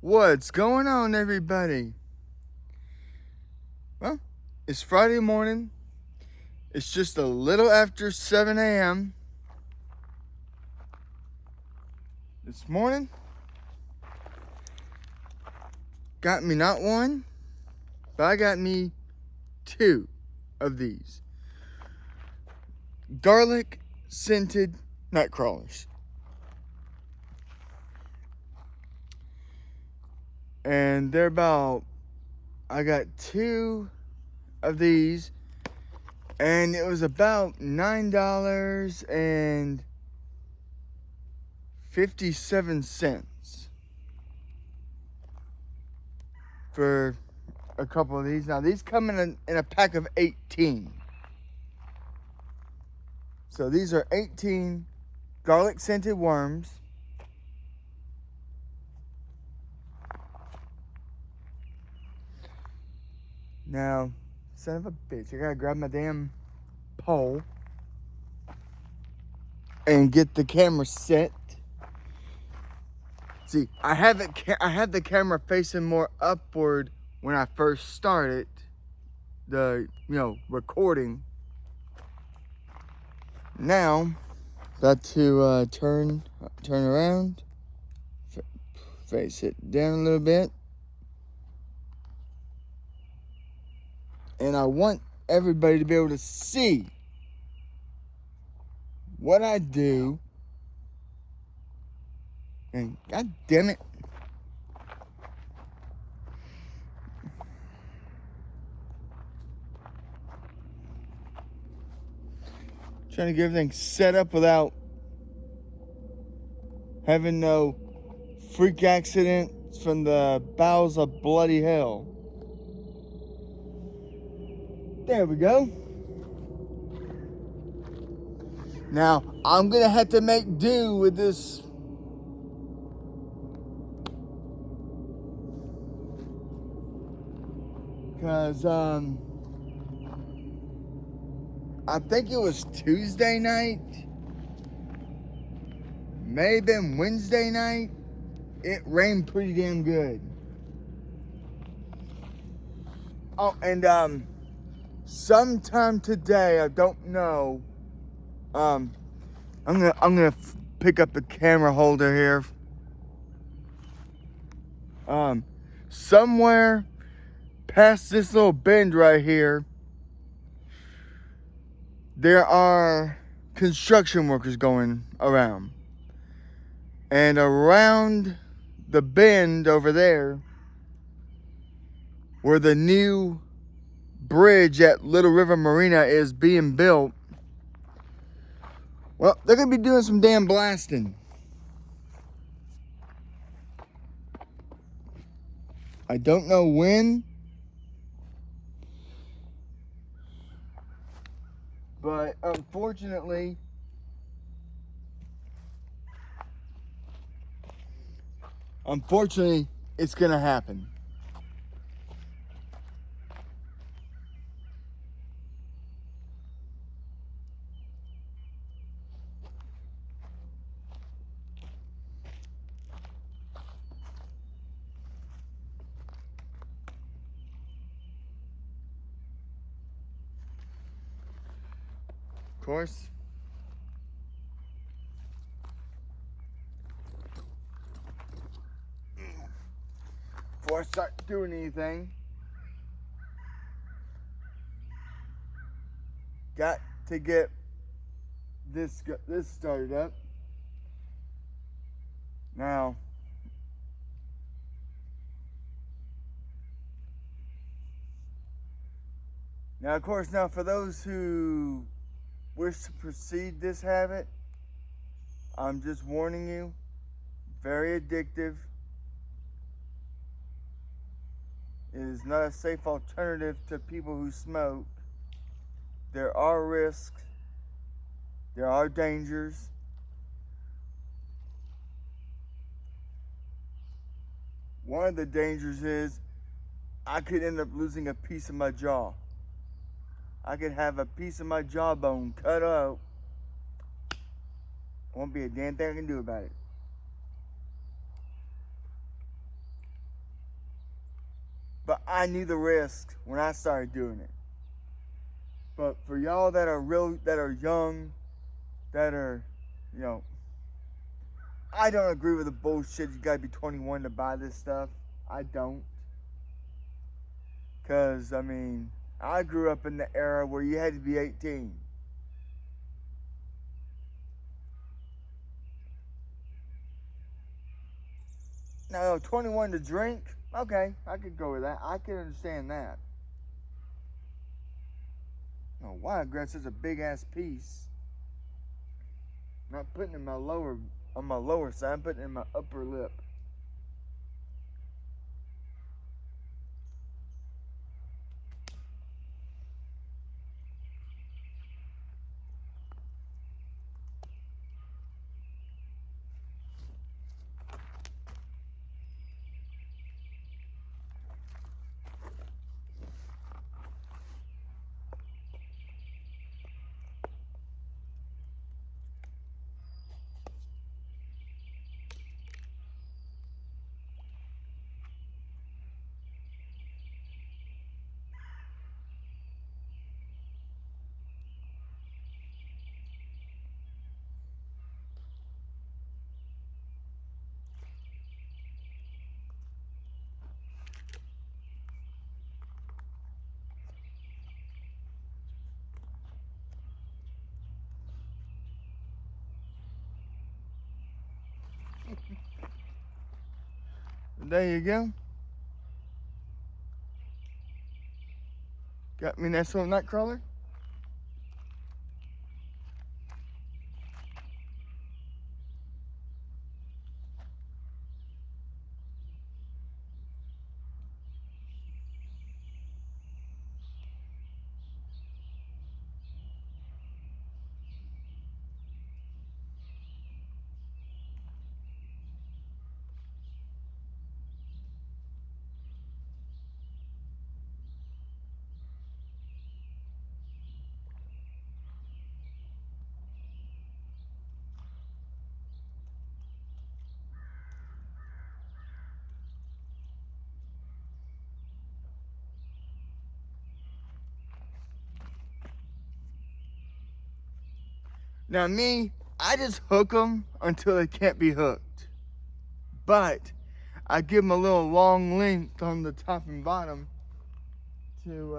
What's going on, everybody? Well, it's Friday morning. It's just a little after 7 a.m. This morning, got me not one, but I got me two of these garlic scented night crawlers. And they're I got two of these, and it was about $9.57 for a couple of these. Now, these come in a pack of 18. So these are 18 garlic scented worms. Now, son of a bitch, I gotta grab my damn pole and get the camera set. See, I had the camera facing more upward when I first started the recording. Now, got to turn around, face it down a little bit. And I want everybody to be able to see what I do. And god damn it. Trying to get everything set up without having no freak accidents from the bowels of bloody hell. There we go. Now, I'm going to have to make do with this because I think it was Tuesday night, may have been Wednesday night. It rained pretty damn good. Oh, and sometime today, I don't know. I'm gonna pick up the camera holder here. Somewhere past this little bend right here, there are construction workers going around. And around the bend over there, where the new bridge at Little River Marina is being built, well, they're going to be doing some damn blasting. I don't know when, but unfortunately, it's going to happen. Of course, before I start doing anything, got to get this started up. Now, of course, for those who wish to proceed this habit, I'm just warning you, very addictive. It is not a safe alternative to people who smoke. There are risks. There are dangers. One of the dangers is I could end up losing a piece of my jaw. I could have a piece of my jawbone cut out. Won't be a damn thing I can do about it. I knew the risk when I started doing it. But for y'all that are young, that are, you know, I don't agree with the bullshit. You gotta be 21 to buy this stuff. I don't. Because, I mean, I grew up in the era where you had to be 18. Now, 21 to drink, okay, I could go with that. I can understand that. Oh, why I grabbed such a big ass piece? Not putting it in on my lower side, I'm putting it in my upper lip. There you go. Got me a nice little nightcrawler. Now me, I just hook them until they can't be hooked. But I give them a little long length on the top and bottom to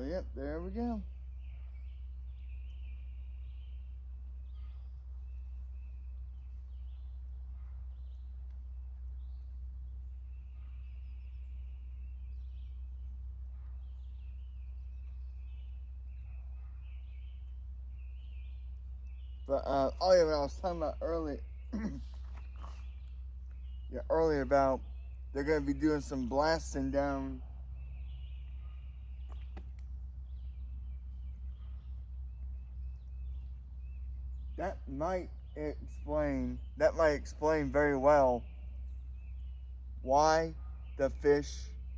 so yep, there we go. But oh yeah, what I was talking about earlier, yeah, earlier about they're gonna be doing some blasting down. That might explain very well why the fish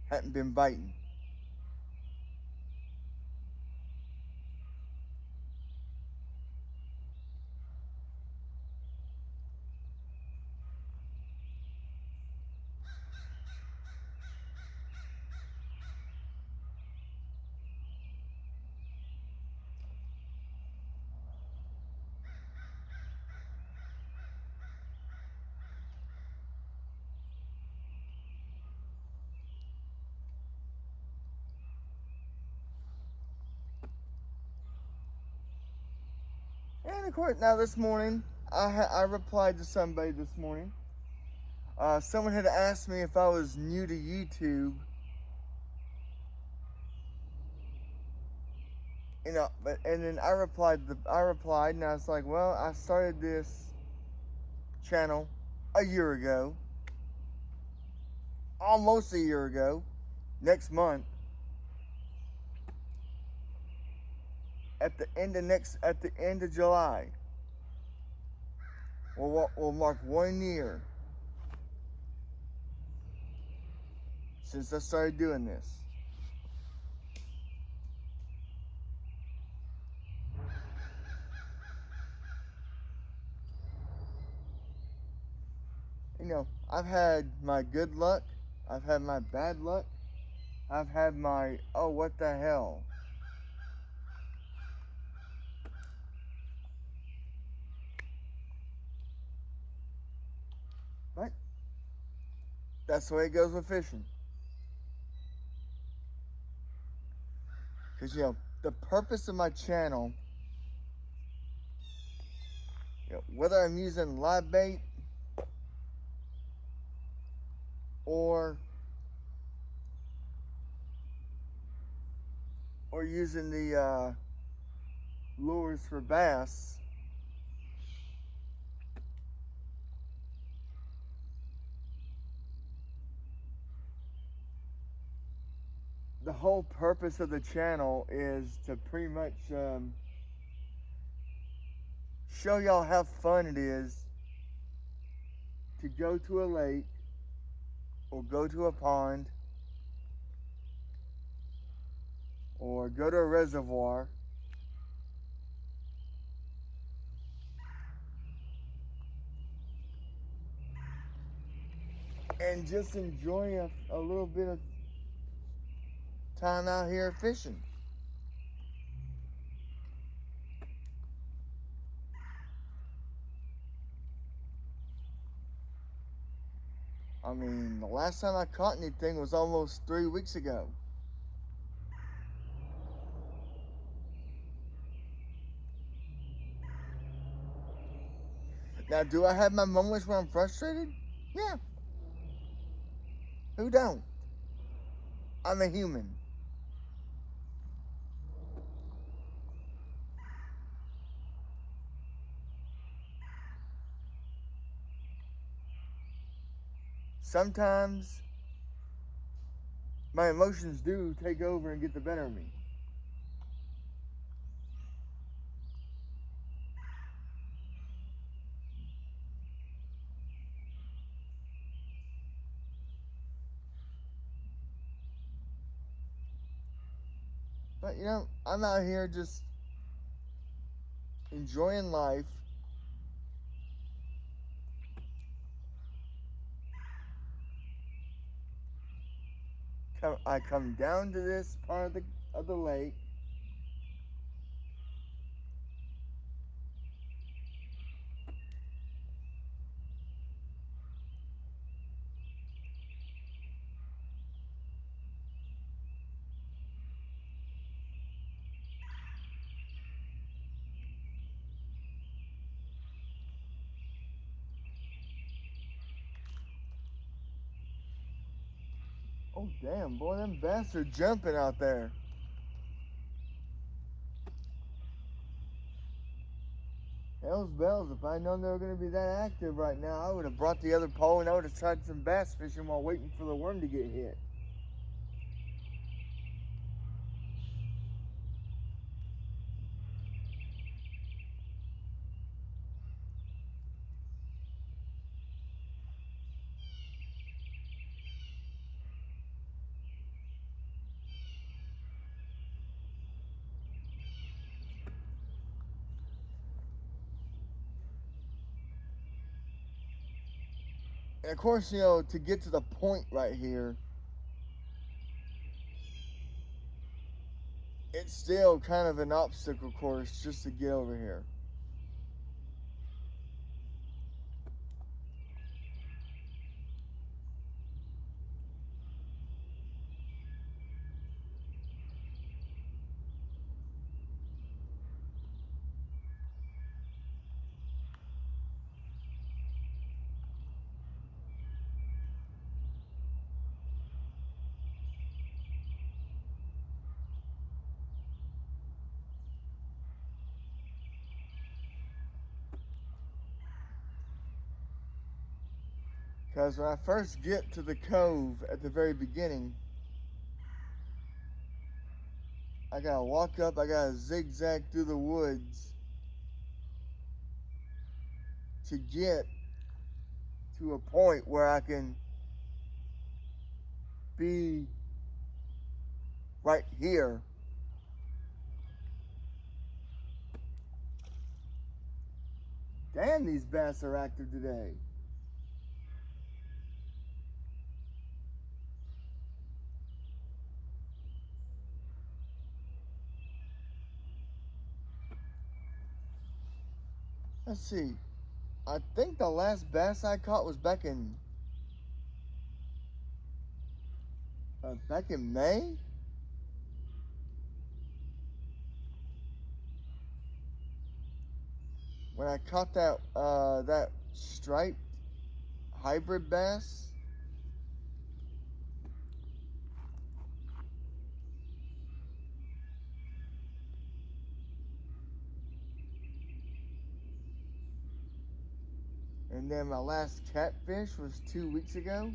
hadn't been biting. And of course, now this morning, I replied to somebody this morning. Someone had asked me if I was new to YouTube. But and then I replied, and I was like, well, I started this channel a year ago, almost a year ago, next month. At the end of July, we'll mark 1 year since I started doing this. I've had my good luck, I've had my bad luck, I've had my, oh, what the hell. But that's the way it goes with fishing. Because, the purpose of my channel, whether I'm using live bait or using the lures for bass, the whole purpose of the channel is to pretty much show y'all how fun it is to go to a lake or go to a pond or go to a reservoir and just enjoy a little bit of time out here fishing. I mean, the last time I caught anything was almost 3 weeks ago. Now, do I have my moments where I'm frustrated? Yeah. Who don't? I'm a human. Sometimes my emotions do take over and get the better of me. But I'm out here just enjoying life. I come down to this part of the lake. Oh damn, boy, them bass are jumping out there. Hell's bells, if I'd known they were going to be that active right now, I would have brought the other pole and I would have tried some bass fishing while waiting for the worm to get hit. And of course, you know, to get to the point right here, it's still kind of an obstacle course just to get over here. Because when I first get to the cove at the very beginning, I gotta walk up, I gotta zigzag through the woods to get to a point where I can be right here. Damn, these bass are active today. Let's see. I think the last bass I caught was back in May. When I caught that striped hybrid bass. And then my last catfish was 2 weeks ago.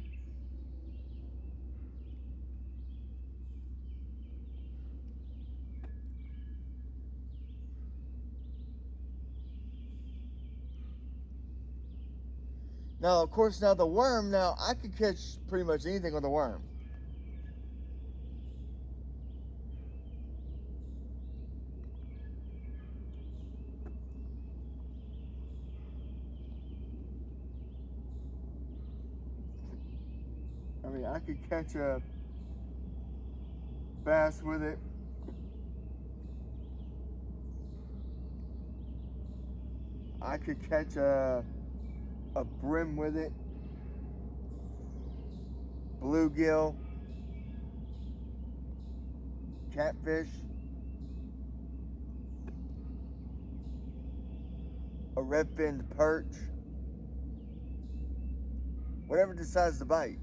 Now, of course, now the worm, now I could catch pretty much anything with a worm. I mean, I could catch a bass with it. I could catch a brim with it. Bluegill. Catfish. A red-finned perch. Whatever decides to bite.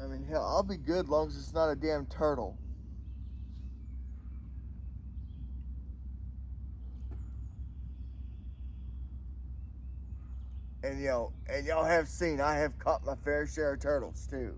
I mean, hell, I'll be good long as it's not a damn turtle. And y'all have seen I have caught my fair share of turtles too.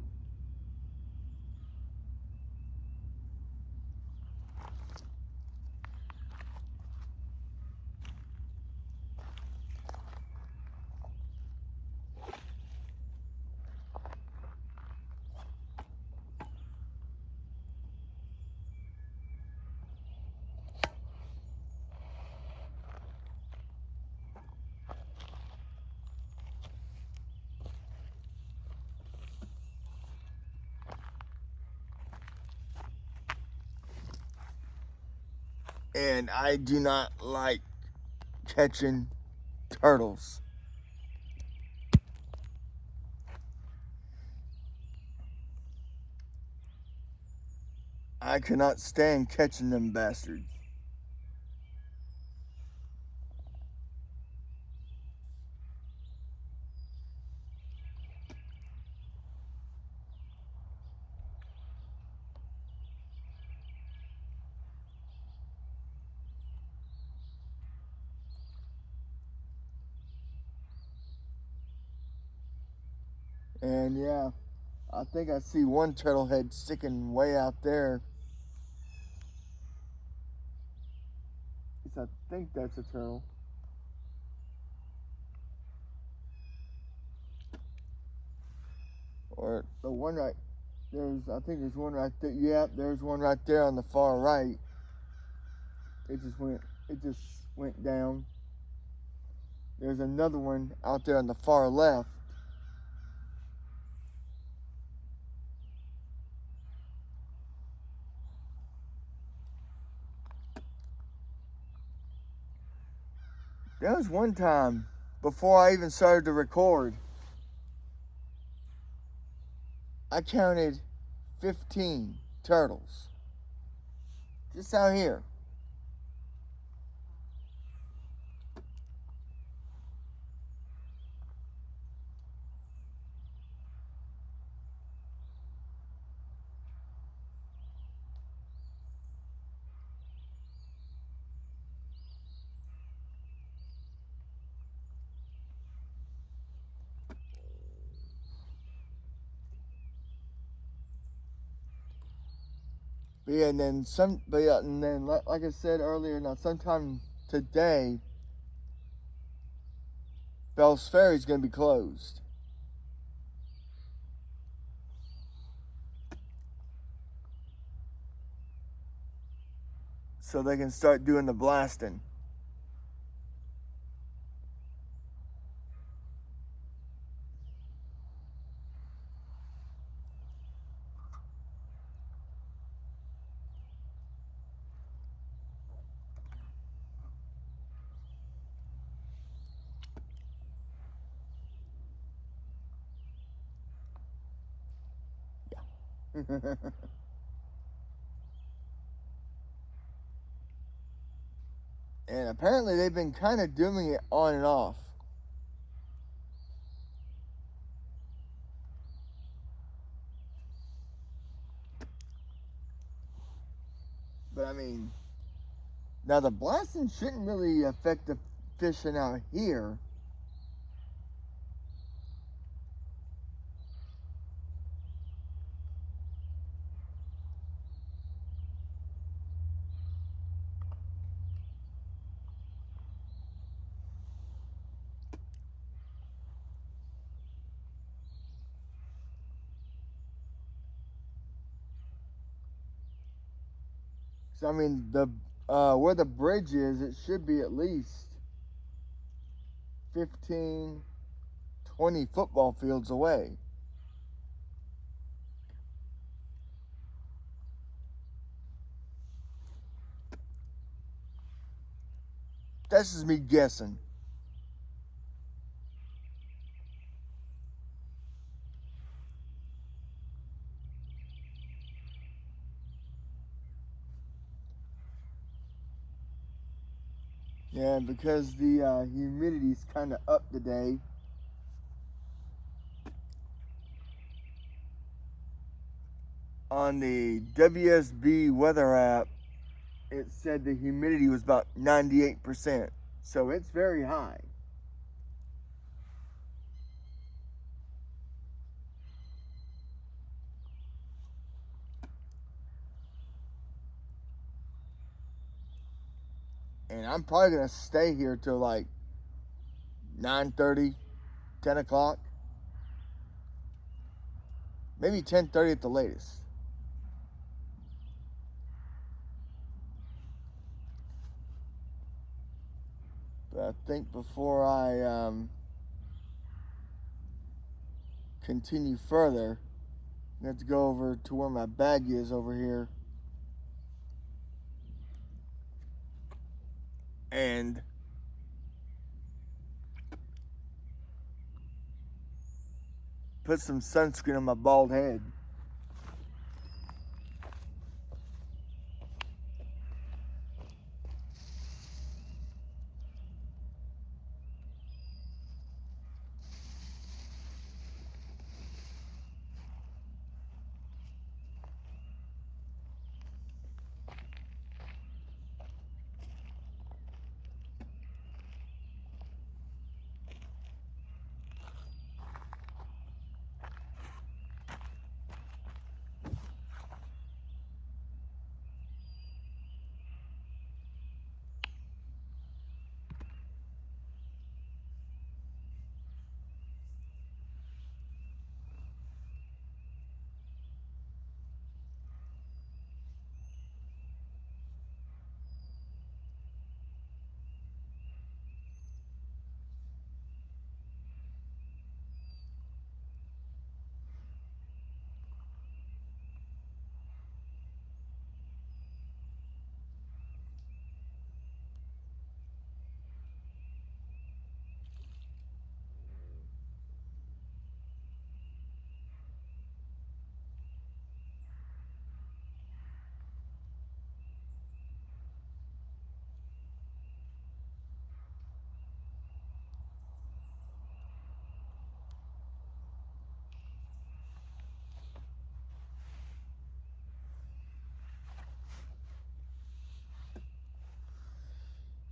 And I do not like catching turtles. I cannot stand catching them bastards. And yeah, I think I see one turtle head sticking way out there. I think that's a turtle. Or the one right I think there's one right there. Yeah, there's one right there on the far right. It just went down. There's another one out there on the far left. There was one time before I even started to record, I counted 15 turtles just out here. But yeah, and then like I said earlier, now sometime today, Bell's Ferry is going to be closed. So they can start doing the blasting. Yeah. And apparently they've been kind of doing it on and off. But I mean, now the blasting shouldn't really affect the fishing out here. So I mean, the where the bridge is, it should be at least 15, 20 football fields away. That's just me guessing. Yeah, because the humidity's kind of up today. On the WSB weather app, it said the humidity was about 98%. So it's very high. And I'm probably going to stay here till like 9:30, 10 o'clock. Maybe 10:30 at the latest. But I think before I continue further, I have to go over to where my bag is over here. And put some sunscreen on my bald head.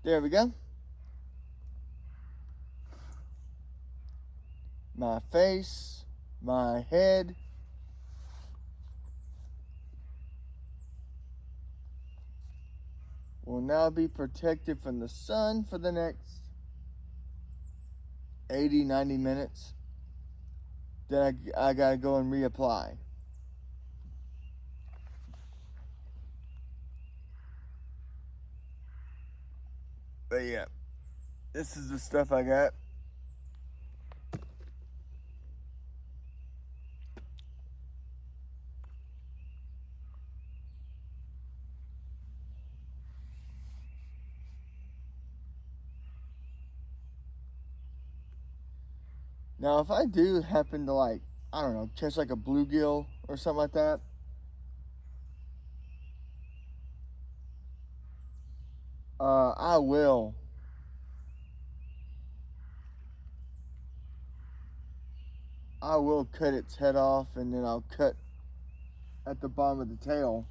There we go. My face, my head. Will now be protected from the sun for the next 80, 90 minutes. Then I gotta go and reapply. But yeah, this is the stuff I got. Now, if I do happen to, like, I don't know, catch like a bluegill or something like that, I will cut its head off, and then I'll cut at the bottom of the tail.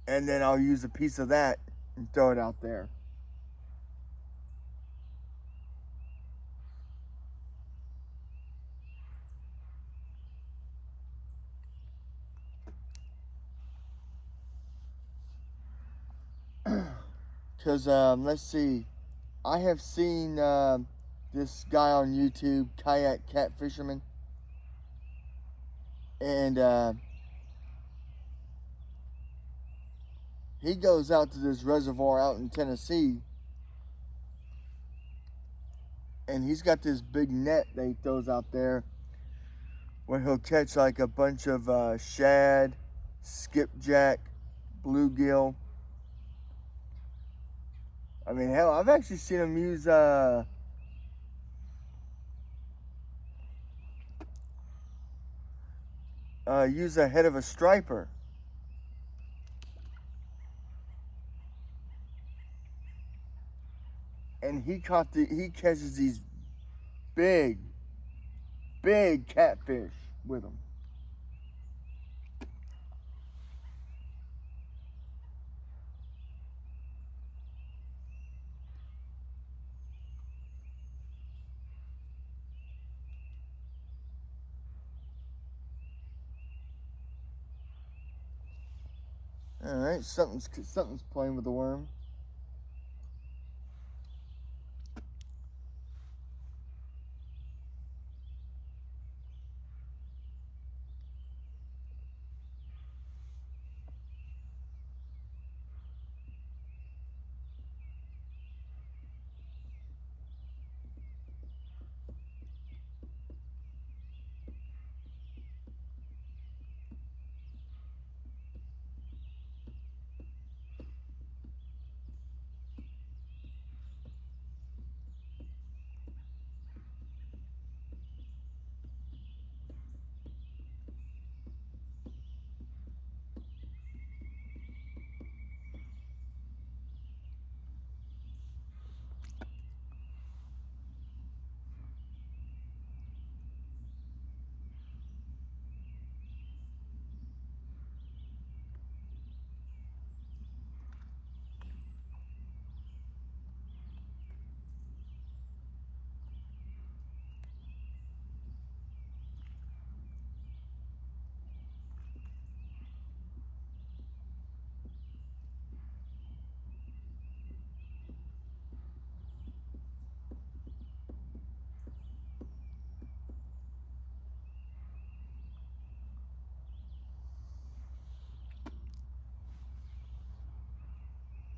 And then I'll use a piece of that and throw it out there. Because, let's see, I have seen this guy on YouTube, Kayak Cat Fisherman, and he goes out to this reservoir out in Tennessee, and he's got this big net that he throws out there where he'll catch like a bunch of shad, skipjack, bluegill. I mean, hell, I've actually seen him use a head of a striper. And he catches these big catfish with them. All right, something's playing with the worm.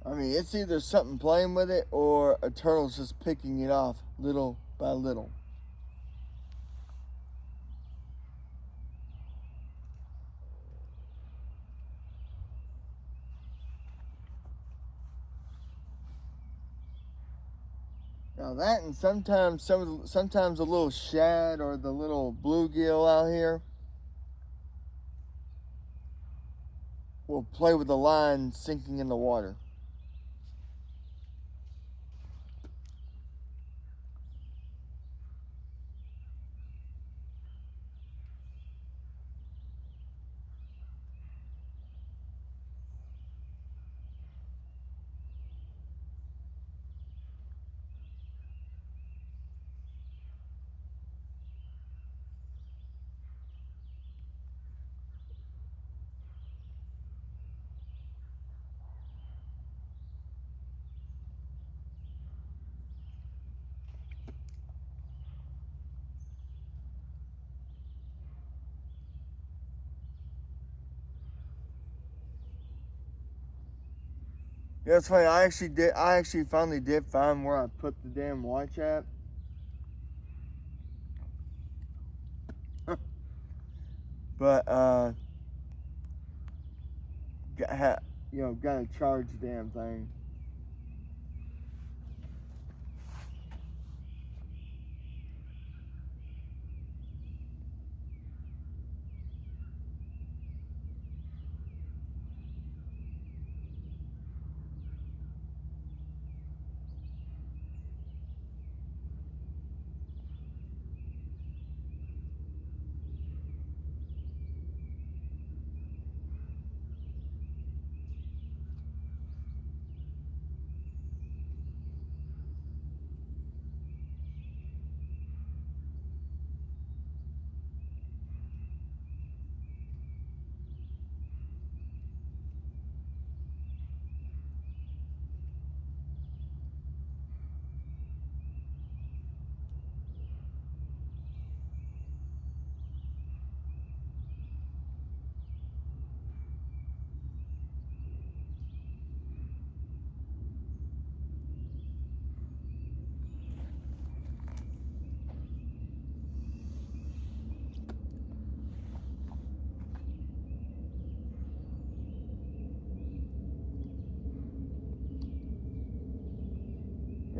I mean, it's either something playing with it or a turtle's just picking it off little by little. Now that, and sometimes a little shad or the little bluegill out here will play with the line sinking in the water. Yeah, it's funny. I actually finally did find where I put the damn watch at. But gotta charge the damn thing.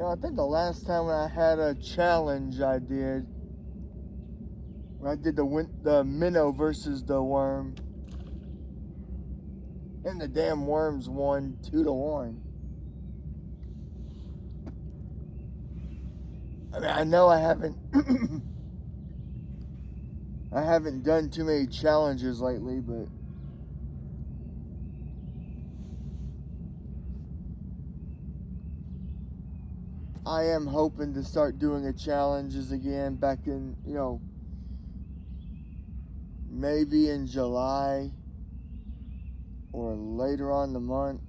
I think the last time when I had a challenge I did, when I did the minnow versus the worm, and the damn worms won 2-1. I mean, I know I haven't I haven't done too many challenges lately, but I am hoping to start doing a challenges again back in, maybe in July or later on the month.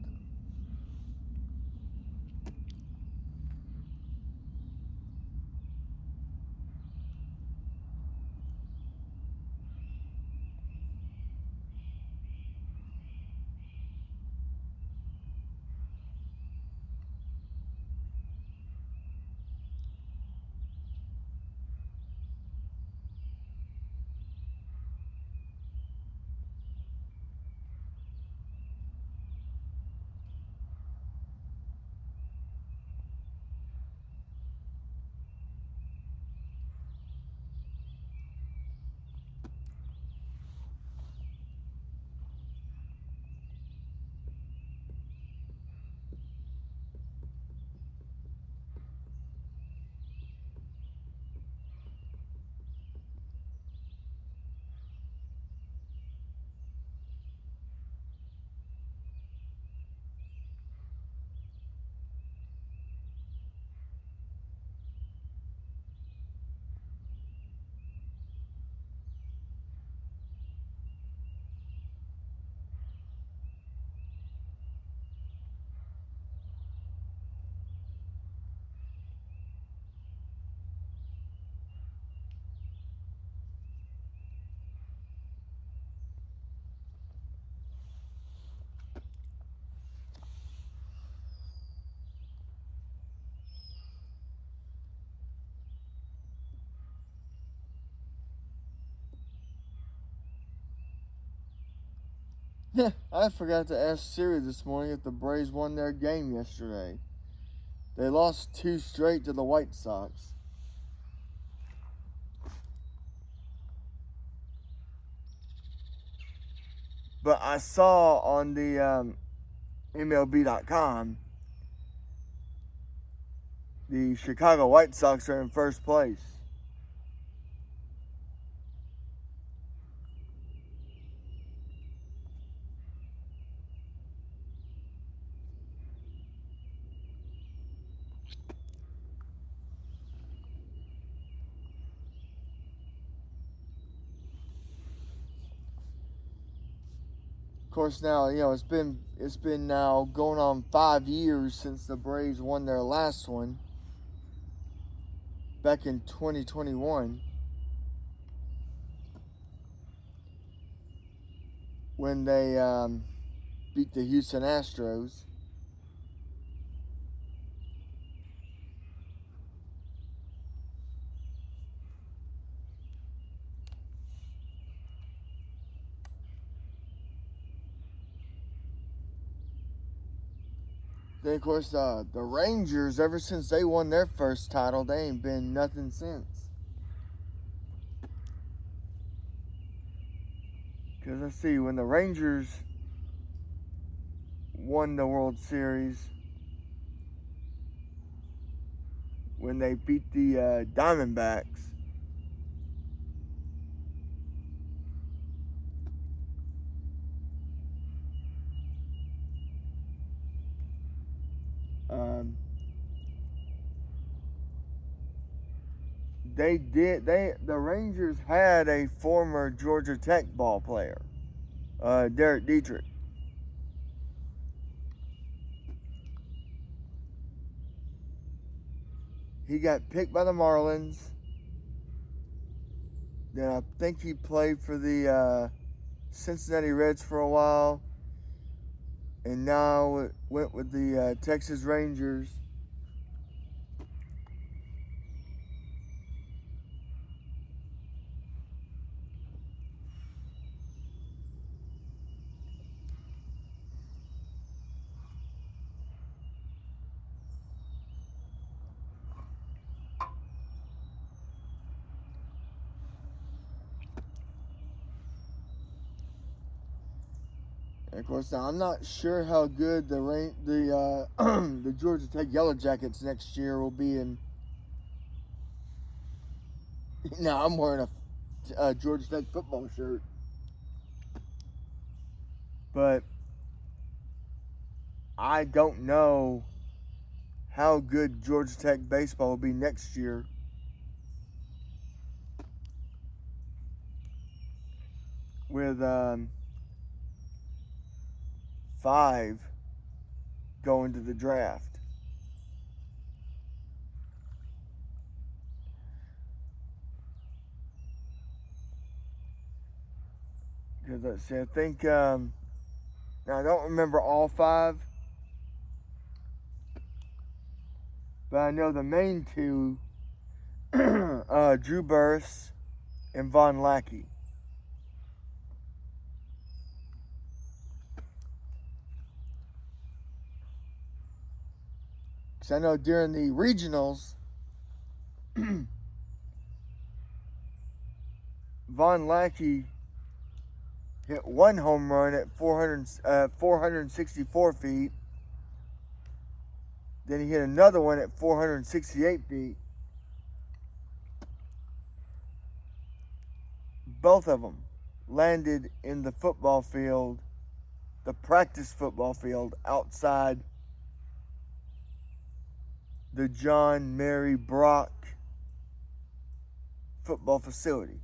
I forgot to ask Siri this morning if the Braves won their game yesterday. They lost 2 straight to the White Sox. But I saw on the MLB.com the Chicago White Sox are in first place. Of course, now it's been now going on 5 years since the Braves won their last one back in 2021 when they beat the Houston Astros. Then, of course, the Rangers, ever since they won their first title, they ain't been nothing since. Because let's see, when the Rangers won the World Series, when they beat the Diamondbacks, the Rangers had a former Georgia Tech ball player, Derek Dietrich. He got picked by the Marlins. Then I think he played for the Cincinnati Reds for a while, and now went with the Texas Rangers. And of course, now I'm not sure how good the Georgia Tech Yellow Jackets next year will be in. Now I'm wearing a Georgia Tech football shirt, but I don't know how good Georgia Tech baseball will be next year. With 5 going to the draft. Because let's see, I think now I don't remember all 5, but I know the main 2, Drew Burress and Von Lackey. Because I know during the regionals, Von Lackey hit 1 home run at 464 feet. Then he hit another one at 468 feet. Both of them landed in the football field, the practice football field outside the John Mary Brock football facility.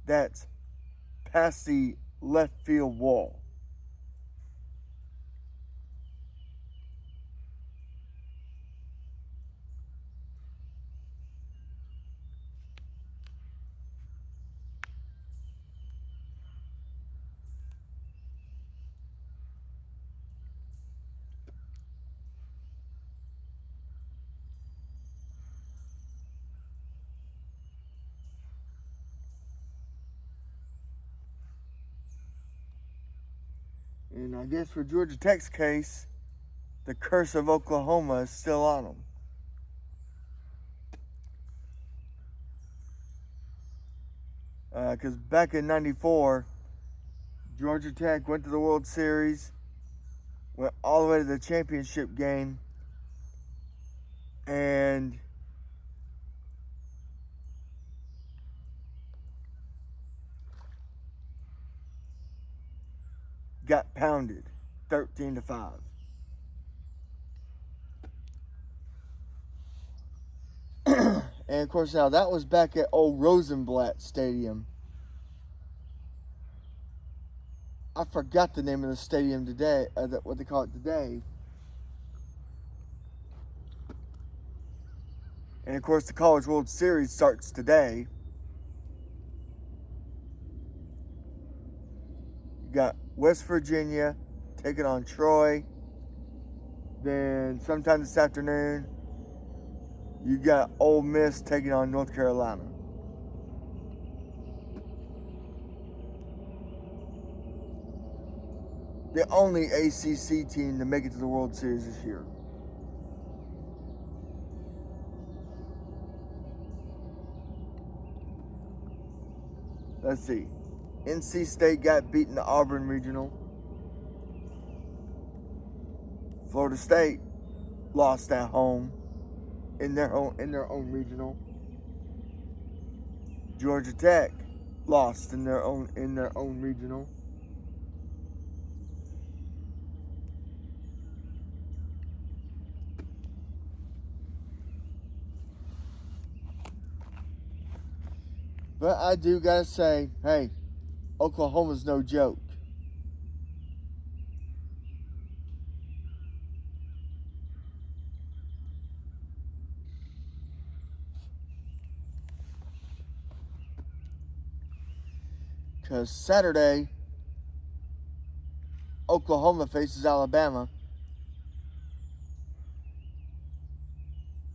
That's past the left field wall. And I guess for Georgia Tech's case, the curse of Oklahoma is still on them. Because back in '94, Georgia Tech went to the World Series, went all the way to the championship game, and got pounded 13-5. And of course, now that was back at old Rosenblatt Stadium. I forgot the name of the stadium today, what they call it today. And of course, the College World Series starts today. You got West Virginia taking on Troy. Then sometime this afternoon, you got Ole Miss taking on North Carolina. the only ACC team to make it to the World Series this year. Let's see. NC State got beaten in the Auburn Regional. Florida State lost at home in their own regional. Georgia Tech lost in their own regional. But I do gotta say, hey, Oklahoma's no joke. Because Saturday, Oklahoma faces Alabama.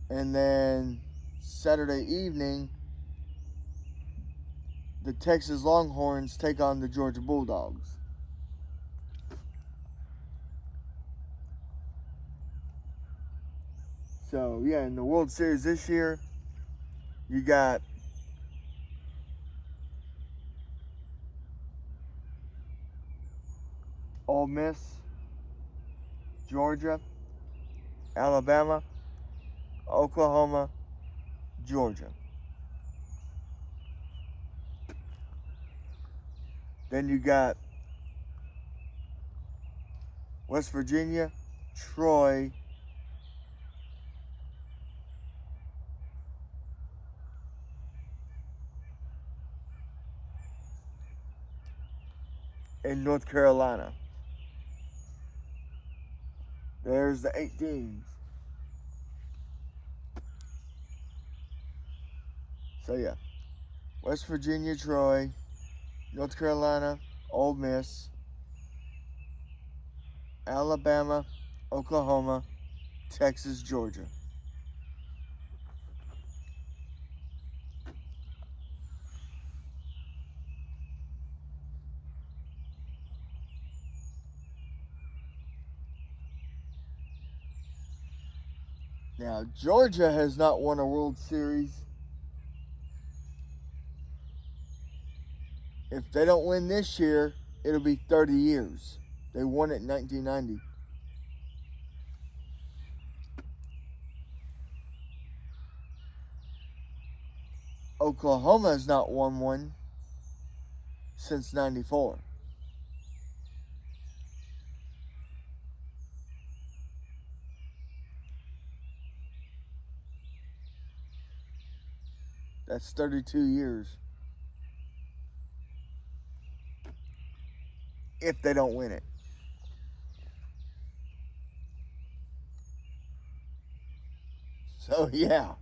And then Saturday evening, the Texas Longhorns take on the Georgia Bulldogs. So, yeah, in the World Series this year, you got Ole Miss, Georgia, Alabama, Oklahoma, Georgia. Then you got West Virginia, Troy, and North Carolina. There's the 8 teams. So yeah, West Virginia, Troy, North Carolina, Ole Miss, Alabama, Oklahoma, Texas, Georgia. Now, Georgia has not won a World Series. If they don't win this year, it'll be 30 years. They won it in 1990. Oklahoma has not won one since 94. That's 32 years. If they don't win it. So, yeah.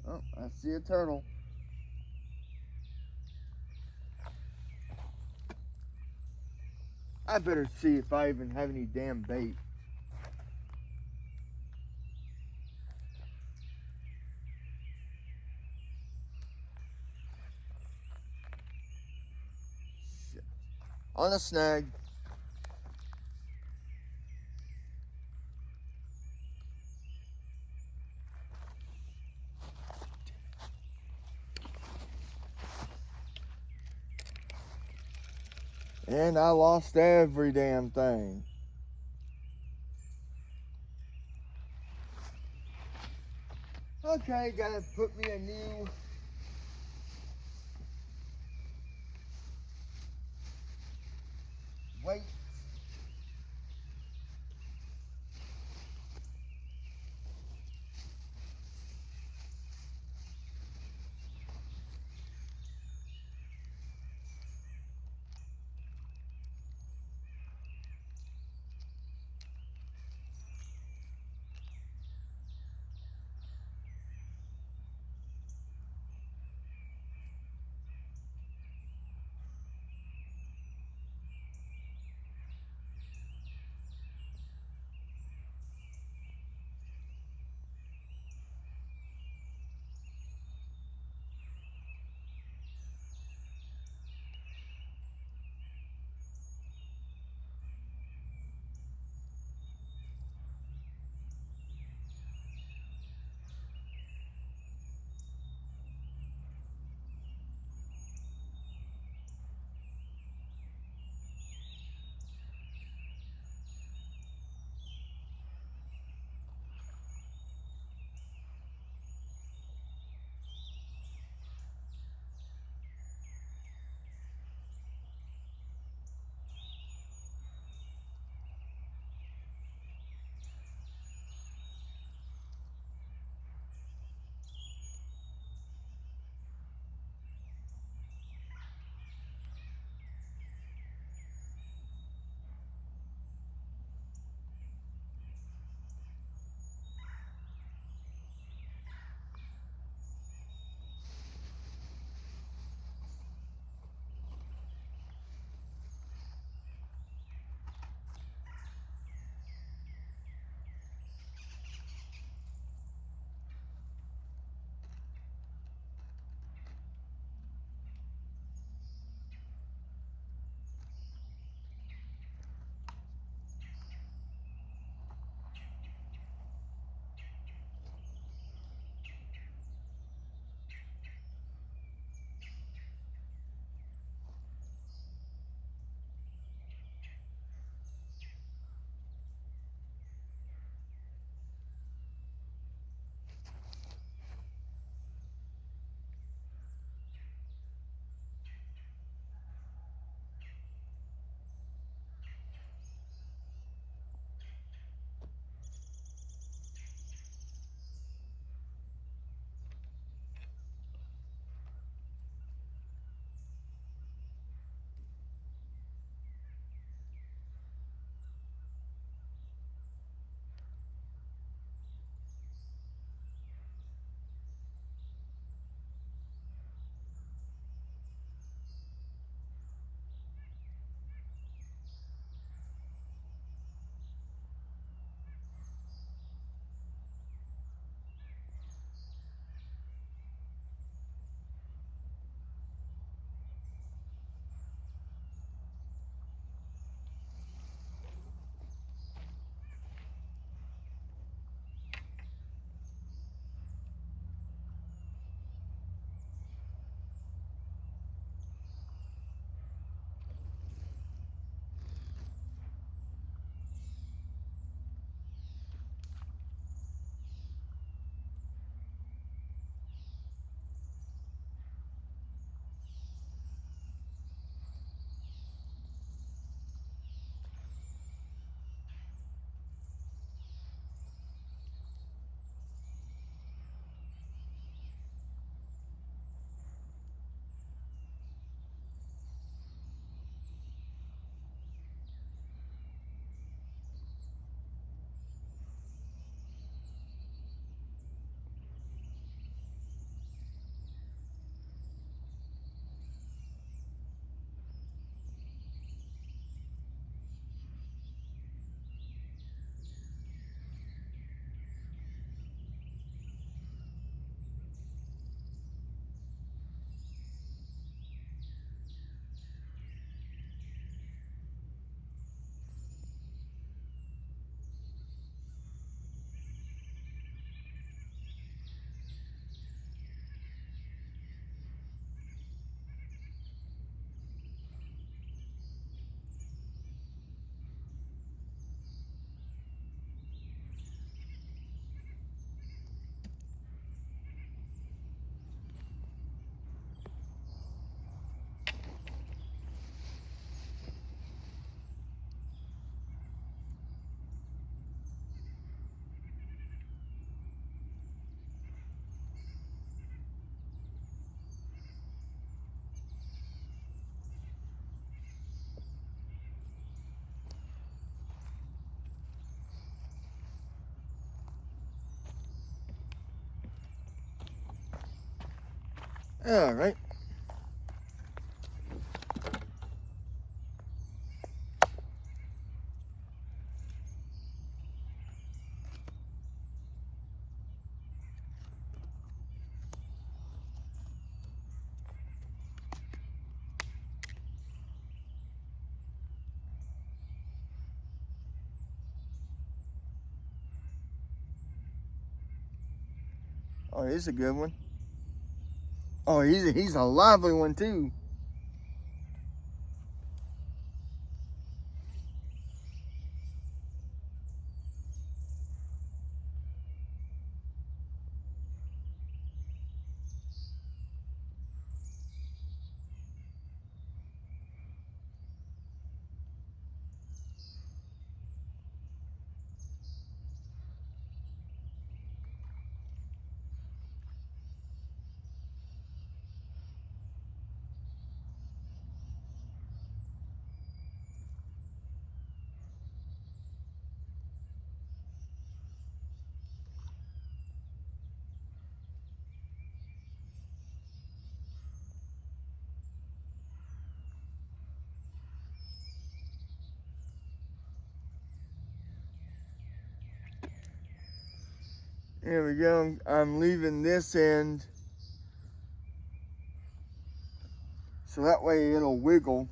Oh, I see a turtle. I better see if I even have any damn bait. Shit. On a snag. And I lost every damn thing. Okay, gotta put me a new weight. All right. Oh, here's a good one. Oh, he's a lively one too. There we go. I'm leaving this end so that way it'll wiggle.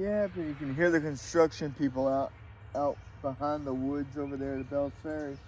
Yeah, but you can hear the construction people out behind the woods over there at Bell's Ferry.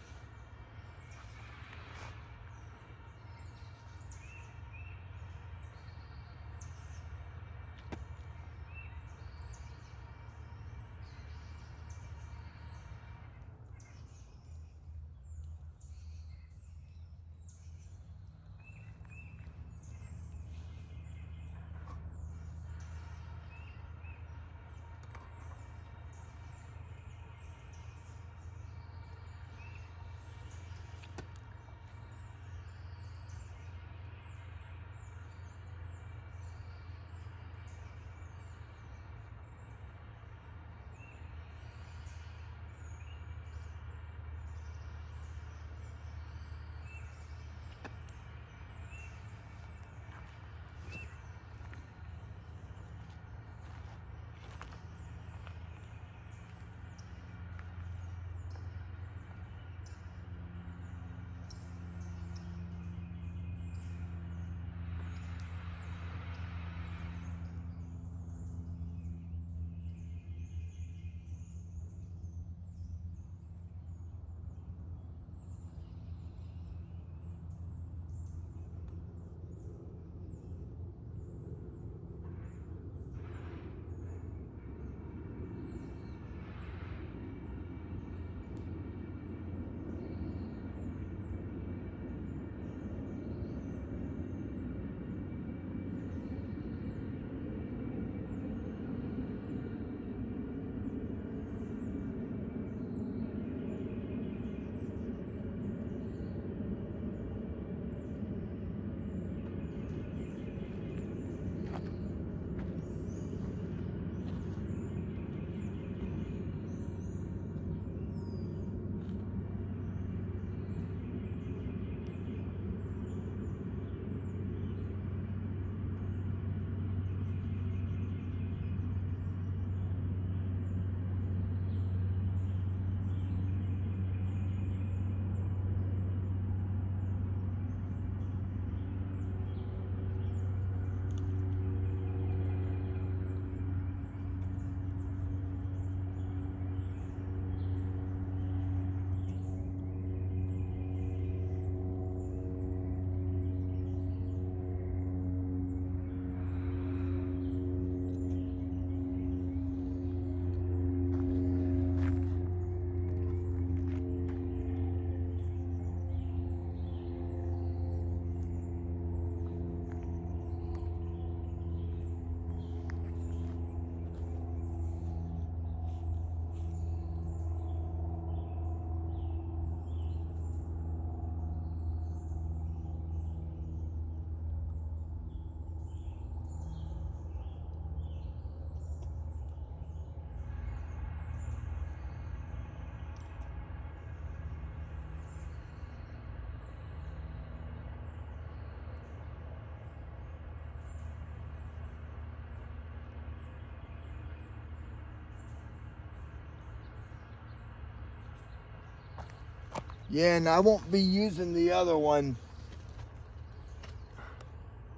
Yeah, and I won't be using the other one.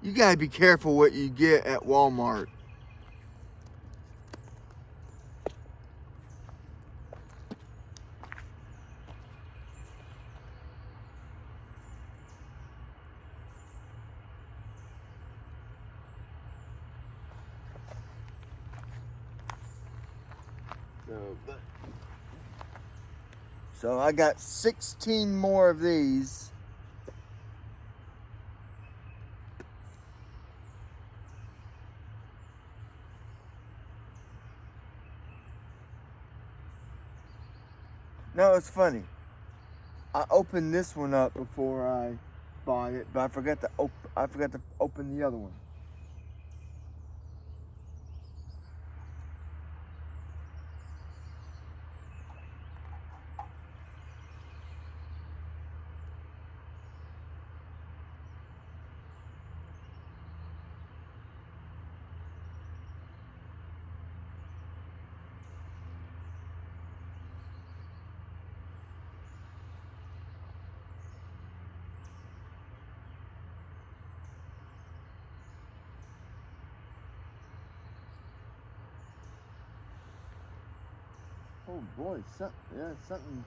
You gotta be careful what you get at Walmart. So I got 16 more of these. No, it's funny. I opened this one up before I bought it, but I forgot to open the other one. Oh boy, something's.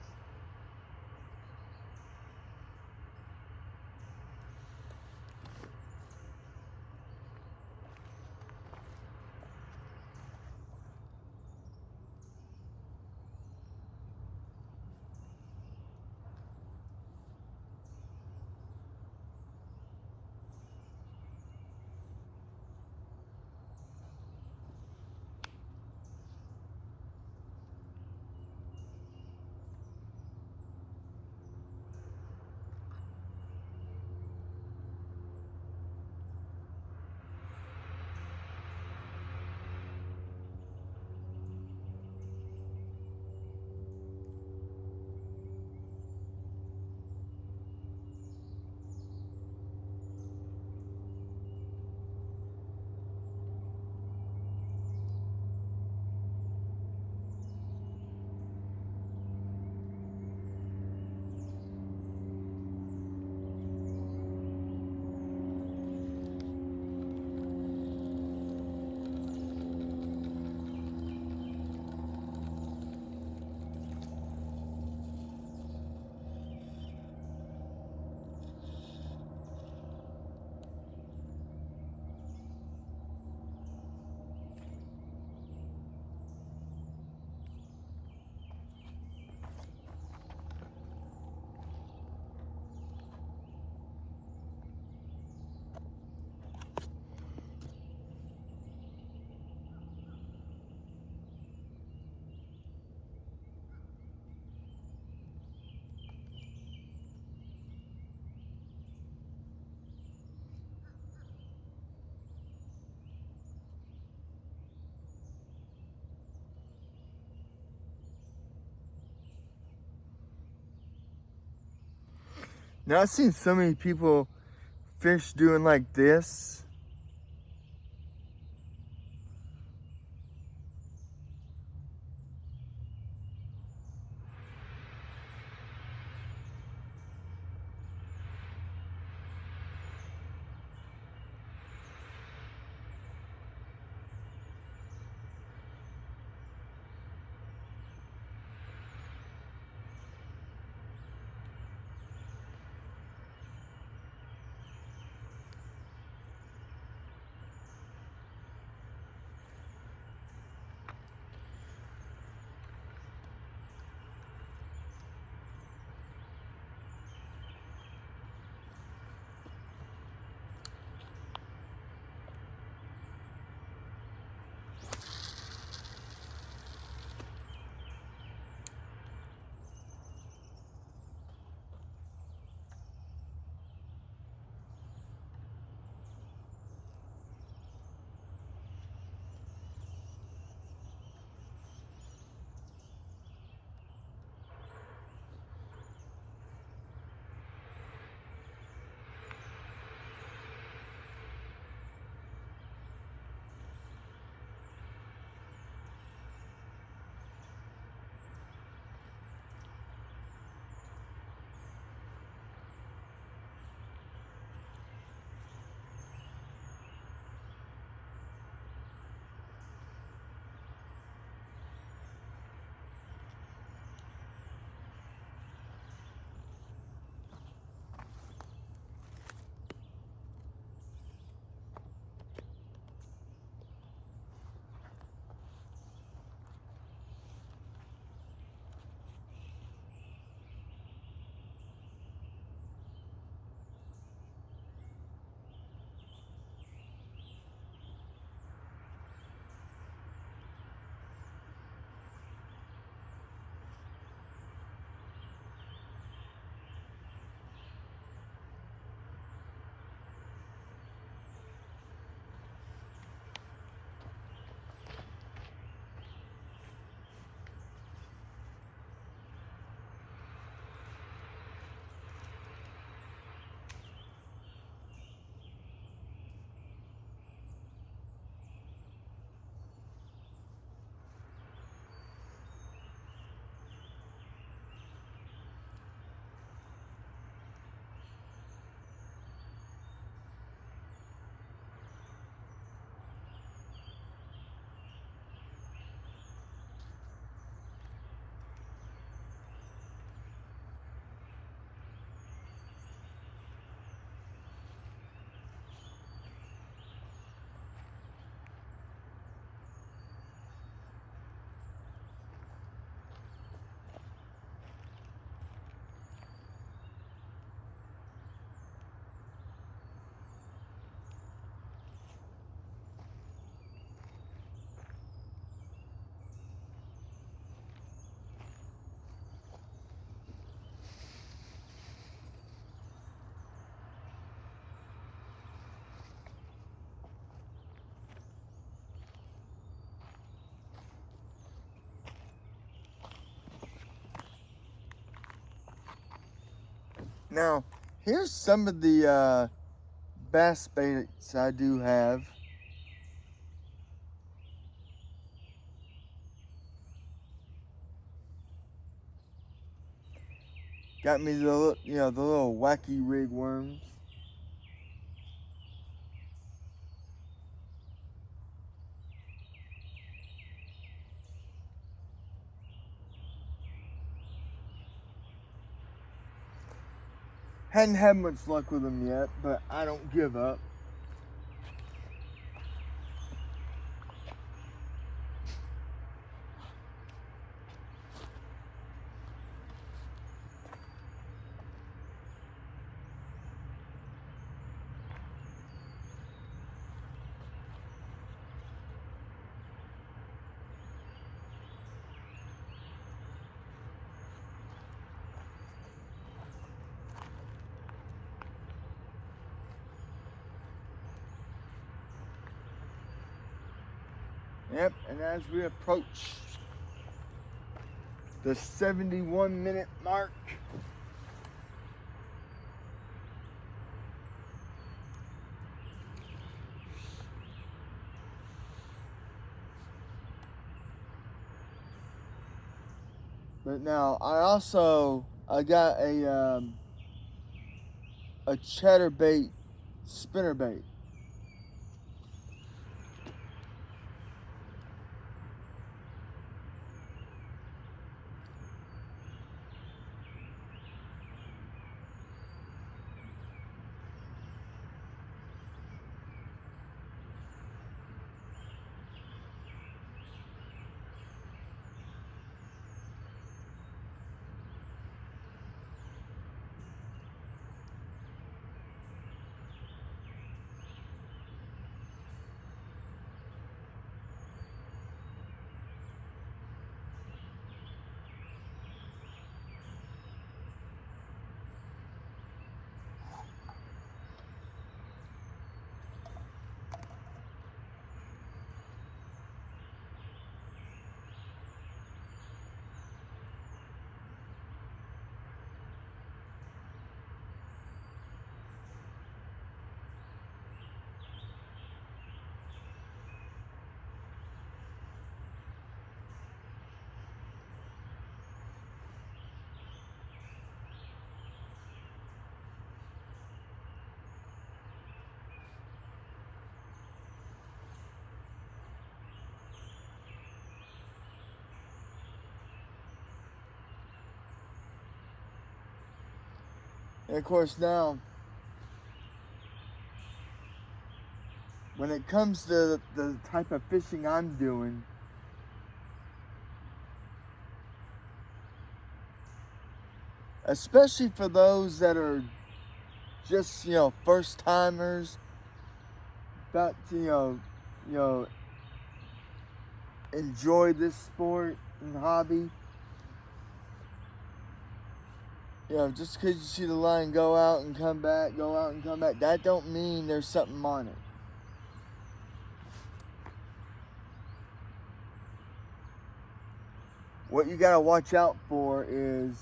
Now I've seen so many people fish doing like this. Now, here's some of the bass baits I do have. Got me the little wacky rig worms. Hadn't had much luck with them yet, but I don't give up. Yep, and as we approach the 71-minute mark, but now I got a chatterbait spinnerbait. And of course now, when it comes to the type of fishing I'm doing, especially for those that are just, first timers, about to, enjoy this sport and hobby. Just because you see the line go out and come back, that don't mean there's something on it. What you gotta watch out for is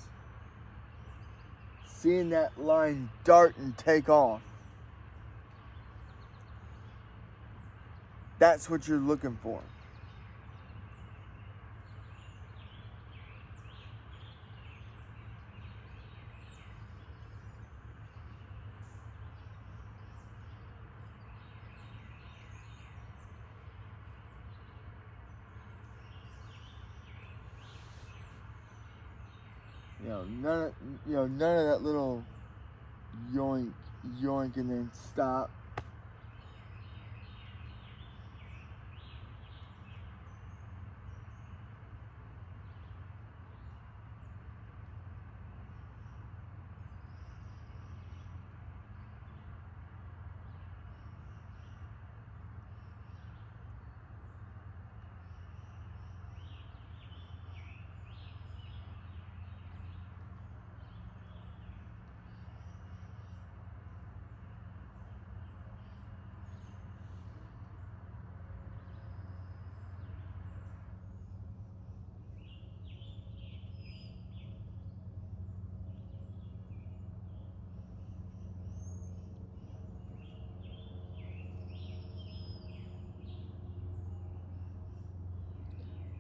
seeing that line dart and take off. That's what you're looking for. None of that little yoink, yoink, and then stop.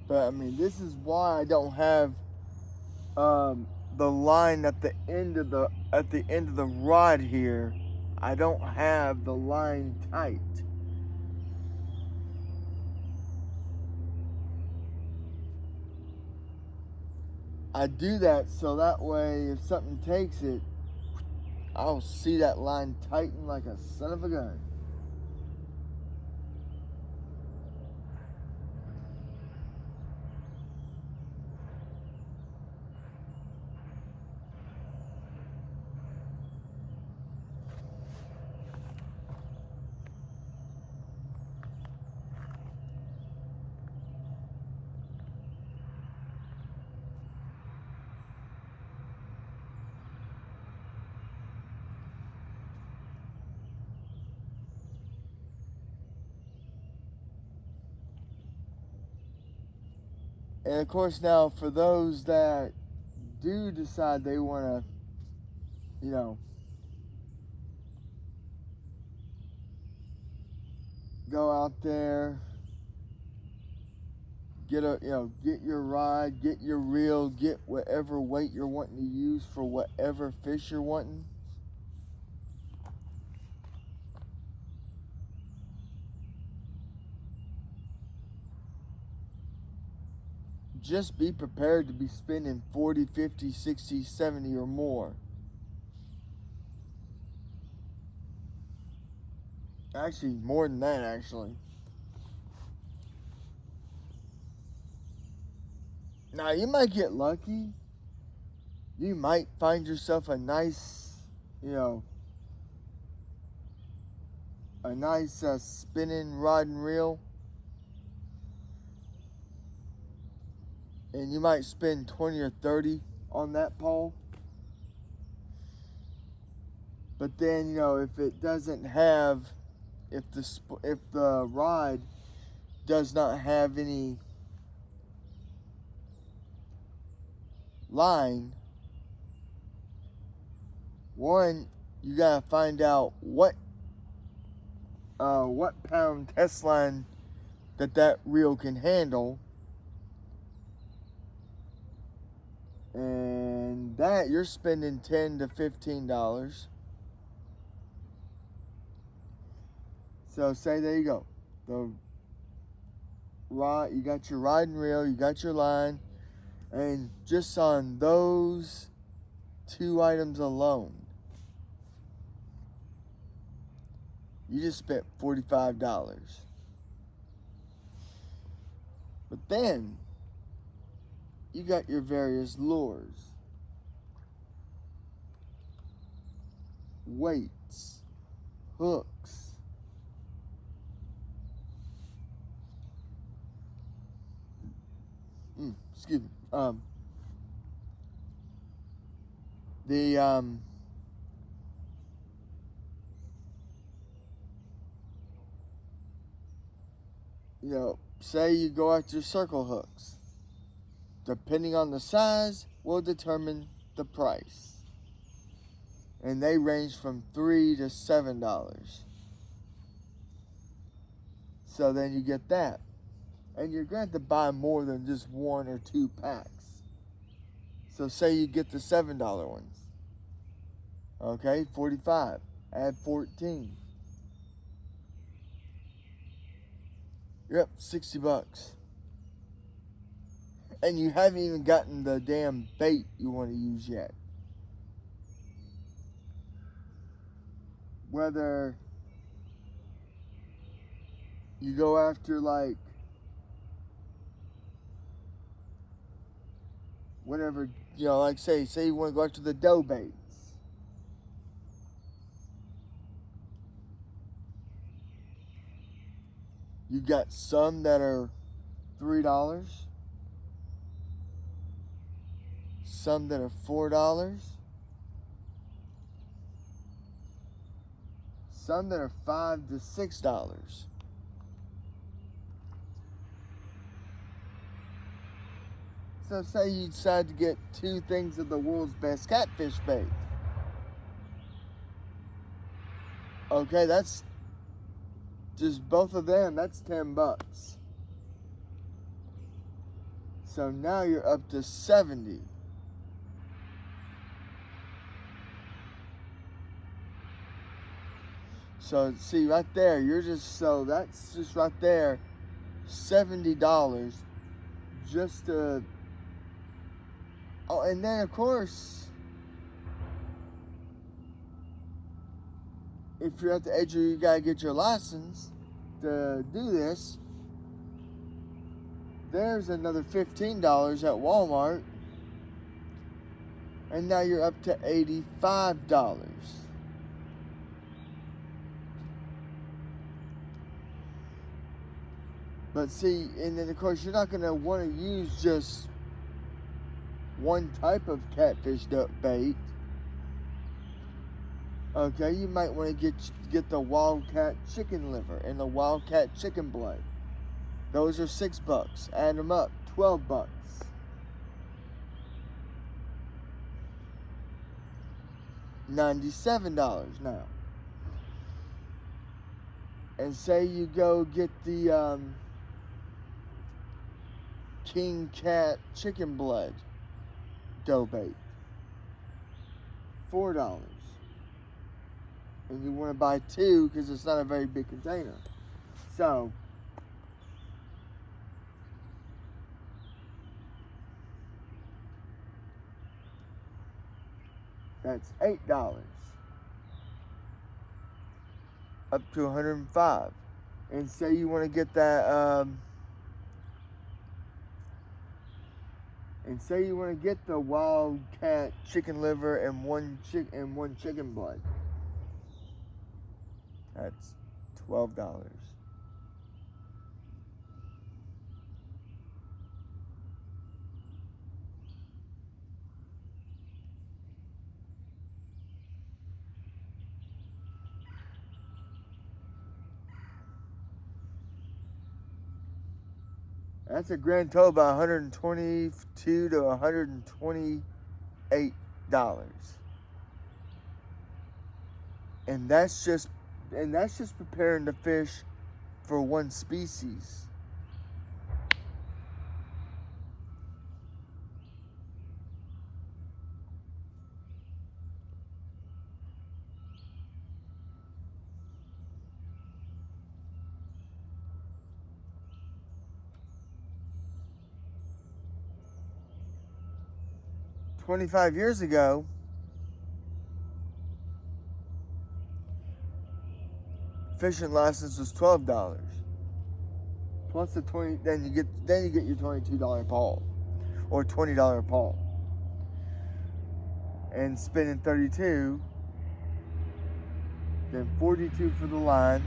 But I mean, this is why I don't have the line at the end of the rod here. I don't have the line tight. I do that so that way if something takes it, I'll see that line tighten like a son of a gun. And of course, now for those that do decide they want to, go out there, get your rod, get your reel, get whatever weight you're wanting to use for whatever fish you're wanting. Just be prepared to be spending 40, 50, 60, 70 or more. Actually, more than that, actually. Now, you might get lucky. You might find yourself a nice spinning rod and reel. And you might spend 20 or 30 on that pole. But then, if it doesn't have, if the rod does not have any line, one, you gotta find out what pound test line that reel can handle. And that you're spending $10 to $15. So say there you go. The rod, you got your rod and reel, you got your line, and just on those two items alone, you just spent $45. But then you got your various lures, weights, hooks, excuse me, say you go after circle hooks. Depending on the size, will determine the price. And they range from $3 to $7. So then you get that. And you're going to have to buy more than just one or two packs. So say you get the $7 ones. Okay, 45. Add 14. You're up $60. And you haven't even gotten the damn bait you want to use yet. Whether you go after whatever, say you want to go after the dough baits. You got some that are $3. Some that are $4, some that are $5 to $6. So say you decide to get 2 things of the world's best catfish bait. Okay, that's just both of them, that's $10. So now you're up to 70. So see right there, that's just right there, $70 just to. Oh, and then of course, if you're at the age where you gotta get your license to do this, there's another $15 at Walmart, and now you're up to $85. But see, and then of course you're not gonna want to use just one type of catfish bait. Okay, you might want to get the wildcat chicken liver and the wildcat chicken blood. Those are $6. Add them up, $12. $97 now. And say you go get the King Cat chicken blood dough bait, $4. And you want to buy two because it's not a very big container. So that's $8. Up to 105. And say you want to get that and say you want to get the wildcat chicken liver and one chicken blood. That's $12. That's a grand total about $122 to $128. And that's just preparing the fish for one species. $25 years ago, fishing license was $12. Plus the 20, then you get your $22 pawl or $20 pawl. And spending 32, then 42 for the line.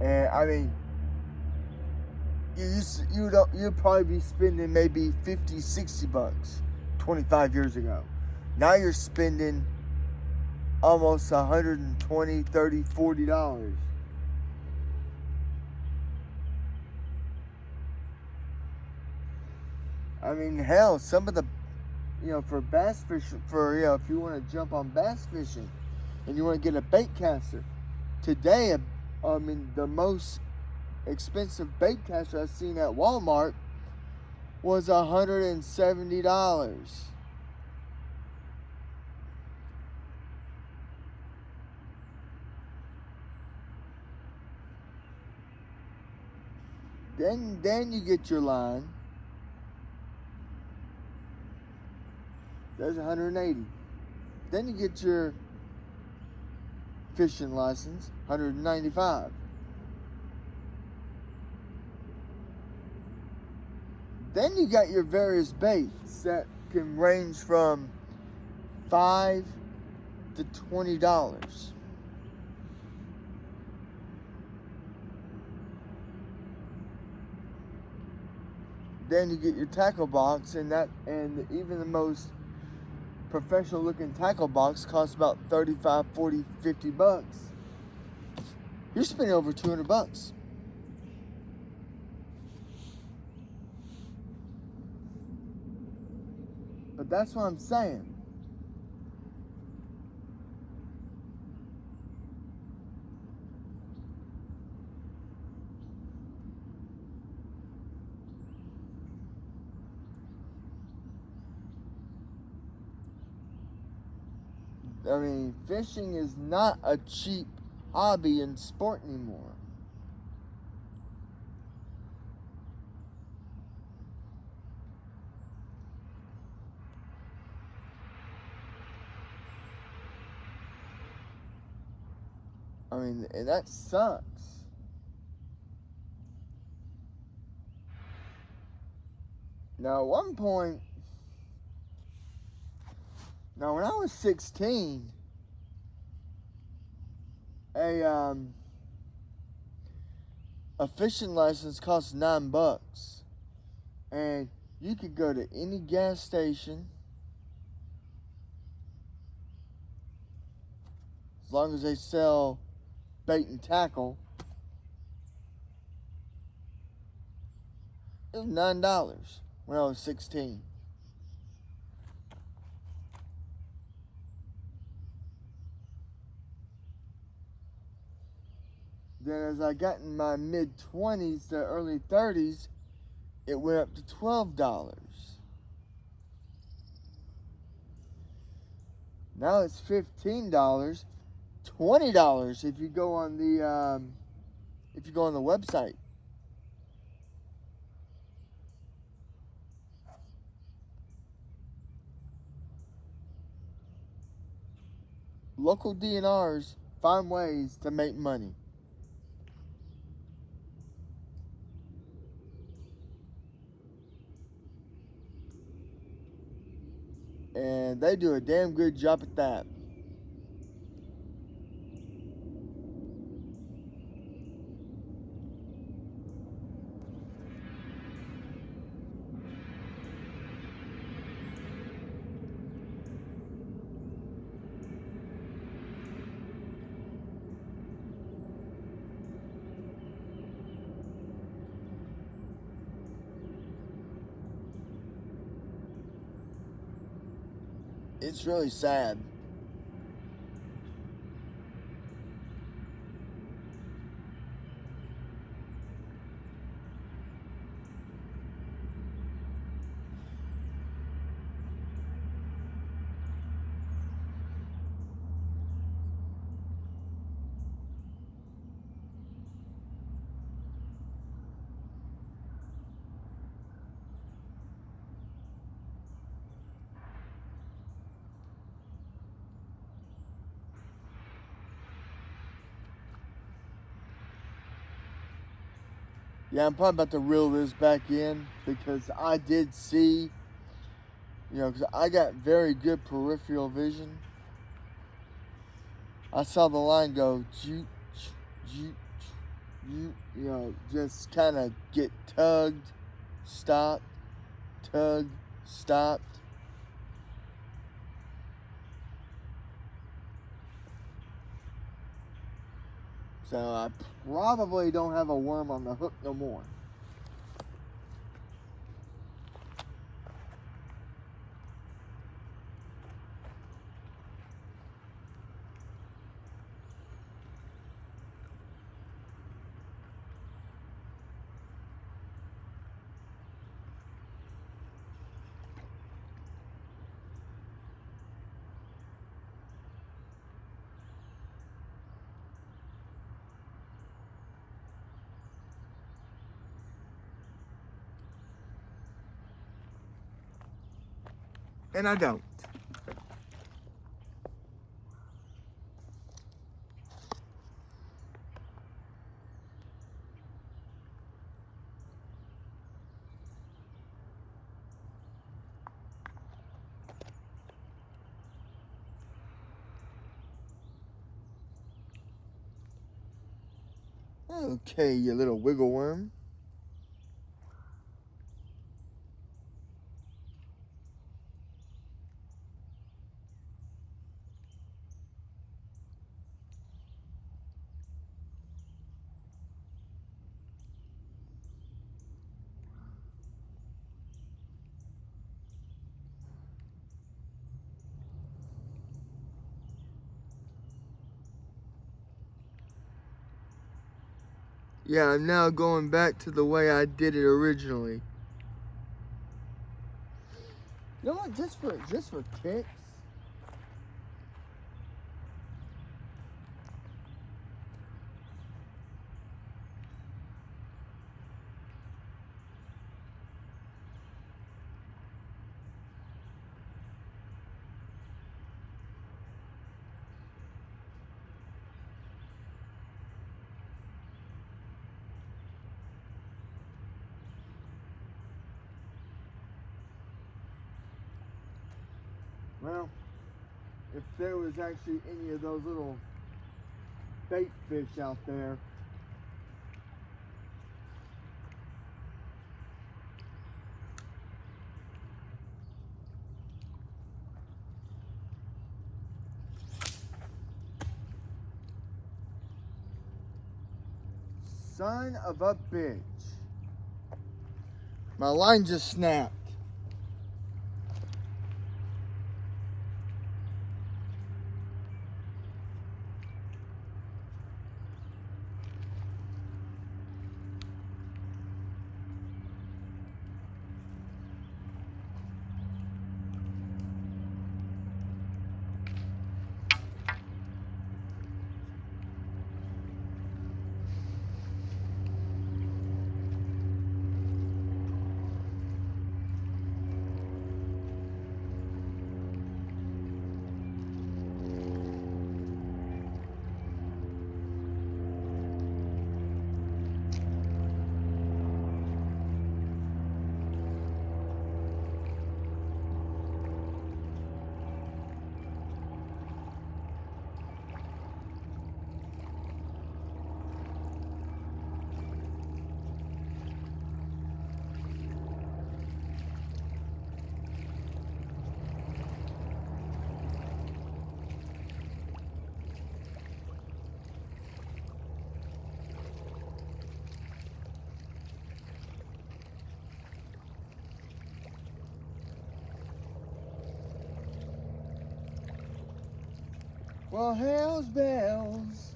And I mean, you'd probably be spending maybe $50, $60 25 years ago. Now you're spending almost $120, $30, $40. I mean, hell, some of the, for bass fishing, if you want to jump on bass fishing and you want to get a bait caster, today, the most expensive bait caster I've seen at Walmart was $170. Then you get your line. There's $180. Then you get your fishing license, $195. Then you got your various baits that can range from $5 to $20. Then you get your tackle box, and even the most professional looking tackle box costs about $35, $40, $50. You're spending over $200. But that's what I'm saying. I mean, fishing is not a cheap hobby and sport anymore. I mean, and that sucks. Now, at one point, now when I was 16, a fishing license cost $9, and you could go to any gas station as long as they sell bait and tackle. It was $9 when I was 16. Then as I got in my mid-20s to early 30s, it went up to $12. Now it's $15, $20 if you go on the website. Local DNRs find ways to make money. And they do a damn good job at that. It's really sad. Yeah, I'm probably about to reel this back in because I did see, because I got very good peripheral vision. I saw the line go, joot, joot, joot, just kind of get tugged, stopped, tugged, stopped. So I probably don't have a worm on the hook no more. And I don't. Okay, you little wiggle worm. Yeah, I'm now going back to the way I did it originally. You know what? Just for kicks, Well, if there was actually any of those little bait fish out there, son of a bitch. My line just snapped. Well, hell's bells.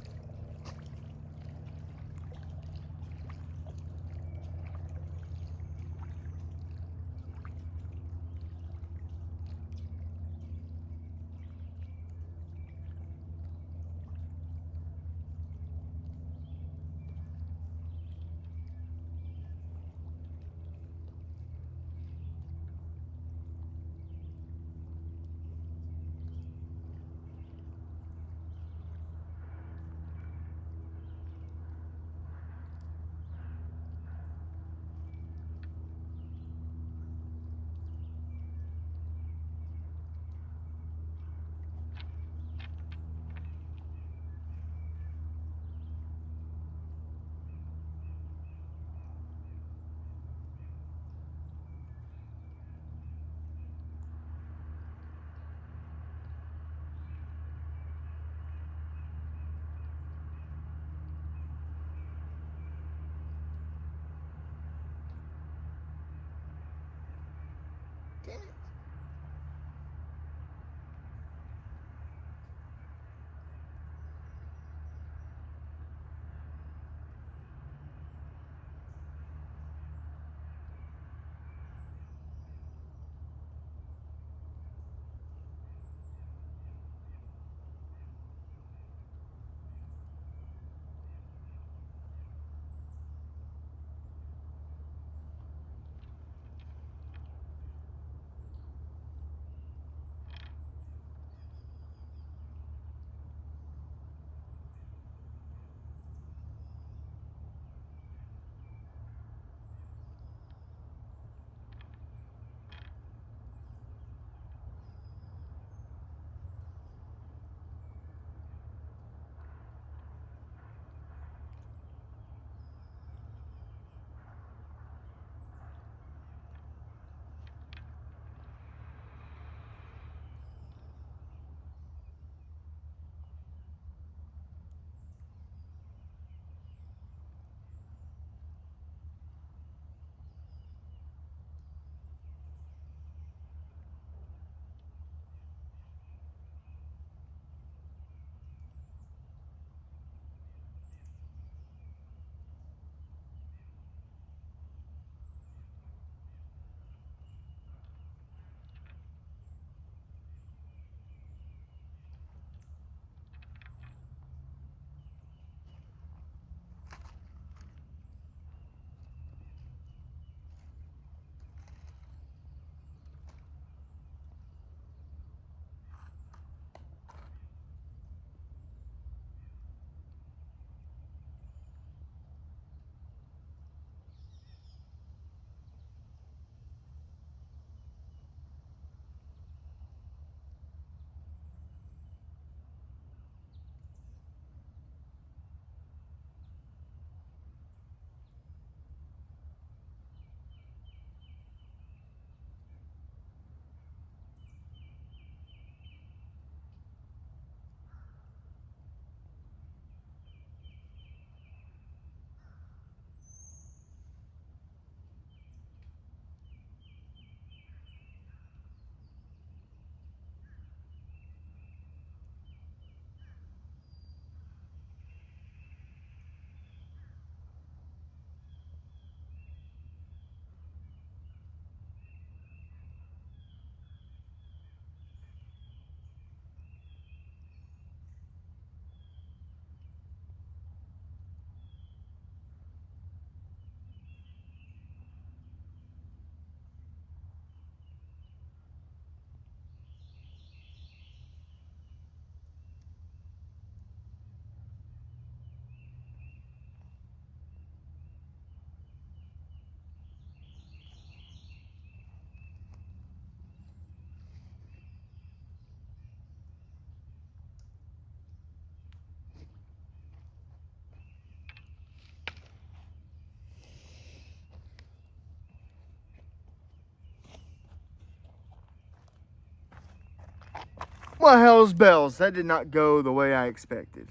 Well, hell's bells. That did not go the way I expected.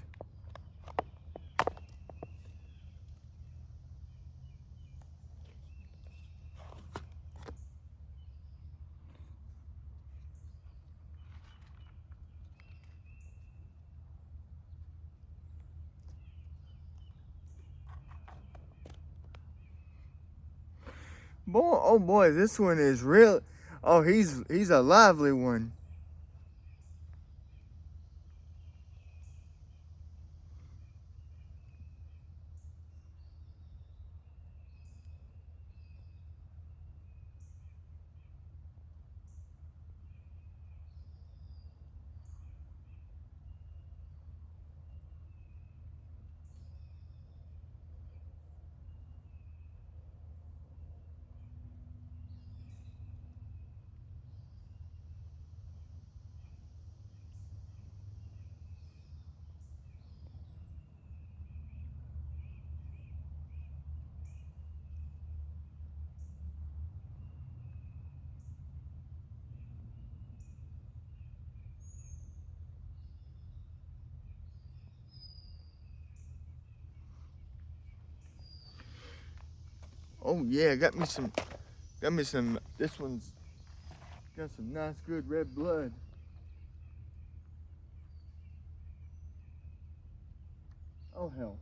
Boy, oh boy, this one is real. Oh, he's a lively one. Oh yeah, got me some. This one's got some nice, good red blood. Oh hell.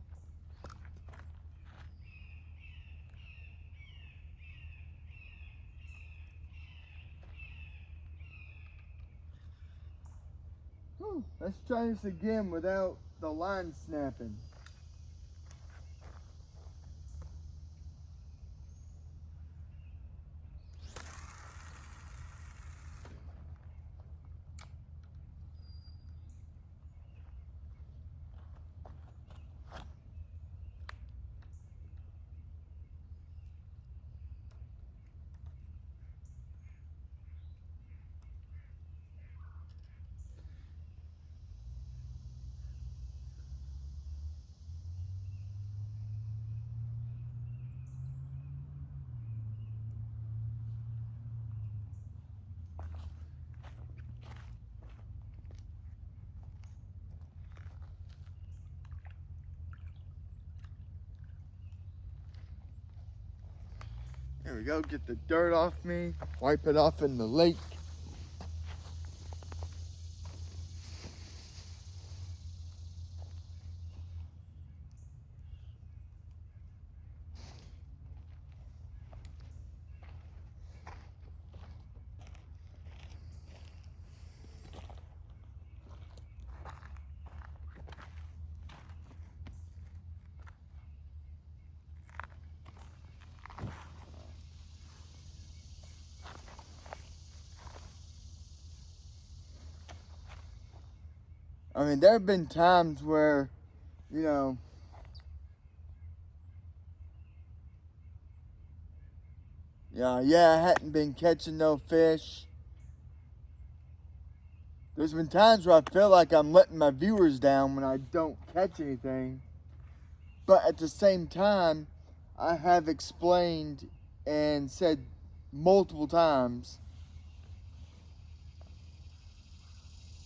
Let's try this again without the line snapping. There we go, get the dirt off me, wipe it off in the lake. I mean, there have been times where, you know, I hadn't been catching no fish. There's been times where I feel like I'm letting my viewers down when I don't catch anything. But at the same time, I have explained and said multiple times,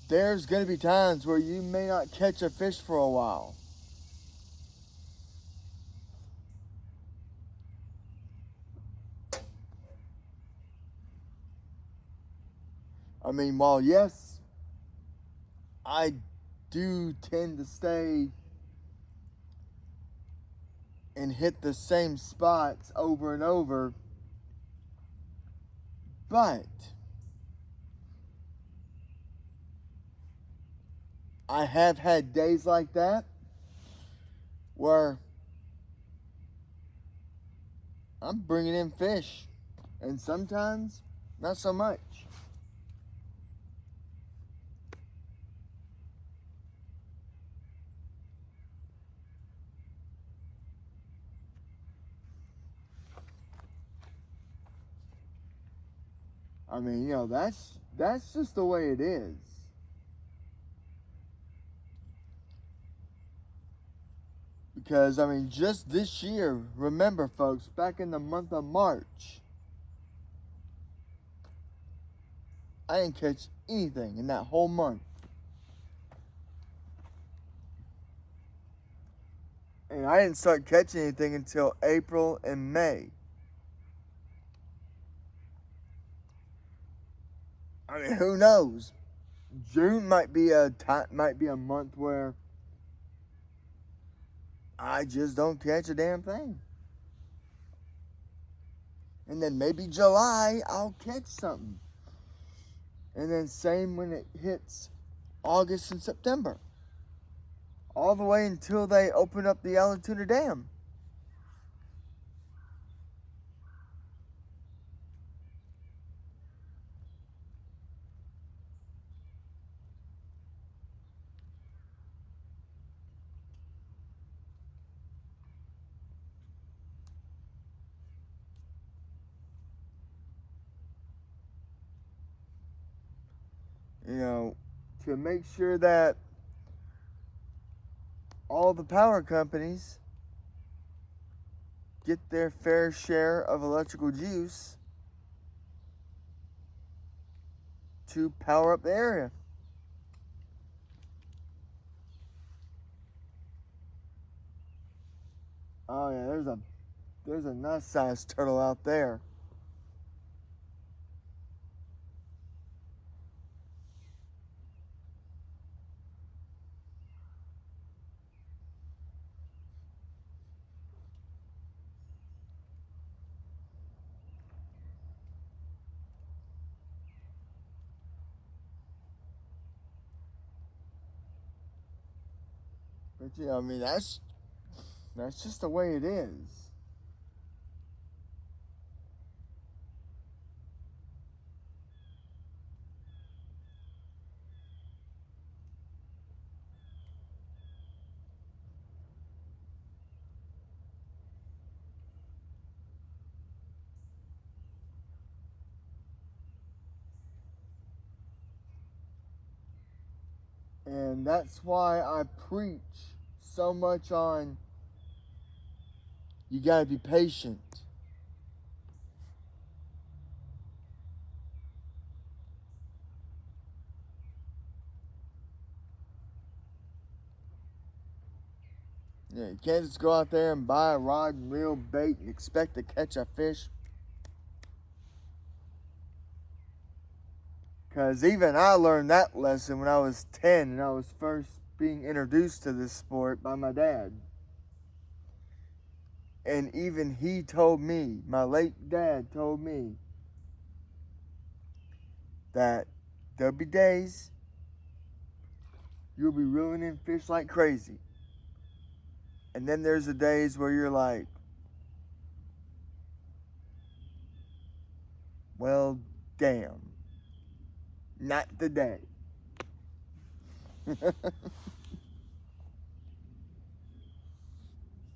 there's going to be times where you may not catch a fish for a while. I mean, while yes, I do tend to stay and hit the same spots over and over, but I have had days like that where I'm bringing in fish, and sometimes not so much. I mean, you know, that's just the way it is. Because, I mean, just this year, remember, folks, back in the month of March, I didn't catch anything in that whole month. And I didn't start catching anything until April and May. I mean, who knows? June might be a month where I just don't catch a damn thing. And then maybe July I'll catch something. And then same when it hits August and September. All the way until they open up the Allatoona Dam. You know, to make sure that all the power companies get their fair share of electrical juice to power up the area. Oh yeah, there's a nice sized turtle out there. But yeah, I mean that's just the way it is. And that's why I preach so much on you gotta be patient. Yeah, you can't just go out there and buy a rod and reel bait and expect to catch a fish. Because even I learned that lesson when I was 10 and I was first being introduced to this sport by my dad. And even he told me, my late dad told me, that there'll be days you'll be reeling in fish like crazy. And then there's the days where you're like, well, damn. Not today.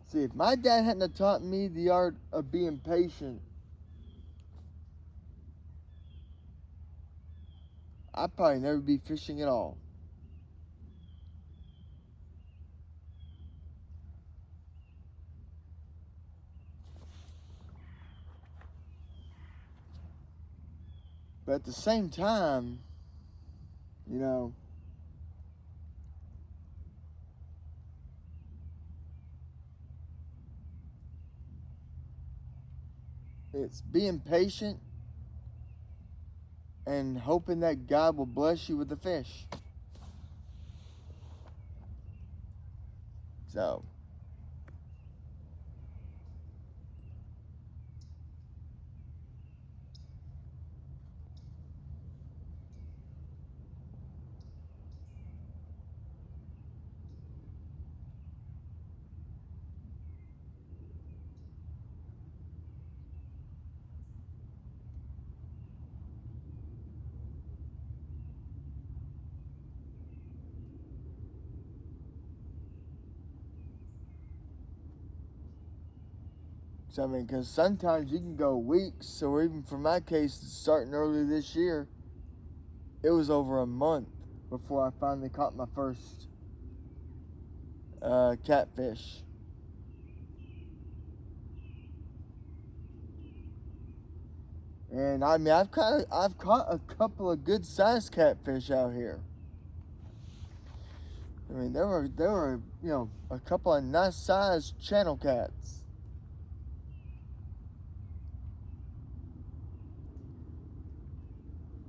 See, if my dad hadn't have taught me the art of being patient, I'd probably never be fishing at all. But at the same time, you know, it's being patient and hoping that God will bless you with the fish. So, I mean, because sometimes you can go weeks, or even for my case, starting early this year, it was over a month before I finally caught my first catfish. And I mean, I've caught a couple of good sized catfish out here. I mean, there were a couple of nice sized channel cats.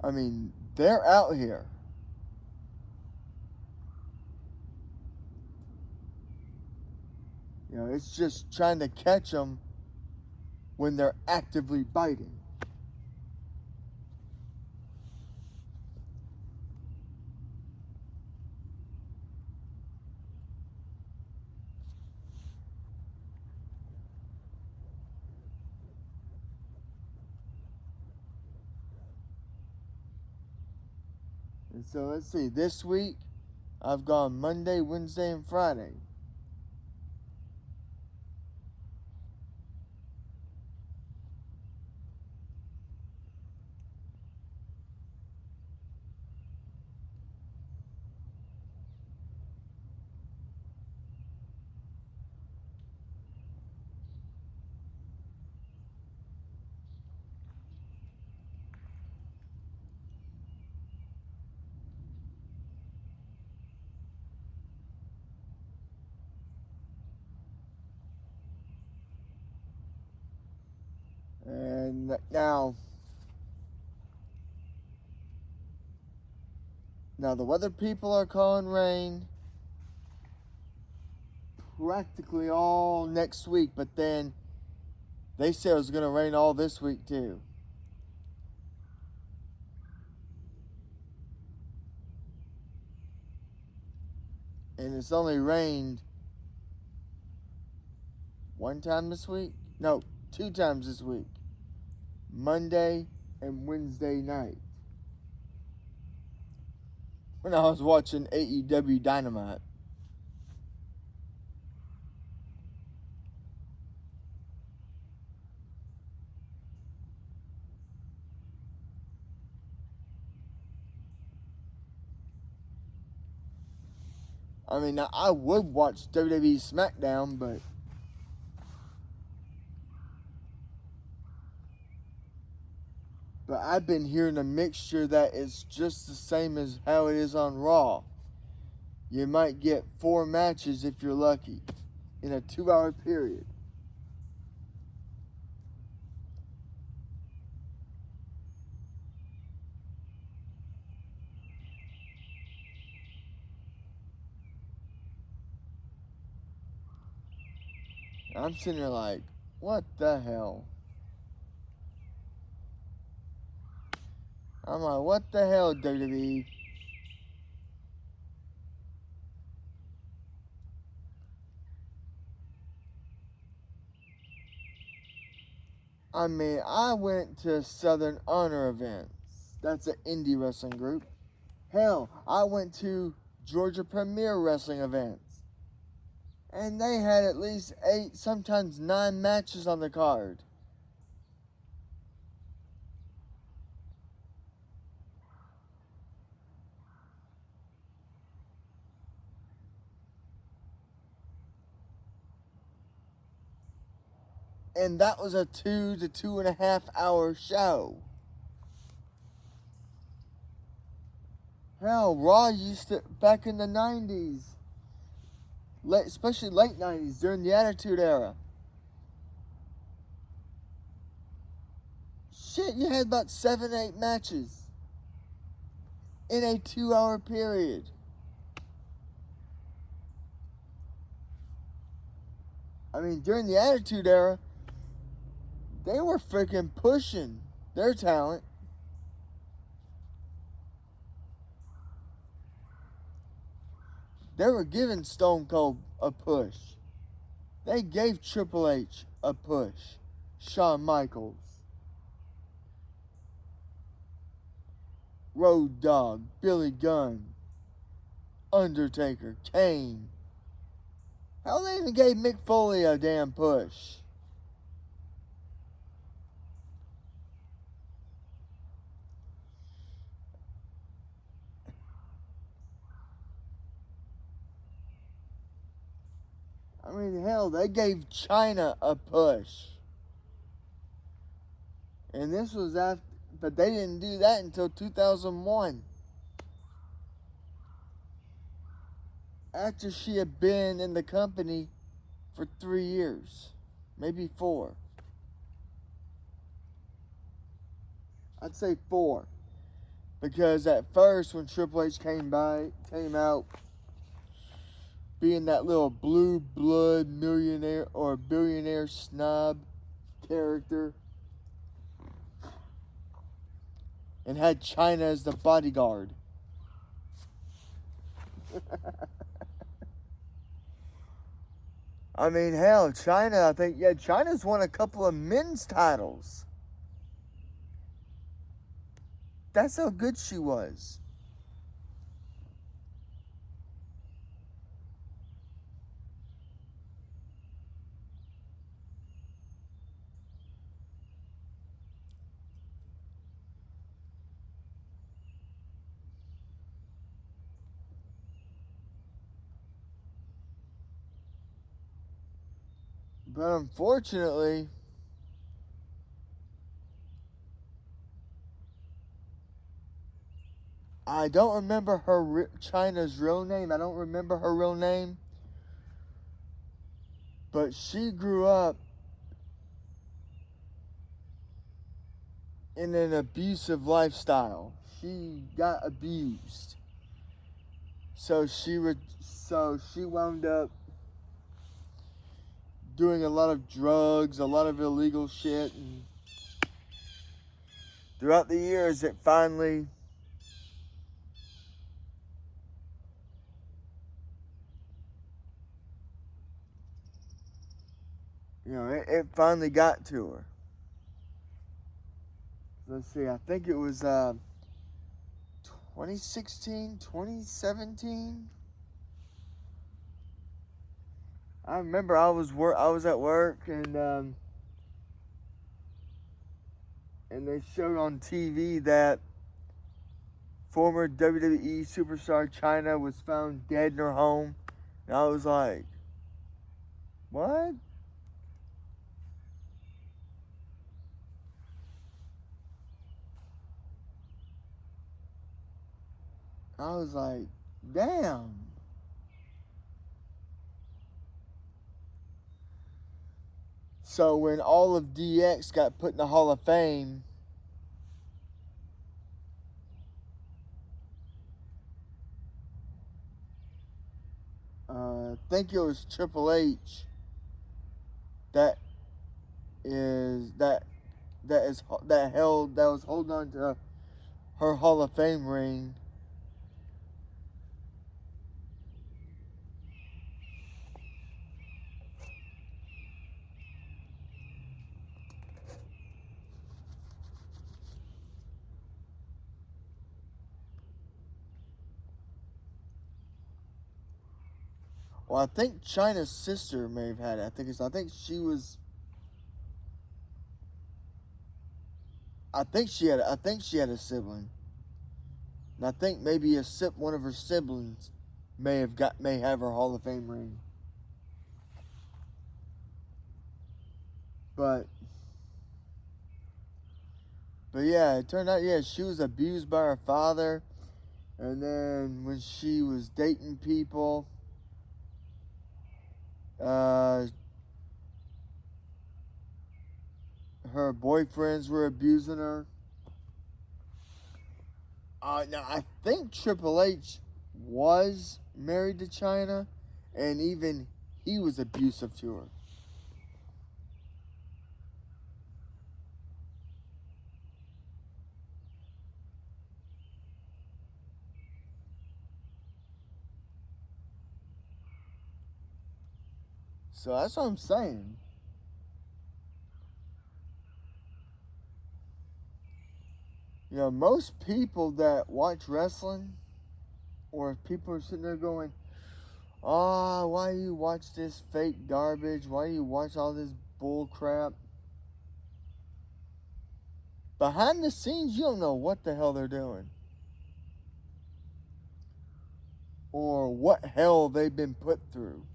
I mean, they're out here. It's just trying to catch them when they're actively biting. And so let's see, this week I've gone Monday, Wednesday, and Friday. And now the weather people are calling rain practically all next week, but then they said it was going to rain all this week too. And it's only rained one time this week? No, 2 times this week. Monday and Wednesday night. When I was watching AEW Dynamite. I mean, I would watch WWE SmackDown, but I've been hearing a mixture that is just the same as how it is on Raw. You might get 4 matches if you're lucky in a 2-hour period. I'm sitting there like, what the hell? I'm like, what the hell, WWE? I mean, I went to Southern Honor events. That's an indie wrestling group. Hell, I went to Georgia Premier Wrestling events. And they had at least 8, sometimes 9 matches on the card. And that was a 2 to 2.5 hour show. Hell, Raw used to, back in the 90s, especially late 90s, during the Attitude Era. Shit, you had about 7, 8 matches in a 2-hour period. I mean, during the Attitude Era, they were freaking pushing their talent. They were giving Stone Cold a push. They gave Triple H a push. Shawn Michaels. Road Dogg, Billy Gunn, Undertaker, Kane. Hell, they even gave Mick Foley a damn push. I mean, hell, they gave China a push. And this was after, but they didn't do that until 2001. after she had been in the company for 3 years, maybe 4. I'd say 4. Because at first, when Triple H came out, being that little blue blood millionaire or billionaire snob character, and had China as the bodyguard. I mean, hell, China, I think, yeah, China's won a couple of men's titles. That's how good she was. But unfortunately, I don't remember China's real name. I don't remember her real name. But she grew up in an abusive lifestyle. She got abused. So she wound up doing a lot of drugs, a lot of illegal shit, and throughout the years it finally it finally got to her. Let's see, I think it was 2016, 2017. I remember I was at work and they showed on TV that former WWE superstar China was found dead in her home. And I was like, what? I was like, damn. So when all of DX got put in the Hall of Fame, I think it was Triple H that was holding on to her Hall of Fame ring. Well, I think Chyna's sister may have had it. I think she was. I think she had a sibling. And I think maybe one of her siblings may have her Hall of Fame ring. But yeah, it turned out she was abused by her father, and then when she was dating people, her boyfriends were abusing her. Now I think Triple H was married to Chyna, and even he was abusive to her. So that's what I'm saying. Most people that watch wrestling, or if people are sitting there going, "Ah, why do you watch this fake garbage? Why do you watch all this bull crap?" Behind the scenes, you don't know what the hell they're doing. Or what hell they've been put through.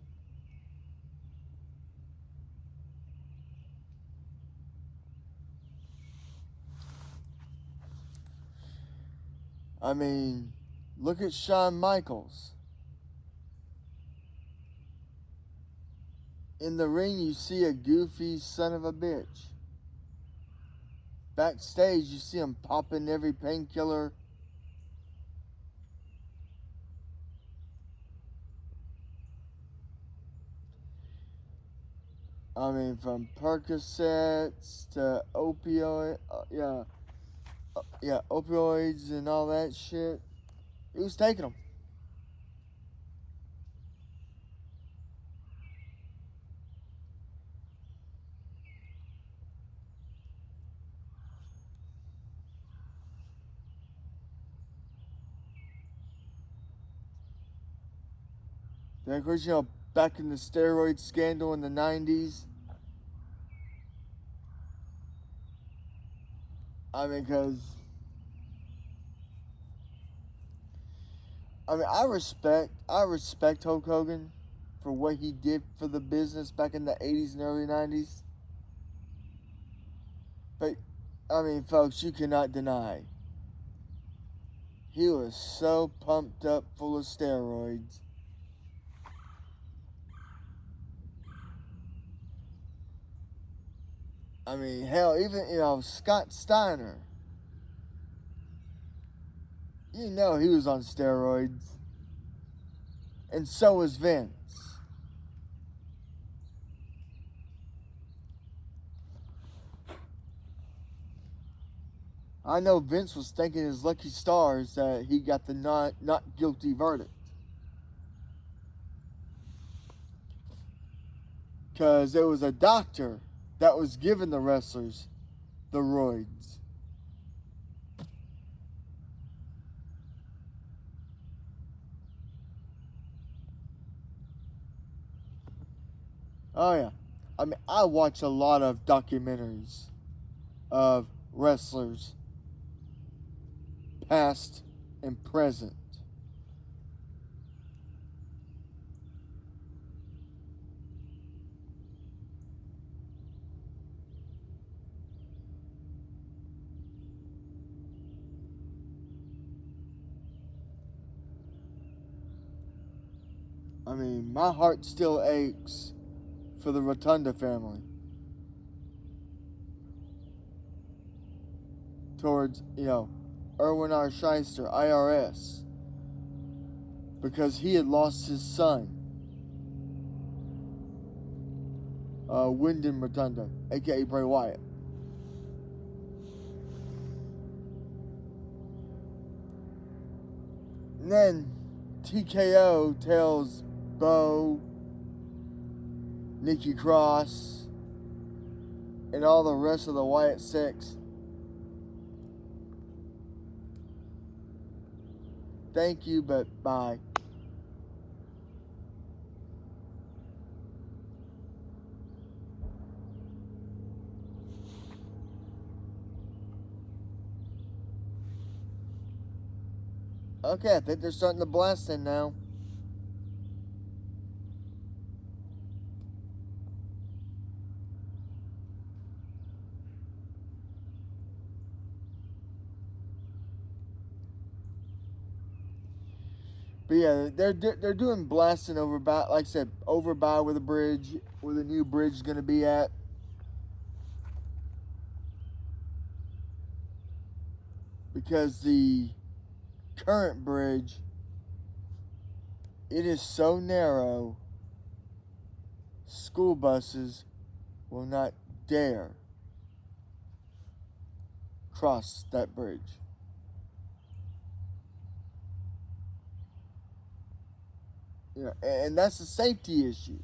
I mean, look at Shawn Michaels. In the ring, you see a goofy son of a bitch. Backstage, you see him popping every painkiller. I mean, from Percocets to opioids and all that shit. He was taking them. Then, of course, back in the steroid scandal in the 90s. I mean, I respect Hulk Hogan for what he did for the business back in the 80s and early 90s. But, I mean, folks, you cannot deny he was so pumped up full of steroids. I mean, hell, even, Scott Steiner. He was on steroids. And so was Vince. I know Vince was thanking his lucky stars that he got the not guilty verdict. Because it was a doctor that was giving the wrestlers the roids. Oh, yeah. I mean, I watch a lot of documentaries of wrestlers, past and present. I mean, my heart still aches for the Rotunda family. Towards, Irwin R. Shyster, IRS. Because he had lost his son, Wyndham Rotunda, aka Bray Wyatt. And then TKO tells Bo, Nikki Cross, and all the rest of the Wyatt Six, thank you, but bye. Okay, I think they're starting to blast in now. But yeah, they're doing blasting over by, like I said, over by where the new bridge is gonna be at. Because the current bridge, it is so narrow, school buses will not dare cross that bridge. And that's a safety issue.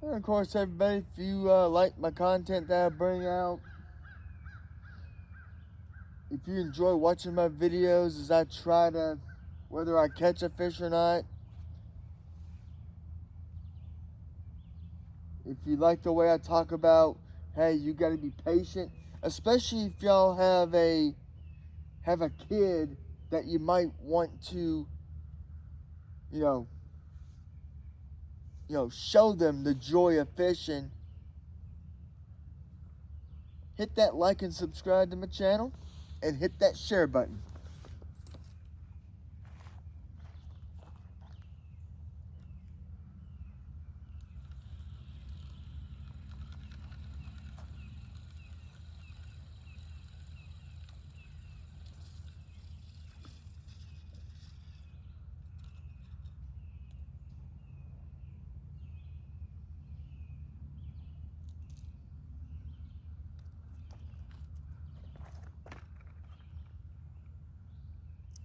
And of course, everybody, if you like my content that I bring out, if you enjoy watching my videos as I try to, whether I catch a fish or not, if you like the way I talk about, hey, you got to be patient, especially if y'all have a kid that you might want to, you know, show them the joy of fishing. Hit that like and subscribe to my channel, and hit that share button.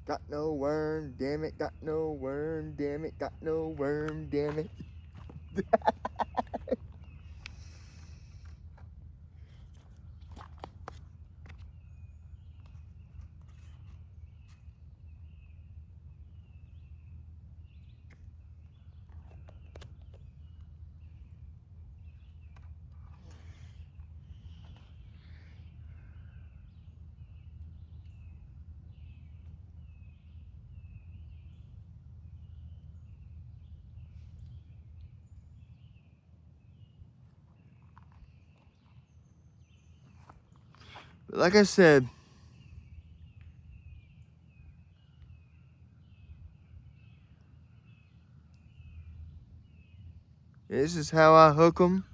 Got no worm, damn it, got no worm, damn it, got no worm, damn it. Like I said, this is how I hook them.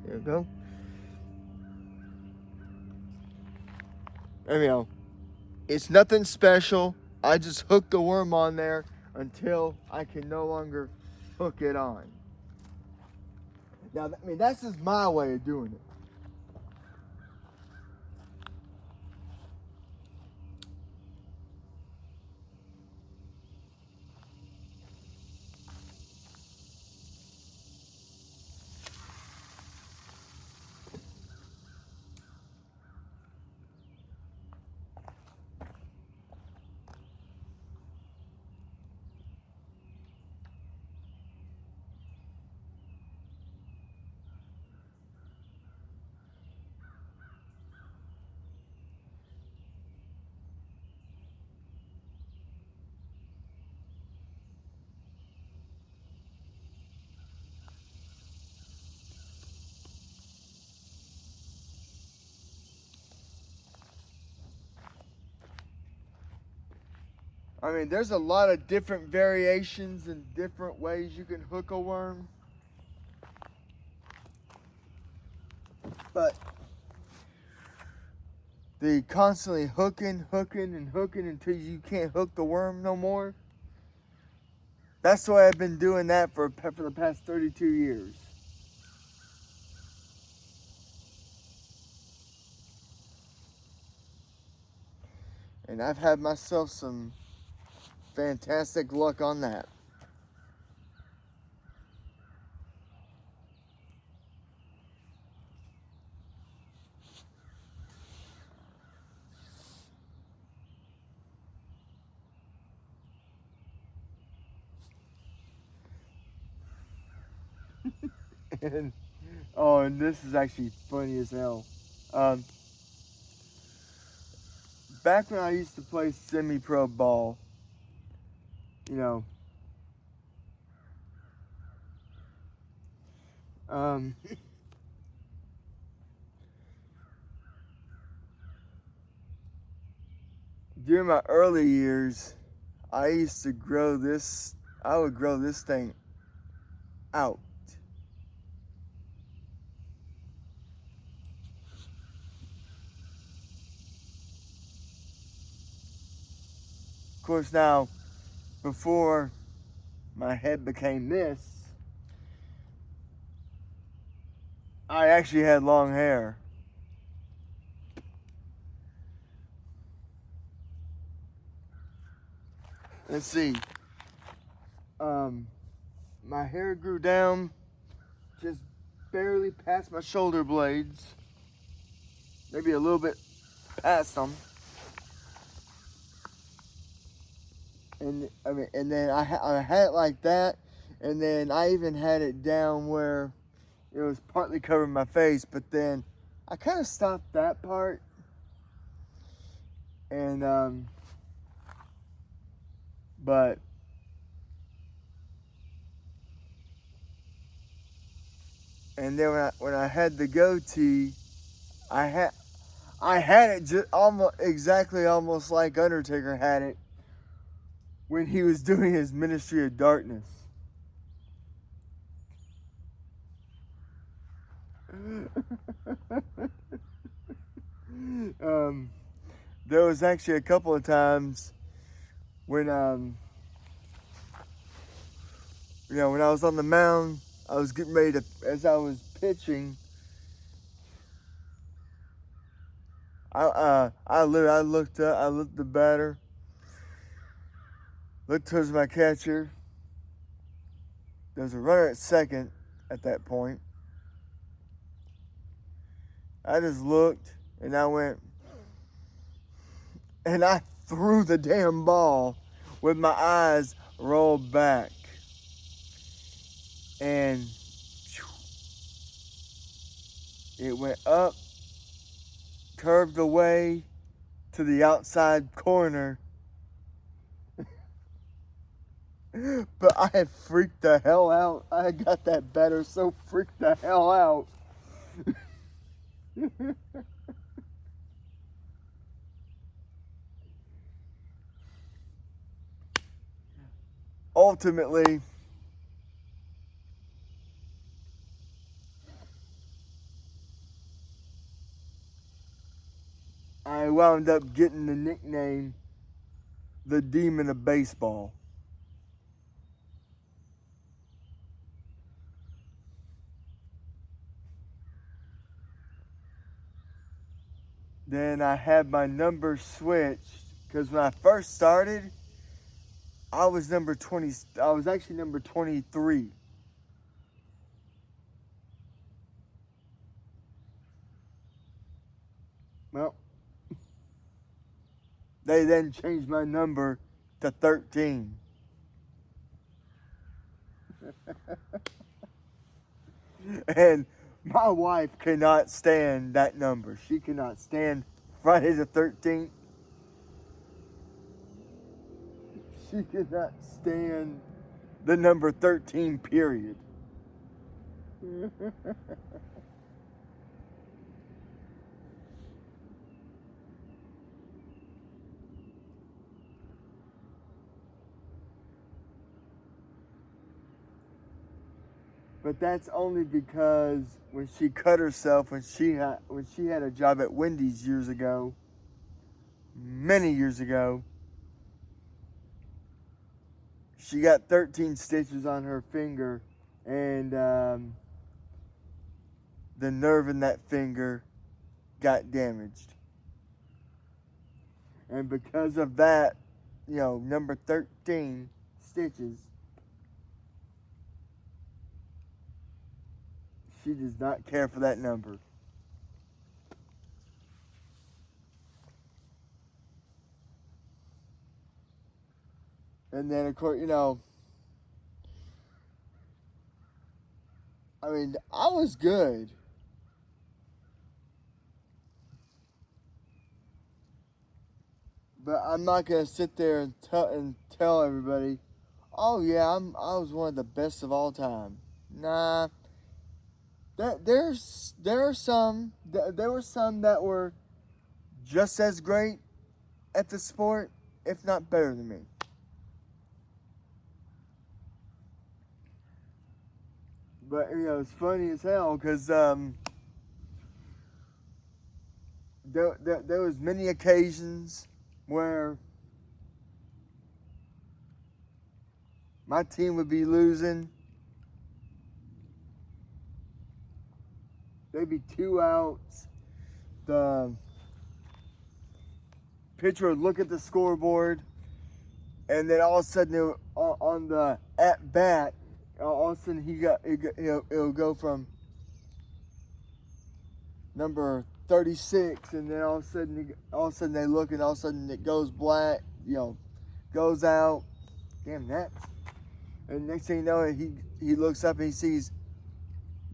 There you go. Anyhow, it's nothing special. I just hook the worm on there until I can no longer hook it on. Now, I mean, that's just my way of doing it. I mean, there's a lot of different variations and different ways you can hook a worm. But the constantly hooking until you can't hook the worm no more. That's the way I've been doing that for the past 32 years. And I've had myself some fantastic luck on that. and and this is actually funny as hell. Back when I used to play semi-pro ball, you know, during my early years, I used to grow this. I would grow this thing out. course, now, before my head became this, I actually had long hair. Let's see. My hair grew down just barely past my shoulder blades. Maybe a little bit past them. And then I had it like that, and then I even had it down where it was partly covering my face, but then I kind of stopped that part, and then when I had the goatee, I had it just almost like Undertaker had it when he was doing his Ministry of Darkness. There was actually a couple of times when when I was on the mound, I was getting ready to, as I was pitching, I looked up, I looked at the batter, looked towards my catcher. There was a runner at second at that point. I just looked and I went, and I threw the damn ball with my eyes rolled back. And it went up, curved away to the outside corner. But I had freaked the hell out. I had got that batter so freaked the hell out. Ultimately, I wound up getting the nickname the Demon of Baseball. Then I had my number switched because when I first started, I was number 20. I was actually number 23. Well, they then changed my number to 13. And my wife cannot stand that number. She cannot stand Friday the 13th. She cannot stand the number 13, period. But that's only because when she cut herself, when she had a job at Wendy's years ago, many years ago, she got 13 stitches on her finger, and the nerve in that finger got damaged. And because of that, number 13 stitches, she does not care for that number. And then, of course, I was good. But I'm not gonna sit there and tell everybody, oh yeah, I was one of the best of all time. Nah. There were some that were just as great at the sport, if not better than me. But it's funny as hell because there was many occasions where my team would be losing. They'd be 2 outs. The pitcher would look at the scoreboard, and then all of a sudden, on the at bat, all of a sudden it'll go from number 36, and then all of a sudden they look, and all of a sudden it goes black, goes out. Damn that! And next thing you know, he looks up and he sees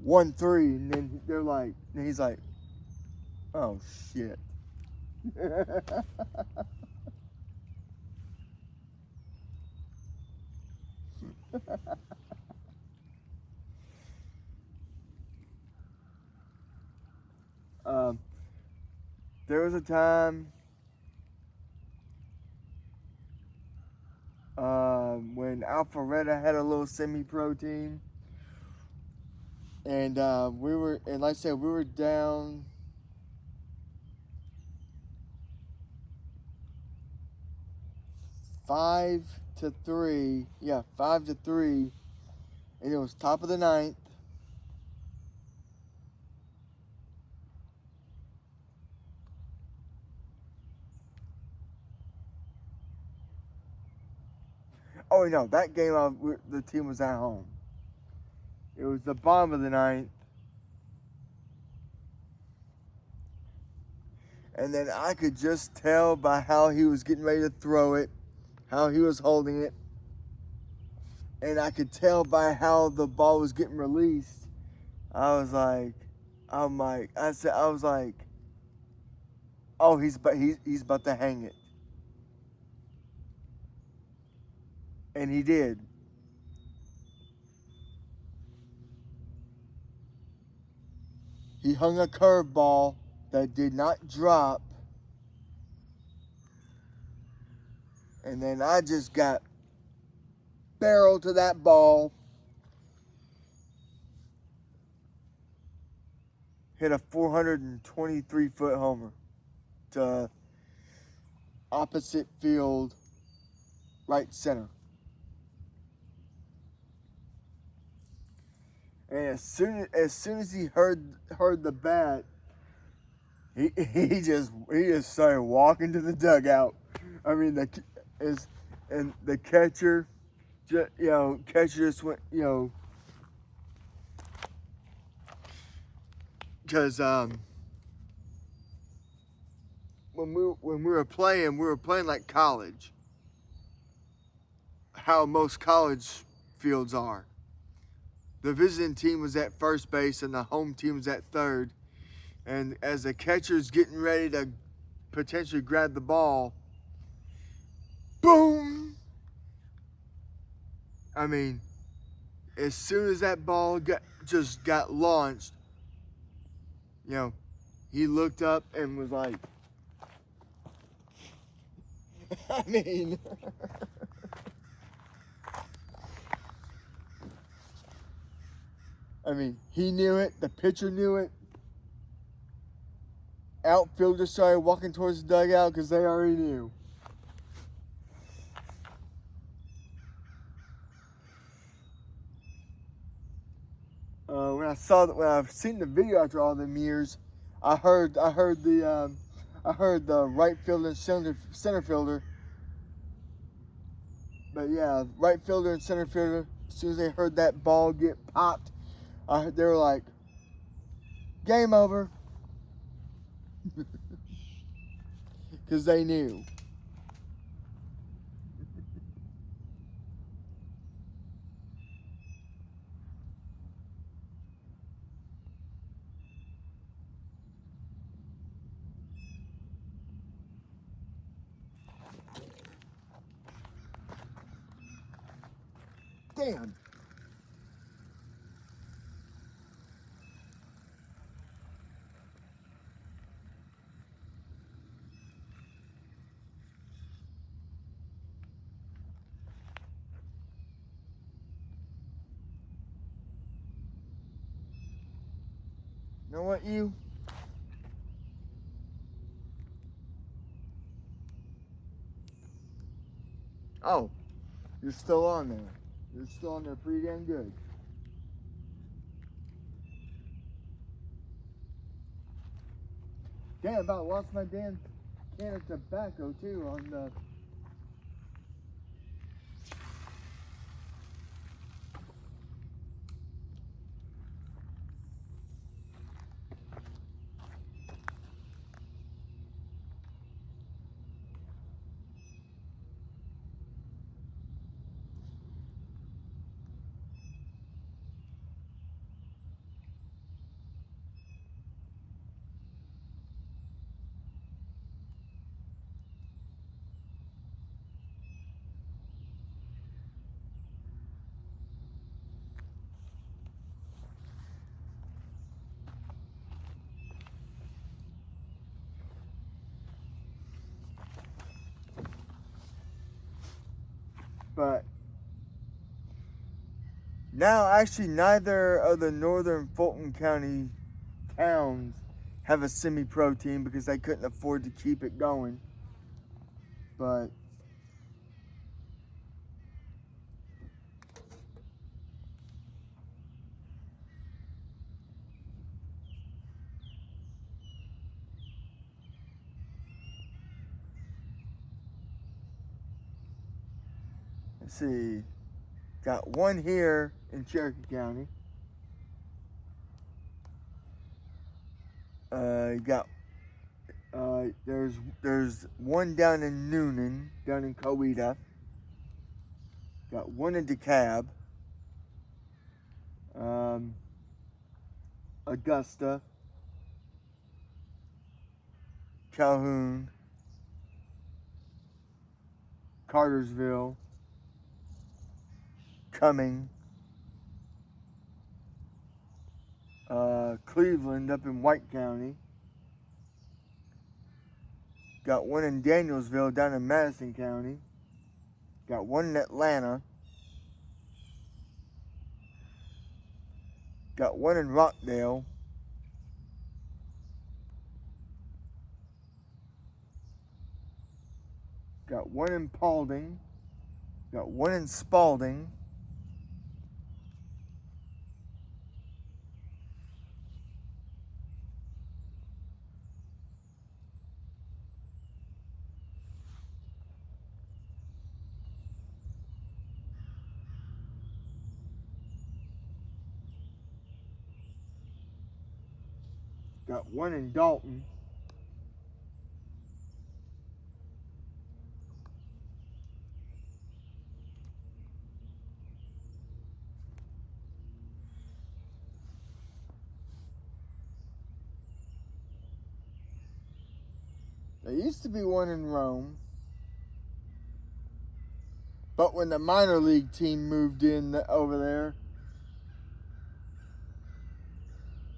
1-3, and then he's like, oh shit. There was a time when Alpharetta had a little semi-pro team, and like I said, we were down 5-3. Yeah, 5-3, and it was top of the ninth. Oh no, that game the team was at home. It was the bottom of the ninth. And then I could just tell by how he was getting ready to throw it, how he was holding it. And I could tell by how the ball was getting released. I was like, oh, he's about to hang it. And he did. He hung a curveball that did not drop. And then I just got barreled to that ball. Hit a 423-foot homer to opposite field, right center. And as soon as he heard the bat, he just started walking to the dugout. I mean, the catcher just went, because when we were playing like college, how most college fields are. The visiting team was at first base and the home team was at third. And as the catcher's getting ready to potentially grab the ball, boom! I mean, as soon as that ball got launched, he looked up and was like, I mean, he knew it. The pitcher knew it. Outfielders started walking towards the dugout because they already knew. When I've seen the video after all them years, I heard the right fielder and center fielder. But yeah, right fielder and center fielder, as soon as they heard that ball get popped, they were like, game over. Because they knew. Damn. You know what, you? Oh, you're still on there. They're still on there pretty damn good. Damn, about lost my damn can of tobacco too on the. But now, actually, neither of the northern Fulton County towns have a semi-pro team because they couldn't afford to keep it going. But let's see, got one here in Cherokee County. There's one down in Noonan, down in Coweta. Got one in DeKalb. Augusta. Calhoun. Cartersville. Cumming. Cleveland up in White County. Got one in Danielsville down in Madison County. Got one in Atlanta. Got one in Rockdale. Got one in Paulding. Got one in Spalding. Got one in Dalton. There used to be one in Rome. But when the minor league team moved in over there,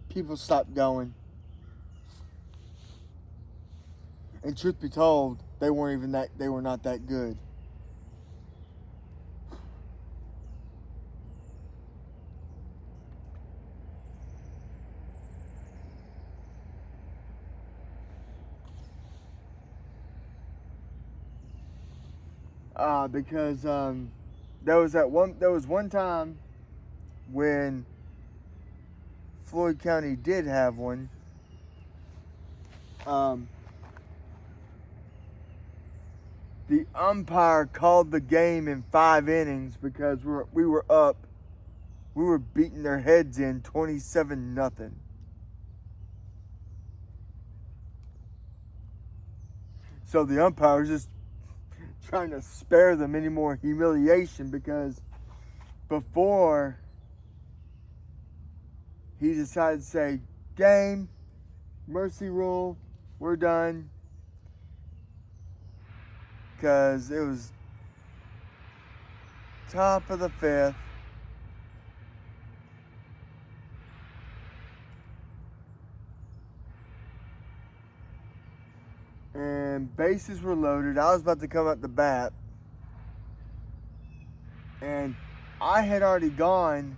people stopped going. And truth be told, they were not that good. Because there was one time when Floyd County did have one. The umpire called the game in 5 innings because we were up. We were beating their heads in 27-0. So the umpire was just trying to spare them any more humiliation because before he decided to say, game, mercy rule, we're done. Because it was top of the 5th. And bases were loaded. I was about to come up to bat. And I had already gone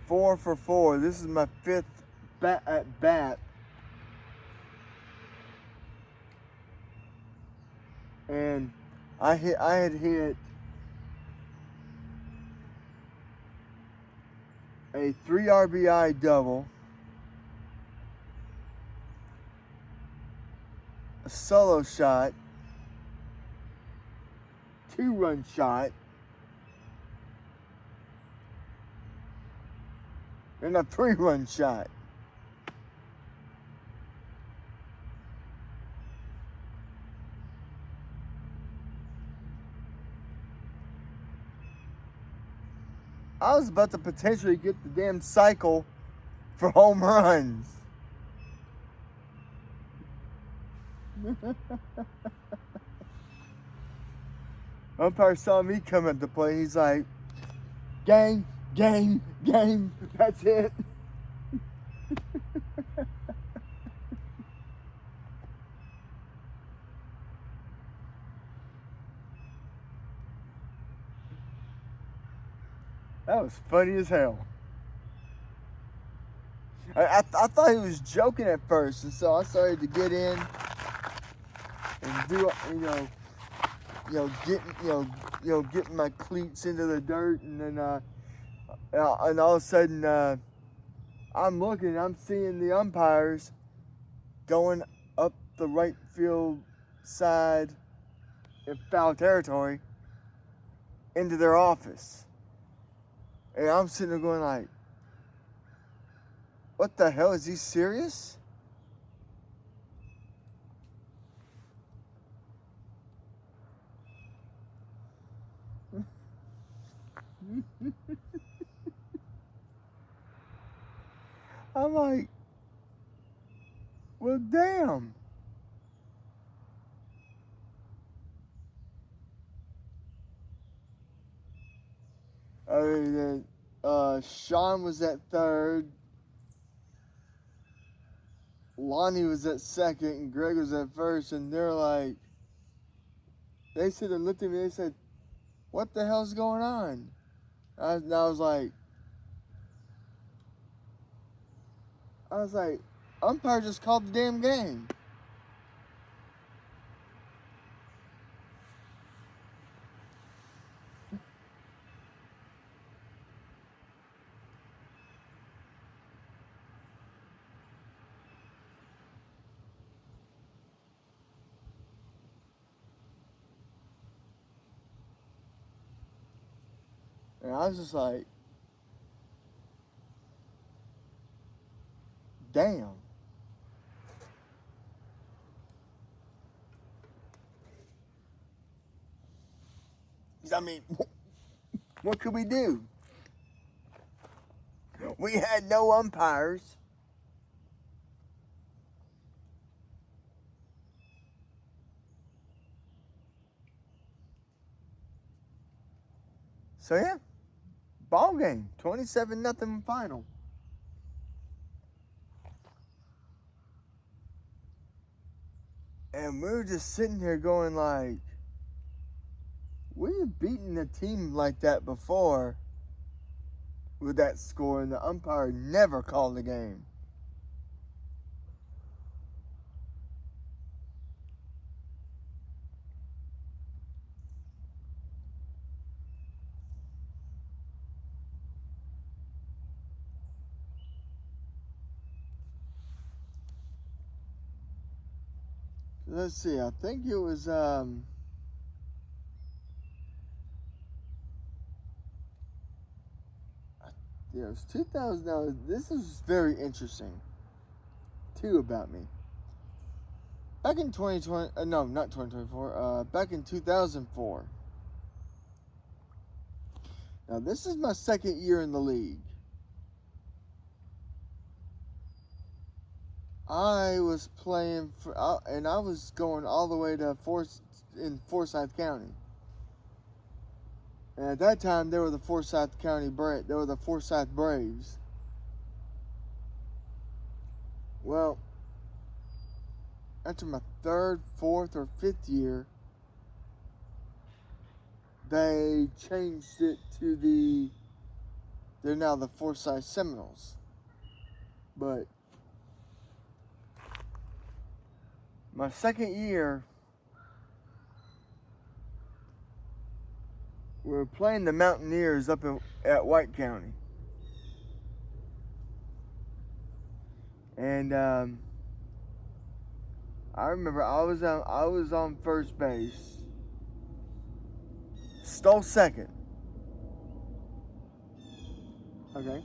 4 for 4. This is my 5th at bat. and I had hit a 3 RBI double, a solo shot, 2-run shot, and a 3-run shot. I was about to potentially get the damn cycle for home runs. Umpire saw me come at the plate. He's like, game, game, game. That's it. That was funny as hell. I thought he was joking at first, and so I started to get in and do, getting my cleats into the dirt, and then and all of a sudden I'm looking, I'm seeing the umpires going up the right field side in foul territory into their office, and I'm sitting there going like, what the hell, is he serious? I'm like, well, damn. Sean was at third, Lonnie was at second, and Greg was at first, and they're like, they said, they looked at me, they said, what the hell's going on? I was like, umpire just called the damn game. And I was just like, damn. I mean, what could we do? We had no umpires. So yeah, ball game, 27-0 final. And we were just sitting here going like, we've beaten a team like that before with that score, and the umpire never called the game. Let's see, I think it was yeah, it was 2000. Now, this is very interesting too about me. Back in 2020, no, not 2024. Back in 2004. Now, this is my second year in the league. I was playing for, and I was going all the way to Forsyth County. And at that time, they were the Forsyth Braves. Well, after my third, fourth, or fifth year, they changed it to they're now the Forsyth Seminoles. But my second year, were playing the Mountaineers up at White County. And I remember I was on first base. Stole second. Okay.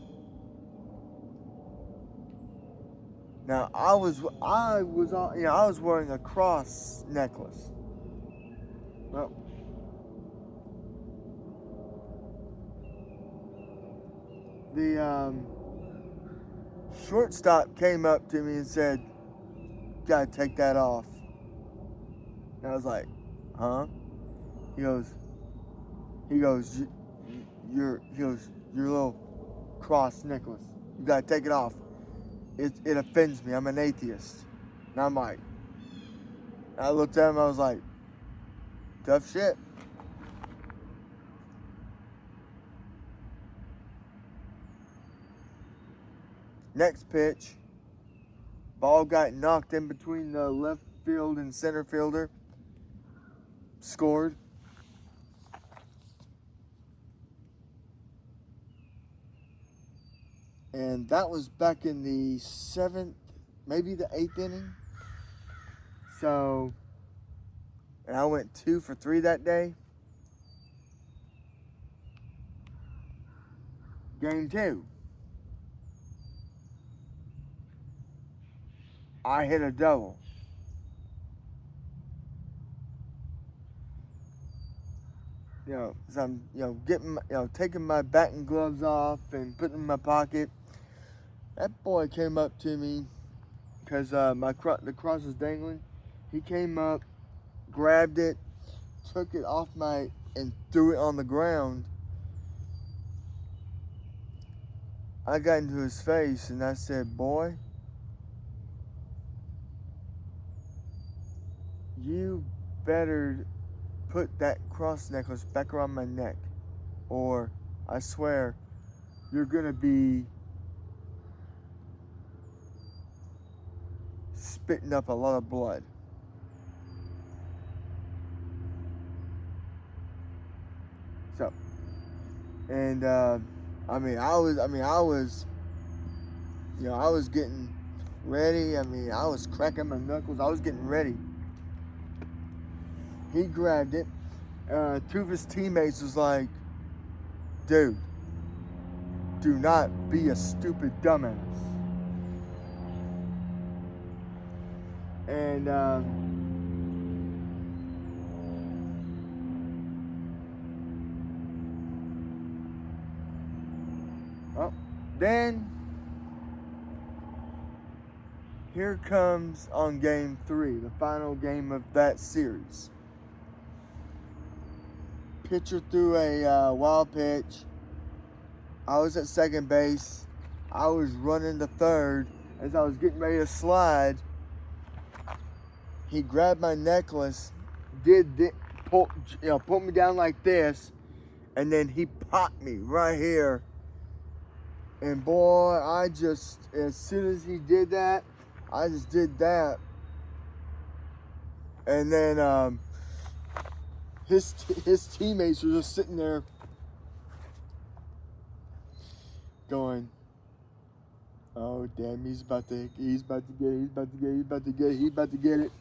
Now I was wearing a cross necklace. Well, the shortstop came up to me and said, "Gotta take that off." And I was like, "Huh?" He goes, your little cross necklace. You gotta take it off. It offends me. I'm an atheist." And I'm like, I looked at him. I was like, tough shit. Next pitch, ball got knocked in between the left field and center fielder. Scored. And that was back in the 7th, maybe the 8th inning. So, and I went 2 for 3 that day. Game 2. I hit a double. So I'm, getting, taking my batting gloves off and putting them in my pocket. That boy came up to me because the cross was dangling. He came up, grabbed it, took it off and threw it on the ground. I got into his face and I said, "Boy, you better put that cross necklace back around my neck, or I swear you're gonna be spitting up a lot of blood." So, and I was getting ready. I was cracking my knuckles. I was getting ready. He grabbed it. 2 of his teammates was like, "Dude, do not be a stupid dumbass." And then here comes on game 3, the final game of that series. Pitcher threw a wild pitch. I was at second base. I was running to third. As I was getting ready to slide, he grabbed my necklace, pulled me down like this, and then he popped me right here. And boy, as soon as he did that, I just did that. And then his teammates were just sitting there going, "Oh damn, he's about to get it."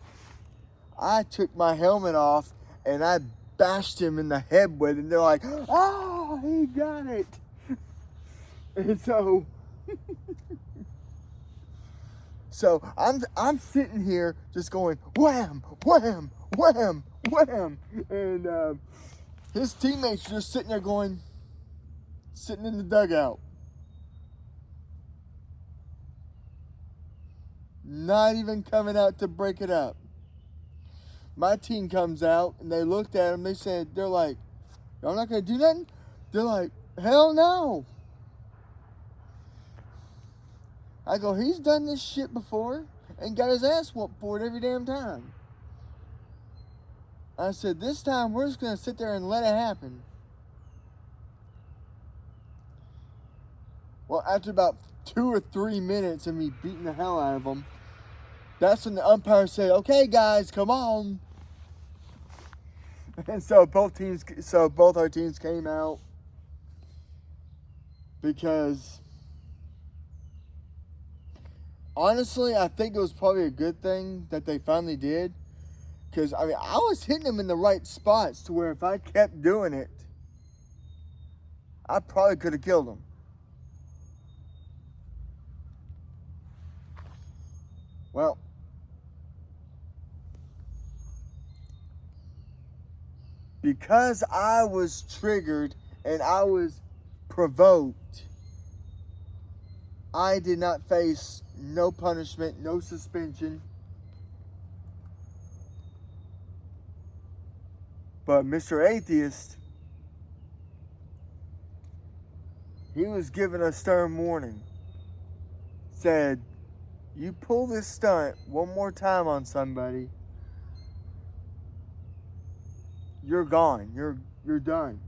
I took my helmet off and I bashed him in the head with it, and they're like, "Oh, he got it." And so I'm sitting here just going wham, wham, wham, wham, and his teammates are just sitting there sitting in the dugout, not even coming out to break it up. My team comes out and they looked at him. They're like, "Y'all not gonna do nothing?" They're like, "Hell no." I go, "He's done this shit before and got his ass whooped for it every damn time." I said, "This time we're just gonna sit there and let it happen." Well, after about 2 or 3 minutes of me beating the hell out of him, that's when the umpire said, "Okay, guys, come on." And so both our teams came out because honestly, I think it was probably a good thing that they finally did. Because, I mean, I was hitting them in the right spots to where if I kept doing it, I probably could have killed them. Well, because I was triggered and I was provoked, I did not face no punishment, no suspension. But Mr. Atheist, he was given a stern warning. Said, you pull this stunt one more time on somebody, you're gone. You're done.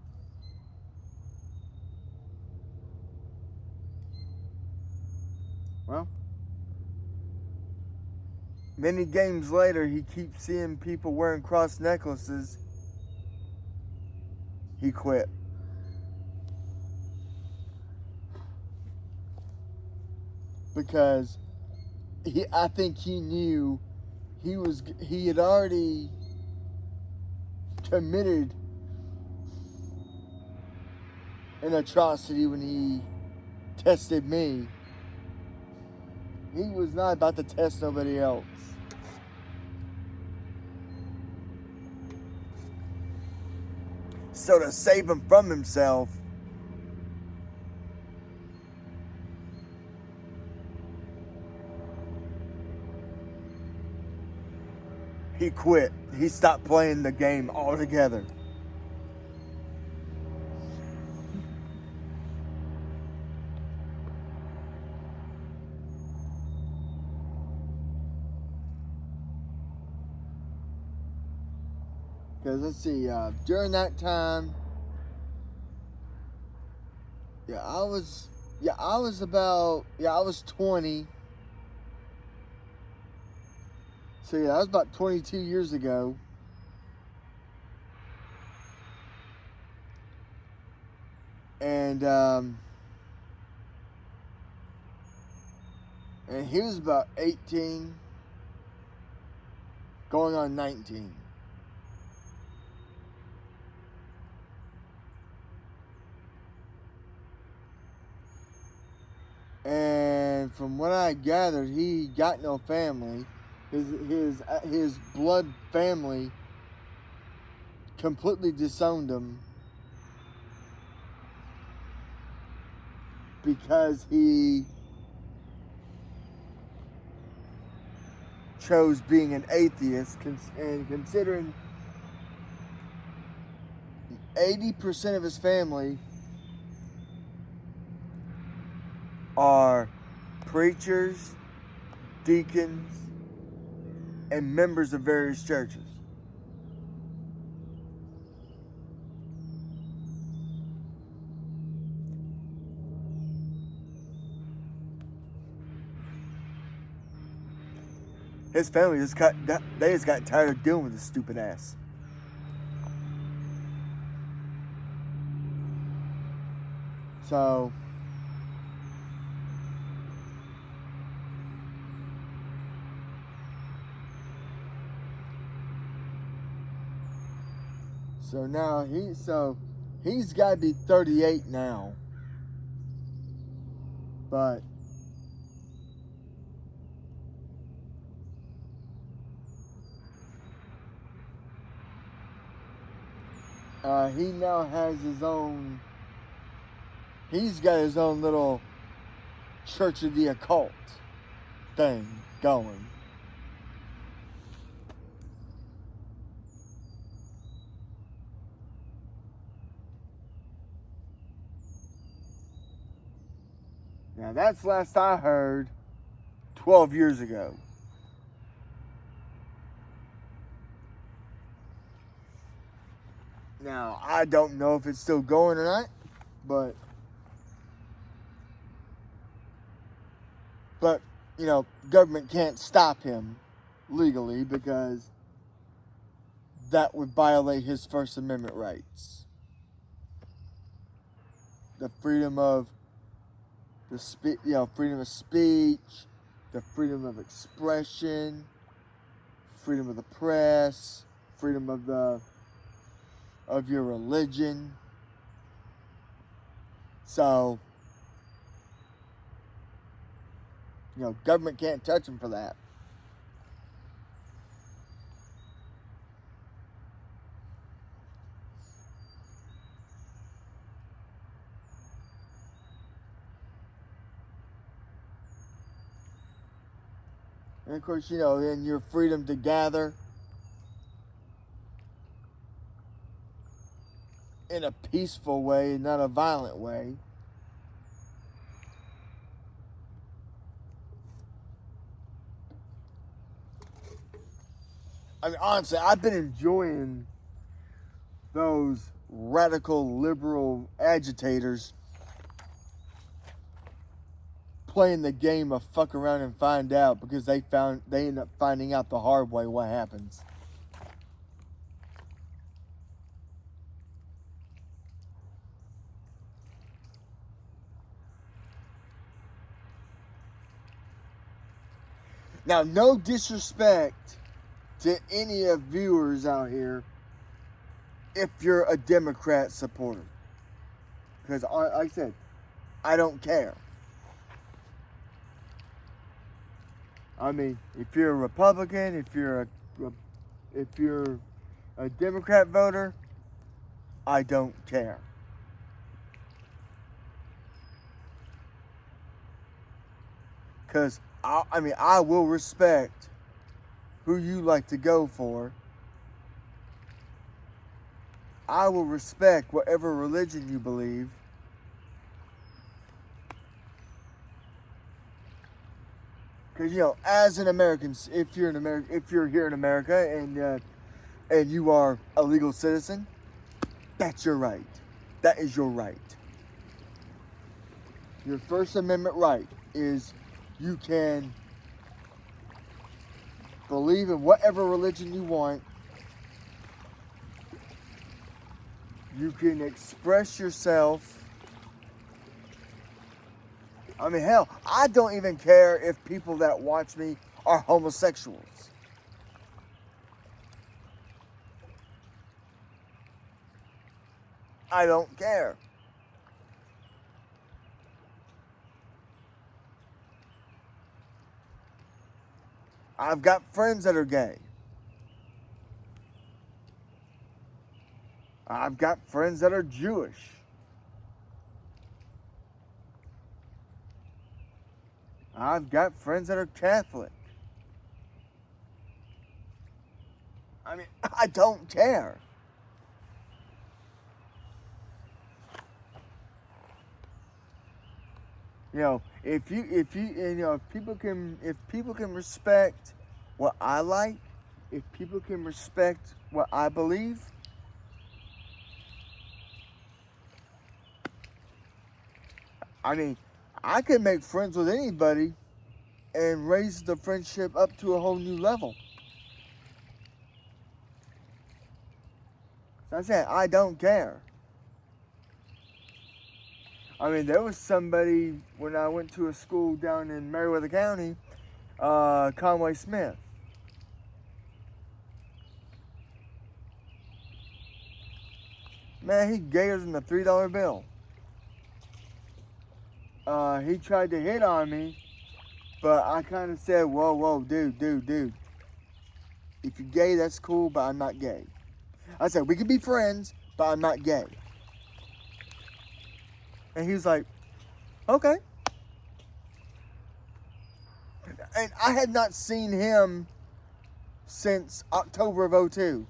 Well, many games later, he keeps seeing people wearing cross necklaces. He quit. Because I think he knew he had already committed an atrocity when he tested me. He was not about to test nobody else. So to save him from himself, he quit. He stopped playing the game altogether. Because let's see, during that time, I was 20. So that was about 22 years ago. And he was about 18, going on 19. And from what I gathered, he got no family. His blood family completely disowned him because he chose being an atheist, and considering 80% of his family are preachers, deacons, and members of various churches. His family just got tired of dealing with his stupid ass. So now he's got to be 38 now. But he now has his own. He's got his own little Church of the Occult thing going. Now that's last I heard 12 years ago. Now, I don't know if it's still going or not, but you know, government can't stop him legally because that would violate his First Amendment rights. The freedom of freedom of speech, the freedom of expression, freedom of the press, freedom of your religion. So, government can't touch them for that. And of course, then your freedom to gather in a peaceful way, not a violent way. I mean, honestly, I've been enjoying those radical liberal agitators playing the game of fuck around and find out, because they end up finding out the hard way what happens. Now, no disrespect to any of viewers out here if you're a Democrat supporter, because like I said, I don't care. I mean, if you're a Republican, if you're a Democrat voter, I don't care. Because, I will respect who you like to go for. I will respect whatever religion you believe. Because, as an American, if you're here in America and you are a legal citizen, that's your right. That is your right. Your First Amendment right is you can believe in whatever religion you want. You can express yourself. I mean, hell, I don't even care if people that watch me are homosexuals. I don't care. I've got friends that are gay. I've got friends that are Jewish. I've got friends that are Catholic. I mean, I don't care. If people can respect what I like, if people can respect what I believe, I mean, I can make friends with anybody and raise the friendship up to a whole new level. So I said, I don't care. I mean, there was somebody when I went to a school down in Meriwether County, Conway Smith. Man, he gayer than a $3 bill. He tried to hit on me, but I kind of said, whoa, dude. If you're gay, that's cool, but I'm not gay. I said, we can be friends, but I'm not gay. And he was like, okay. And I had not seen him since October of 2002.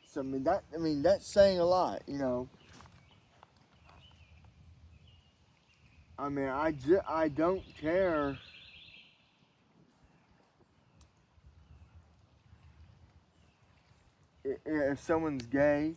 So that's saying a lot, I mean, I don't care if someone's gay.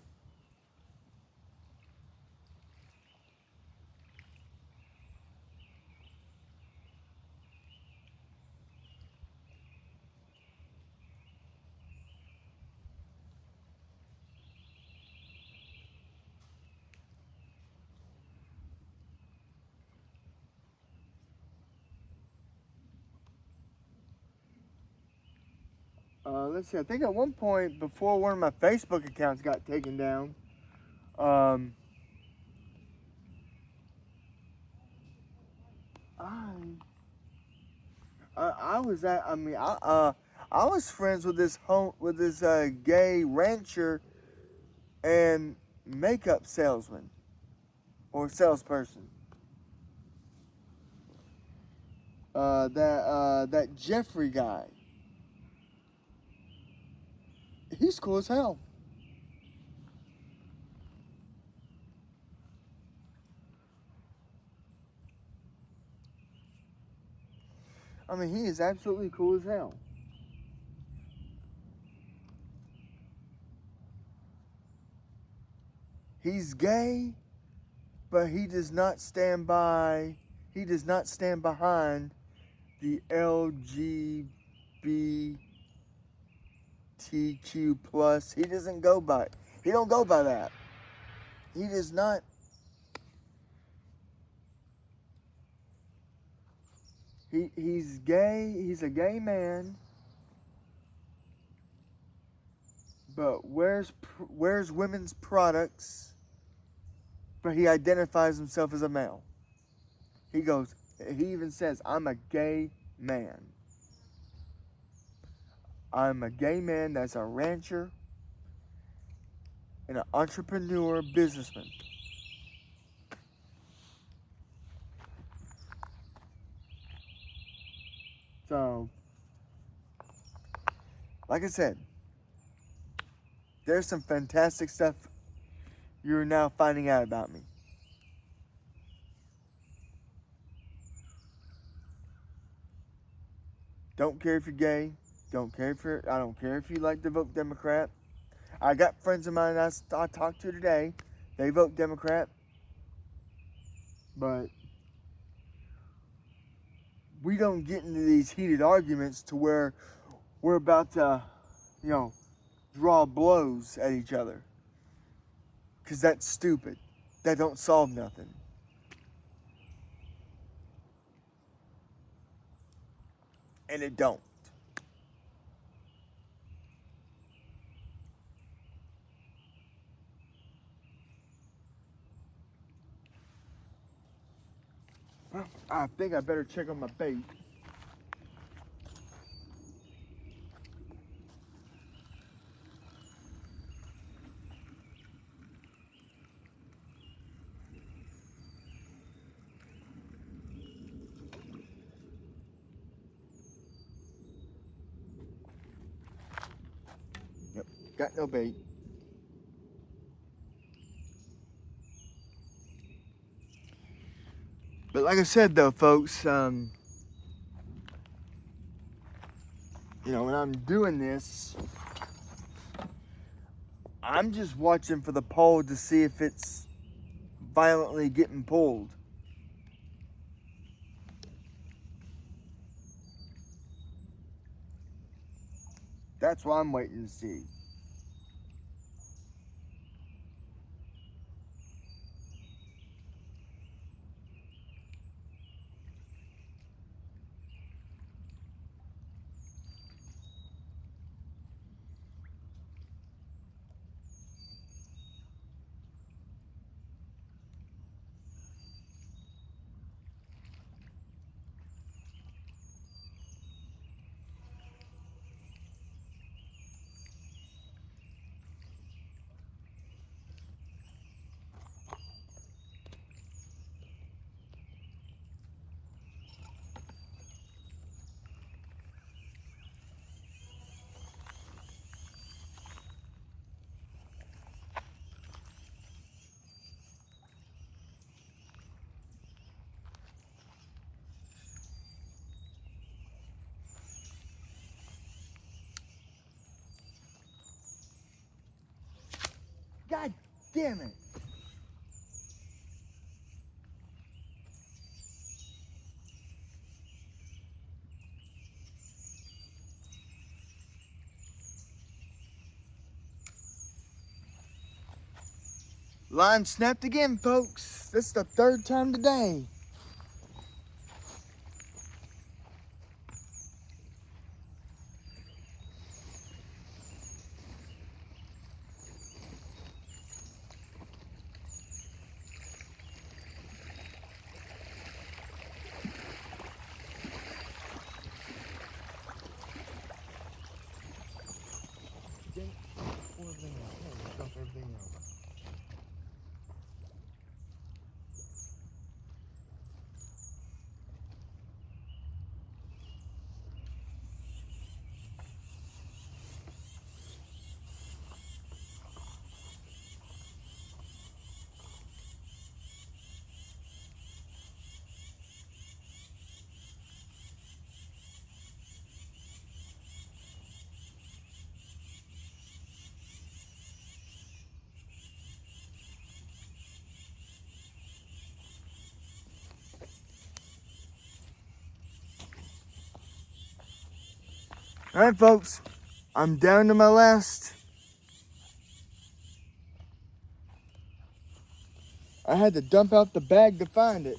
Let's see. I think at one point before one of my Facebook accounts got taken down, um, I I was at. I mean, I was friends with this gay rancher and makeup salesman or salesperson. That Jeffrey guy. He's cool as hell. I mean, he is absolutely cool as hell. He's gay, but he does not stand by. He does not stand behind the LGBTQ plus. He doesn't go by. He don't go by that. He does not. He's gay. He's a gay man. But wears women's products. But he identifies himself as a male. He goes. He even says, "I'm a gay man. I'm a gay man that's a rancher and an entrepreneur businessman." So, like I said, there's some fantastic stuff you're now finding out about me. Don't care if you're gay. I don't care if you like to vote Democrat. I got friends of mine I talked to today. They vote Democrat. But we don't get into these heated arguments to where we're about to, you know, draw blows at each other. Because that's stupid. That don't solve nothing. And it don't. Well, I think I better check on my bait. Yep, got no bait. But like I said, though, folks, you know, when I'm doing this, I'm just watching for the pole to see if it's violently getting pulled. That's what I'm waiting to see. God damn it. Line snapped again, folks. This is the third time today. Dump everything out. All right, folks, I'm down to my last. I had to dump out the bag to find it.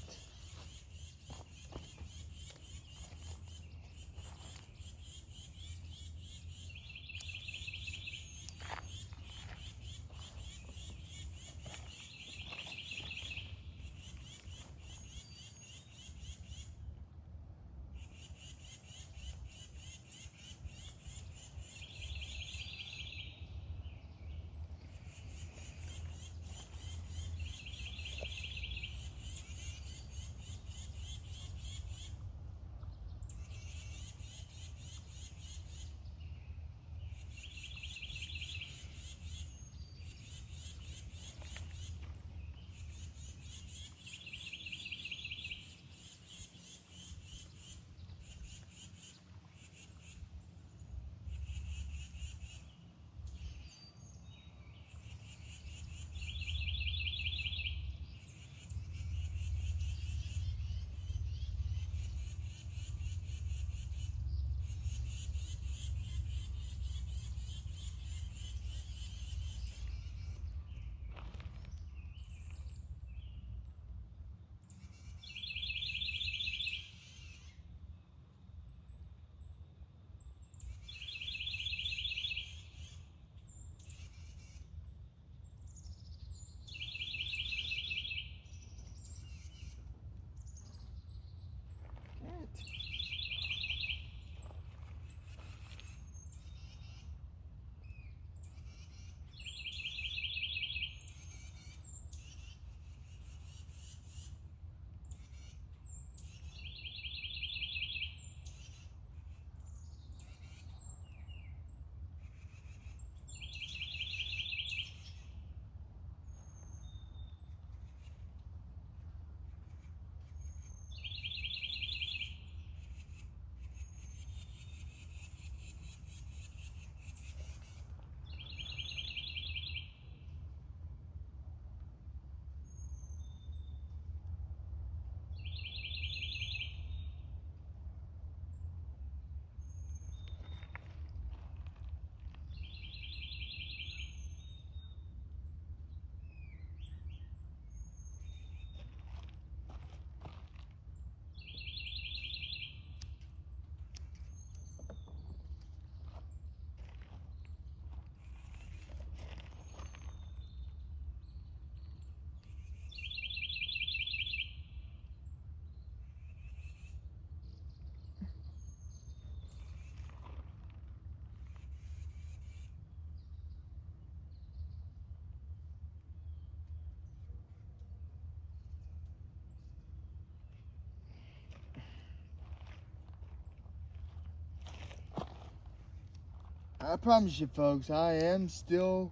I promise you, folks, I am still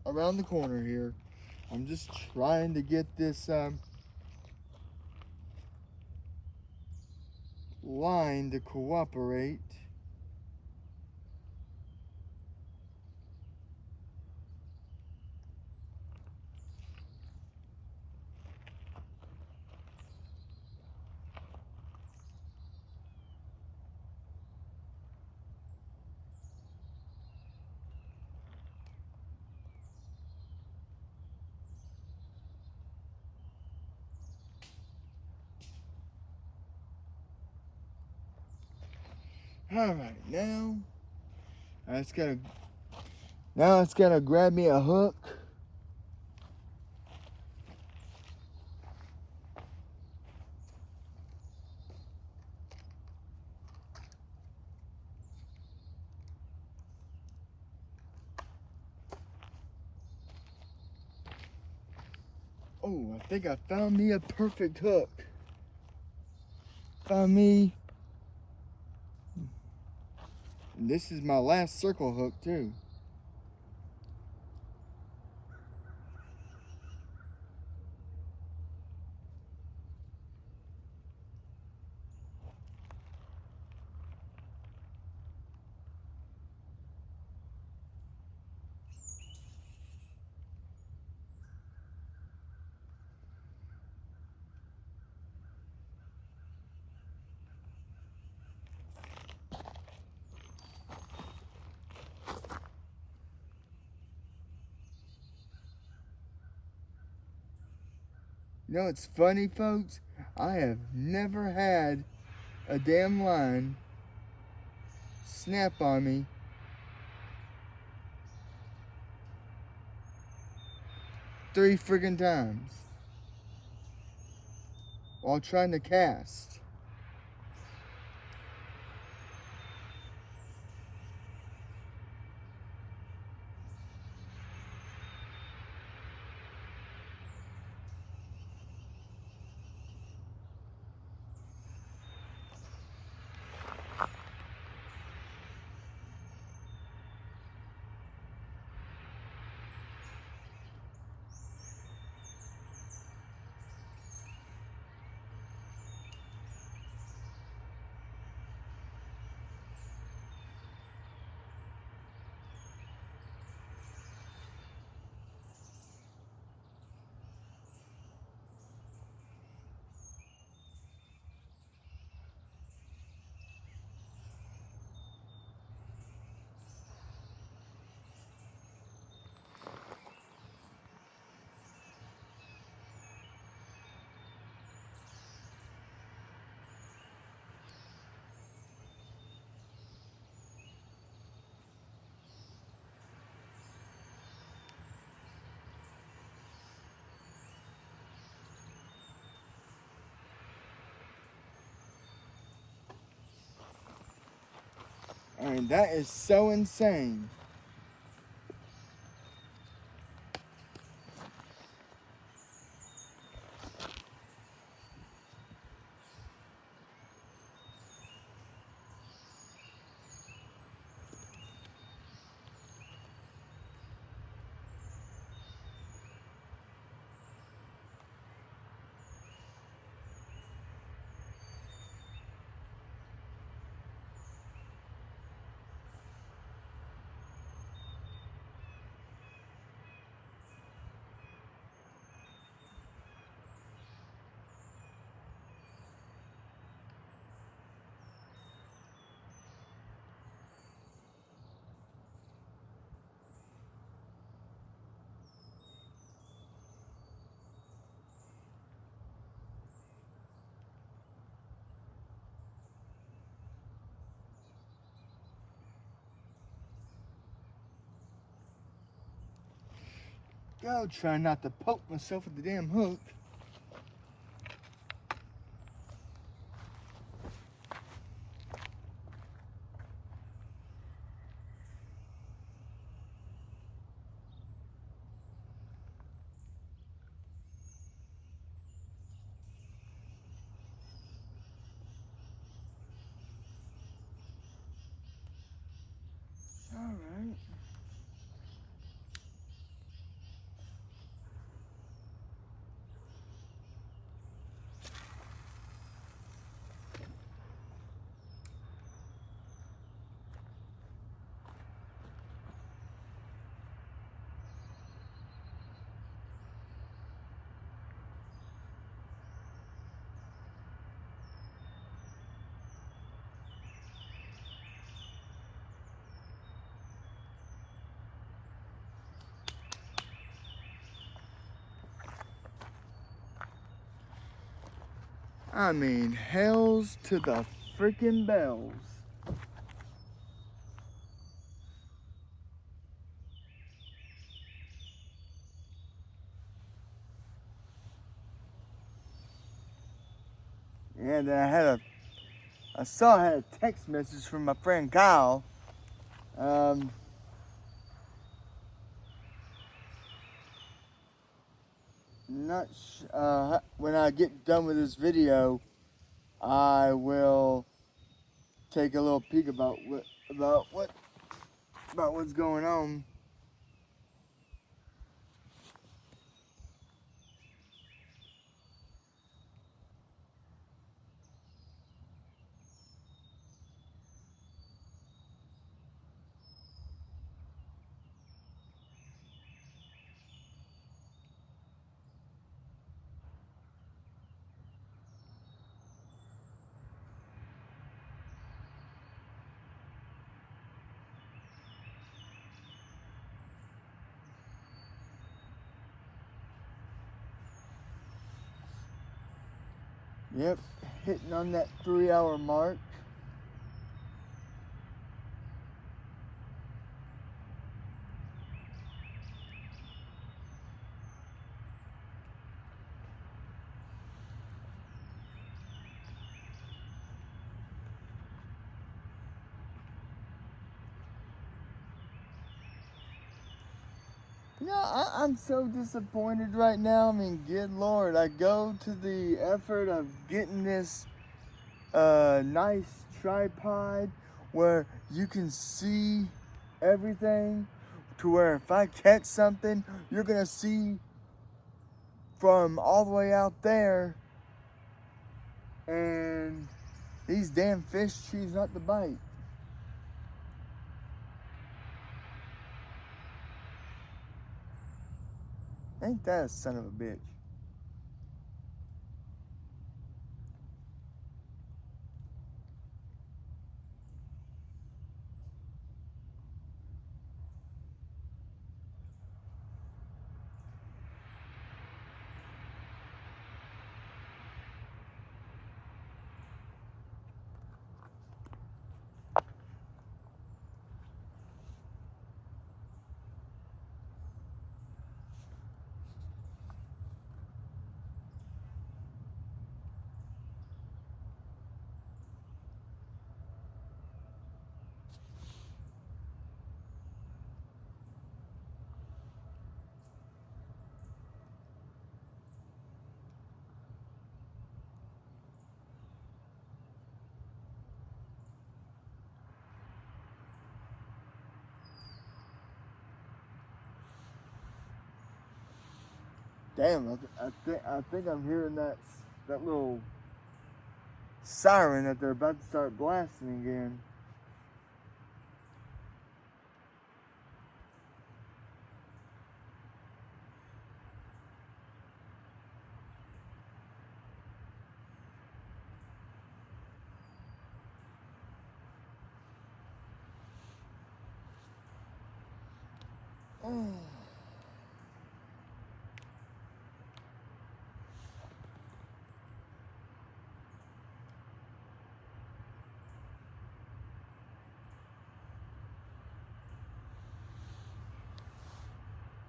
around the corner here. I'm just trying to get this line to cooperate. Alright, now it's gotta grab me a hook. Oh, I think I found me a perfect hook. Found me. And this is my last circle hook too. You know what's funny, folks? I have never had a damn line snap on me 3 friggin' times while trying to cast. I mean, that is so insane. Go, trying not to poke myself with the damn hook. Alright. I mean, hells to the freaking bells. And then I saw I had a text message from my friend Kyle. When I get done with this video, I will take a little peek about what's going on. Yep, hitting on that 3-hour mark. You know, I'm so disappointed right now. I mean, good Lord, I go to the effort of getting this nice tripod where you can see everything, to where if I catch something, you're gonna see from all the way out there, and these damn fish choose not to bite. Ain't that a son of a bitch? Damn, I think I'm hearing that little siren that they're about to start blasting again.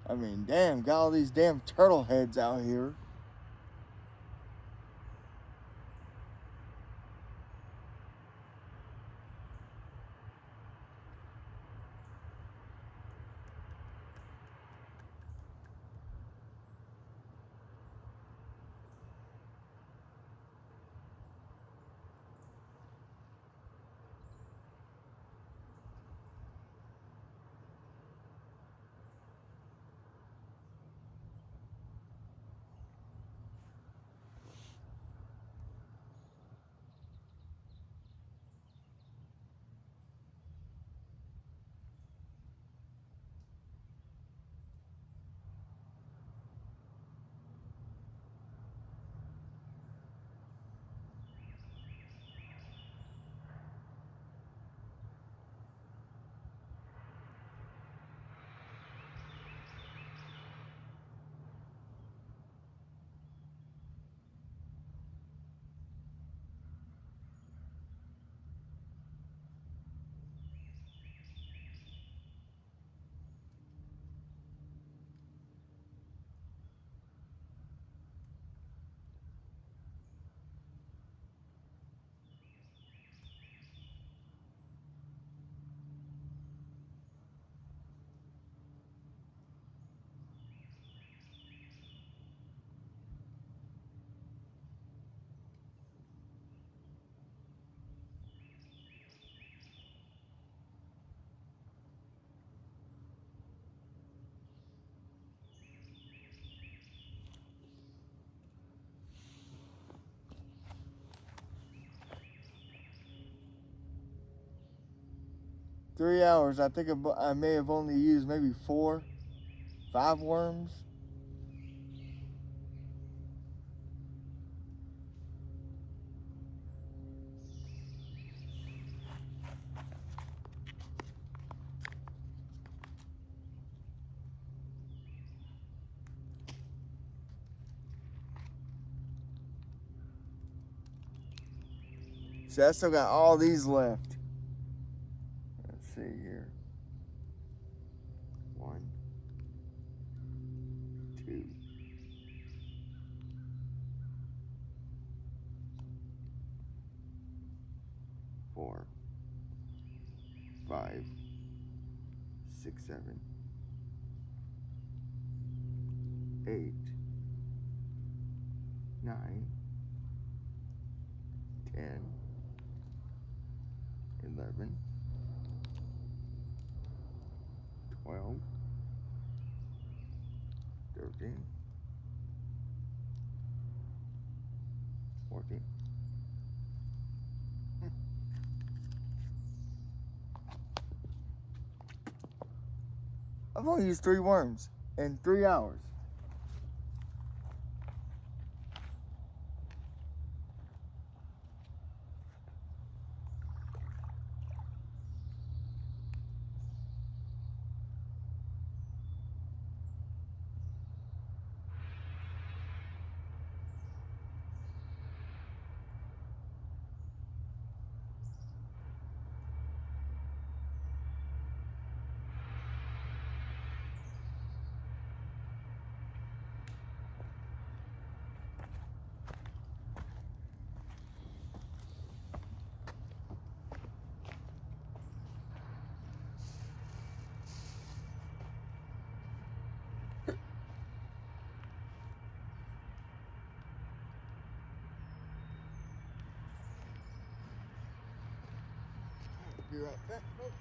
I mean, damn, got all these damn turtle heads out here. 3 hours, I think I may have only used maybe 5 worms. So I still got all these left. Let's see here. 1, 2, 4, 5, 6, 7, 8, 9, 10, 11, 12, 13, 14. I've only used 3 worms in 3 hours. Be right back, folks.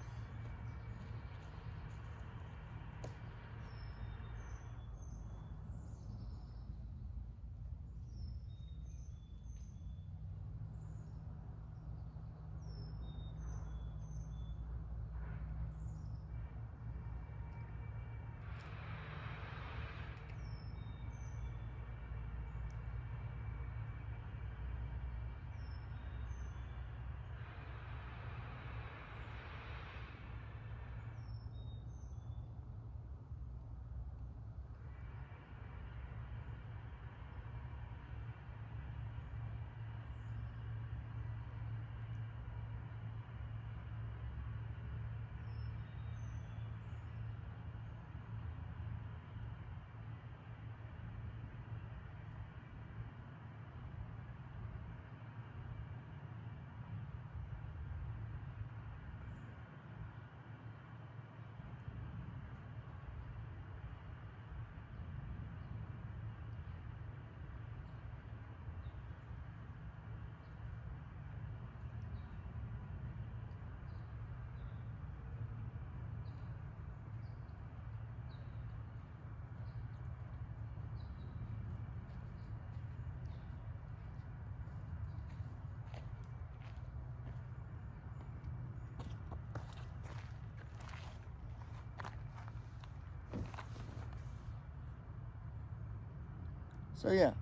So yeah,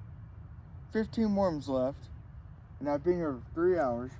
15 worms left, and I've been here for 3 hours.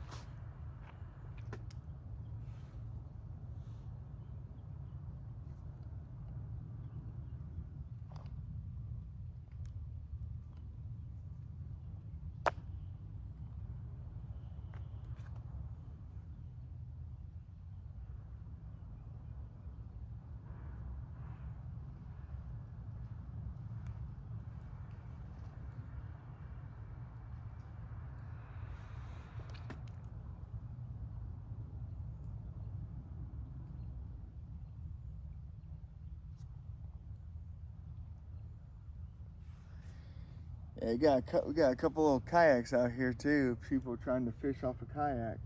Yeah, we got a couple little kayaks out here too. People trying to fish off of kayaks.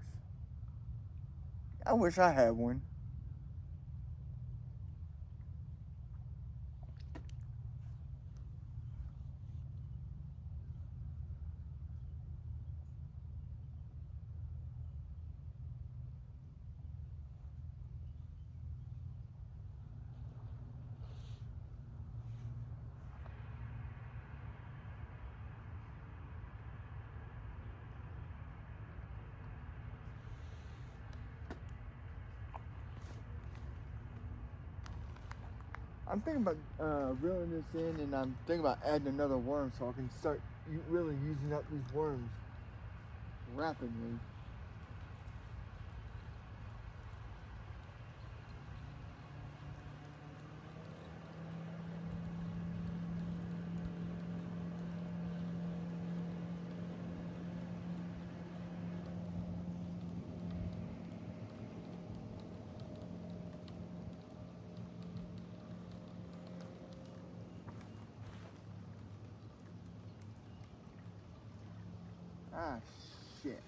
I wish I had one. I'm thinking about reeling this in, and I'm thinking about adding another worm so I can start really using up these worms rapidly. Ah, shit.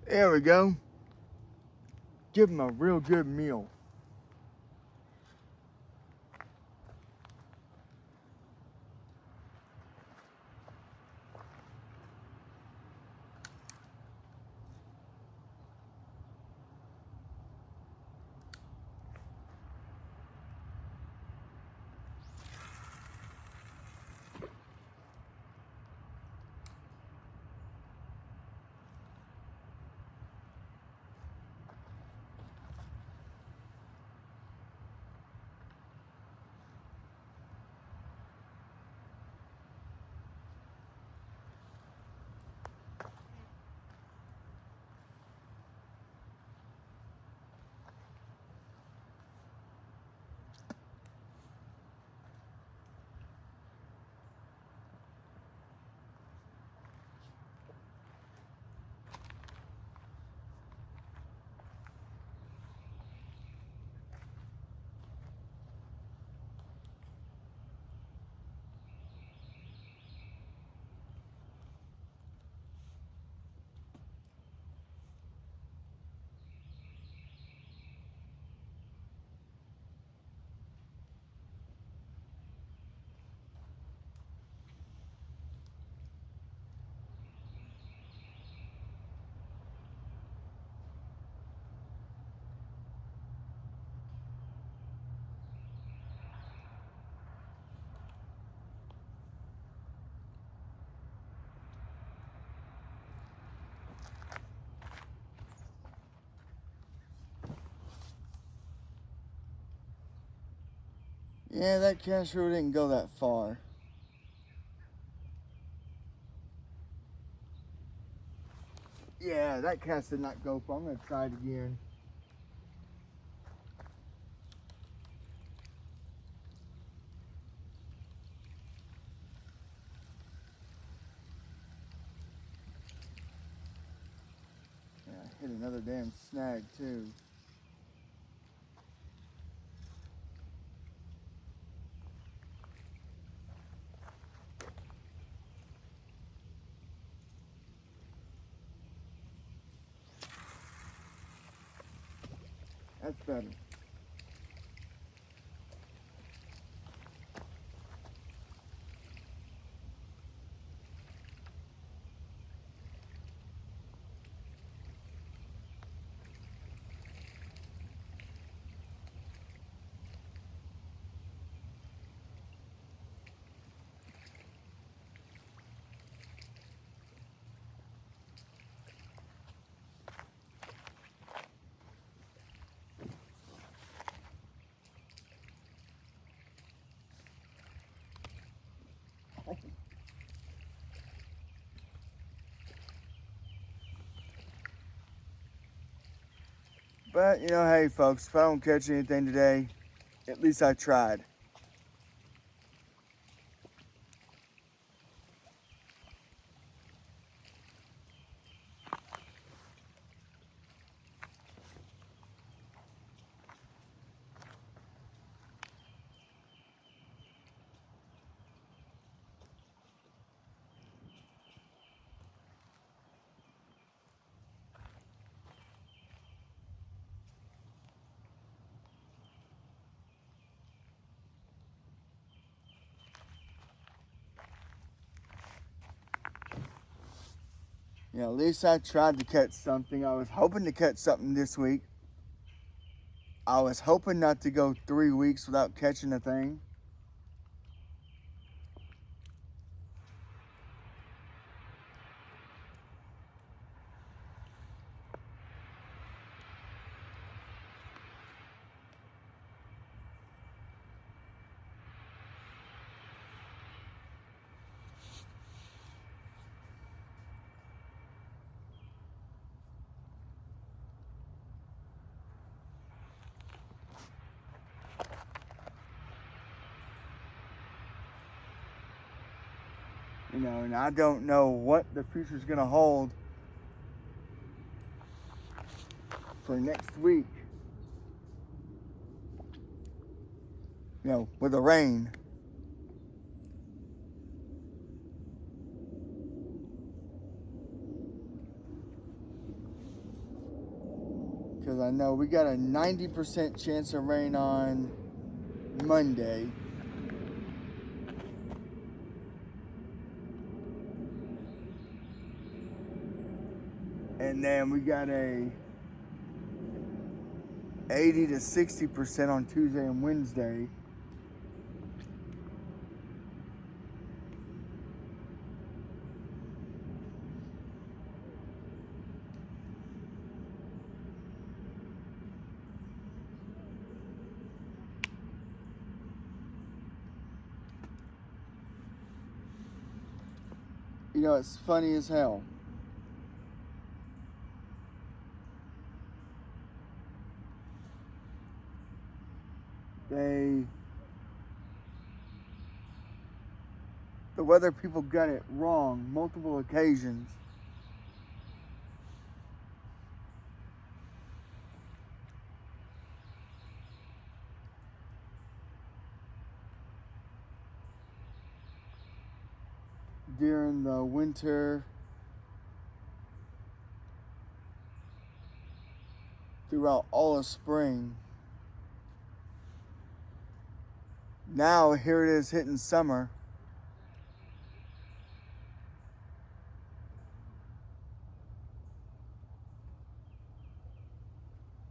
There we go. Give them a real good meal. Yeah, that casserole didn't go that far. Yeah, that cast did not go far. I'm gonna try it again. Yeah, I hit another damn snag too. That's better. But, you know, hey, folks, if I don't catch anything today, at least I tried. You know, at least I tried to catch something. I was hoping to catch something this week. I was hoping not to go 3 weeks without catching a thing. You know, and I don't know what the future's gonna hold for next week. You know, with the rain. Because I know we got a 90% chance of rain on Monday. And then we got a 80 to 60% on Tuesday and Wednesday. You know, it's funny as hell. The weather people got it wrong multiple occasions. During the winter, throughout all of spring. Now here it is hitting summer.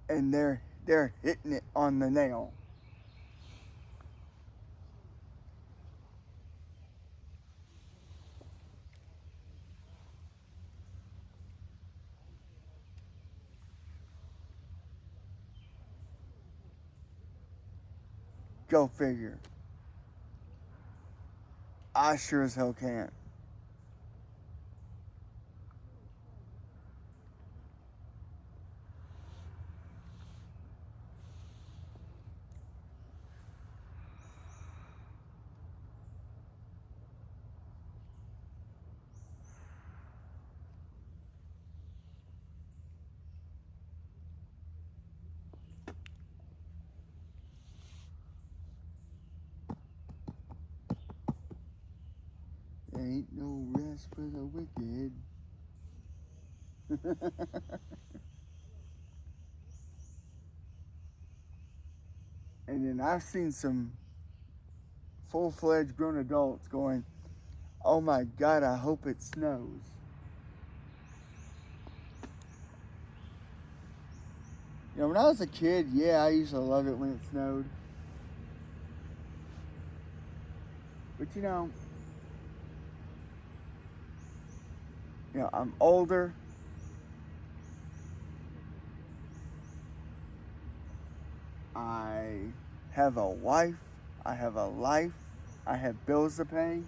And they're hitting it on the nail. Go figure. I sure as hell can't. Ain't no rest for the wicked. I've seen some full-fledged grown adults going, oh my God, I hope it snows. You know, when I was a kid, yeah, I used to love it when it snowed. But you know, I'm older. I have a wife. I have a life. I have bills to pay.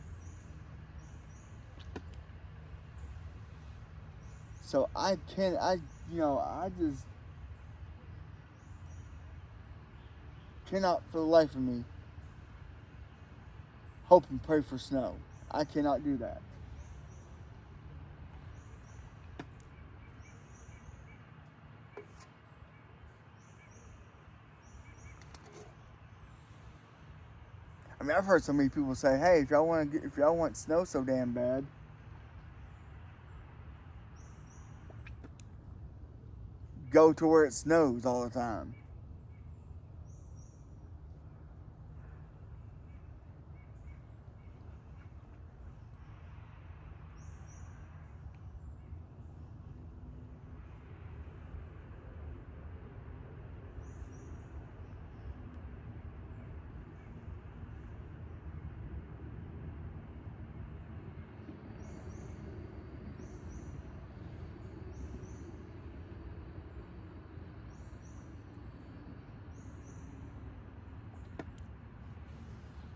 So I just cannot for the life of me hope and pray for snow. I cannot do that. I mean, I've heard so many people say, "Hey, if y'all want snow so damn bad, go to where it snows all the time."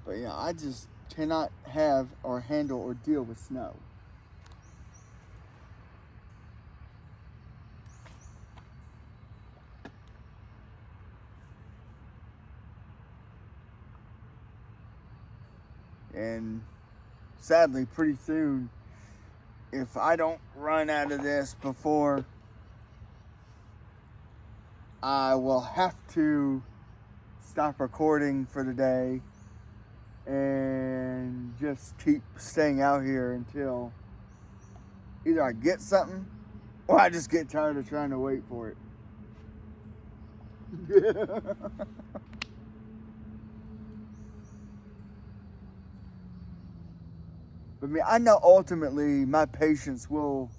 But I just cannot have or handle or deal with snow. And sadly, pretty soon, if I don't run out of this before, I will have to stop recording for the day and just keep staying out here until either I get something or I just get tired of trying to wait for it. But I know ultimately my patience will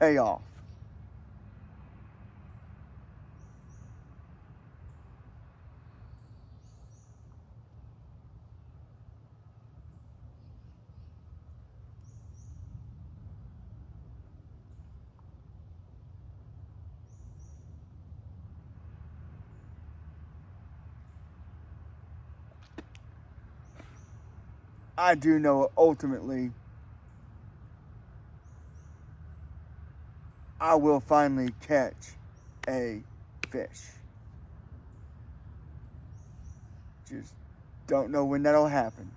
pay off. I do know ultimately I will finally catch a fish. Just don't know when that'll happen.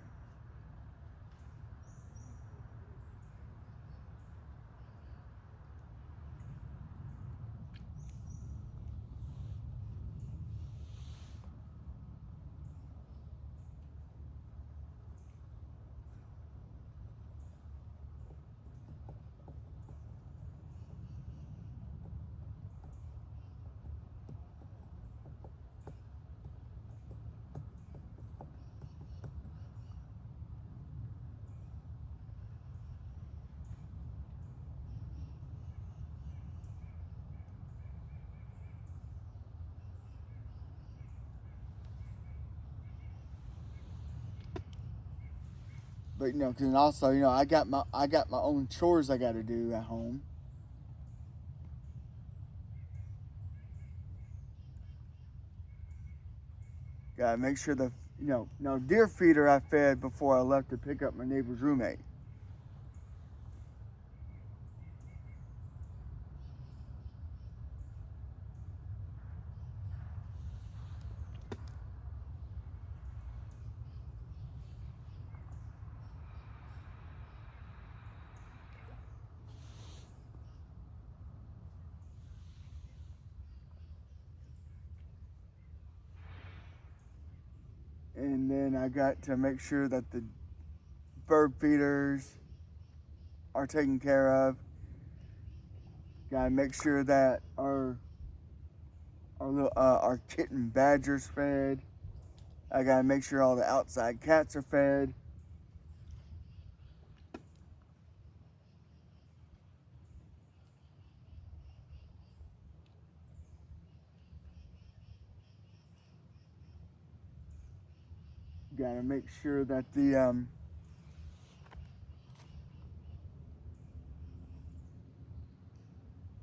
But because also I got my own chores I got to do at home. Gotta make sure now deer feeder I fed before I left to pick up my neighbor's roommate. And then I got to make sure that the bird feeders are taken care of. Gotta make sure that our our kitten badgers fed. I gotta make sure all the outside cats are fed. Gotta make sure that the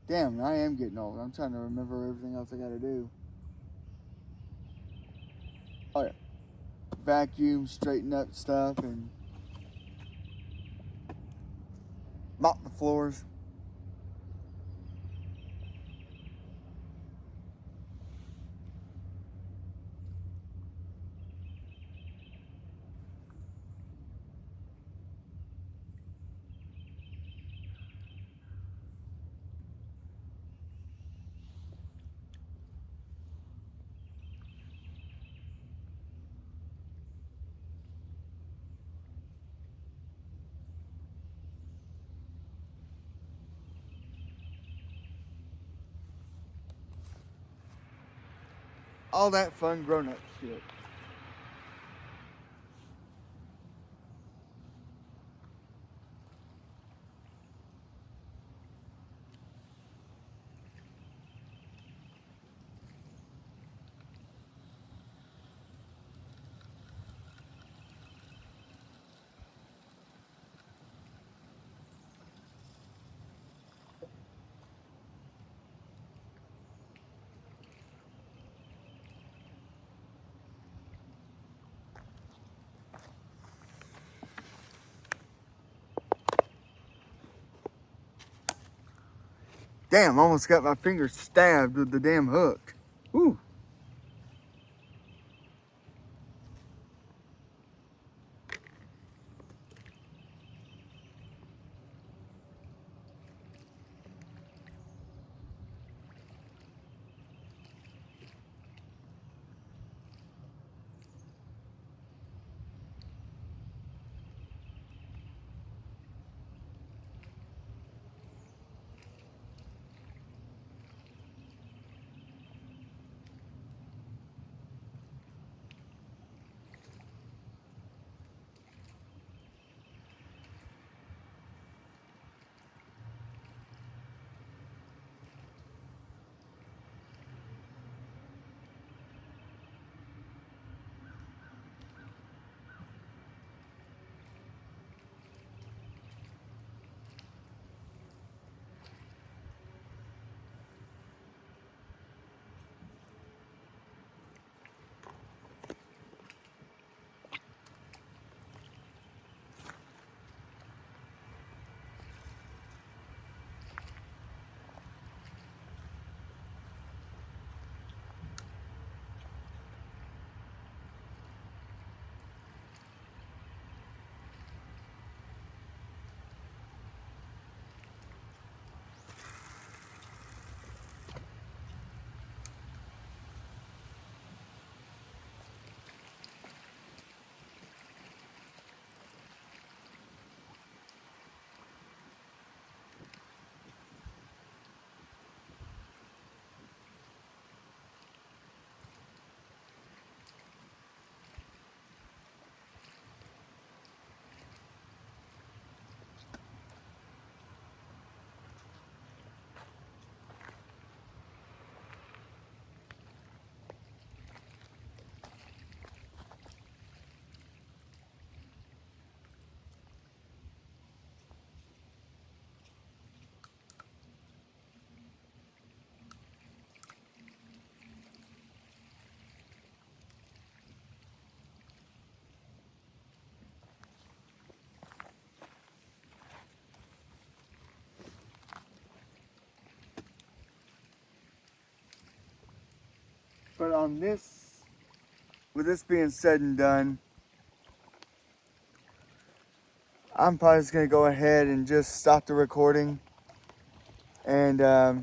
damn, I am getting old. I'm trying to remember everything else I gotta do. Oh yeah. Vacuum, straighten up stuff, and mop the floors. All that fun grown-up shit. Damn, almost got my finger stabbed with the damn hook. Woo. But on this, with this being said and done, I'm probably just gonna go ahead and just stop the recording. And I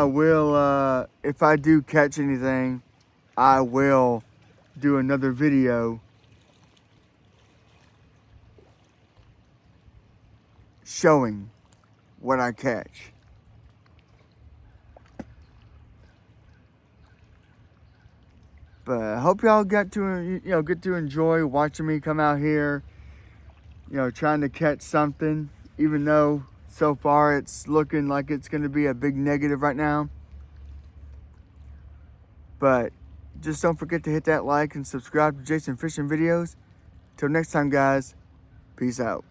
will, if I do catch anything, I will do another video showing what I catch. But I hope y'all get to enjoy watching me come out here, trying to catch something, even though so far it's looking like it's going to be a big negative right now. But just don't forget to hit that like and subscribe to Jason Fishing Videos. Till next time, guys, peace out.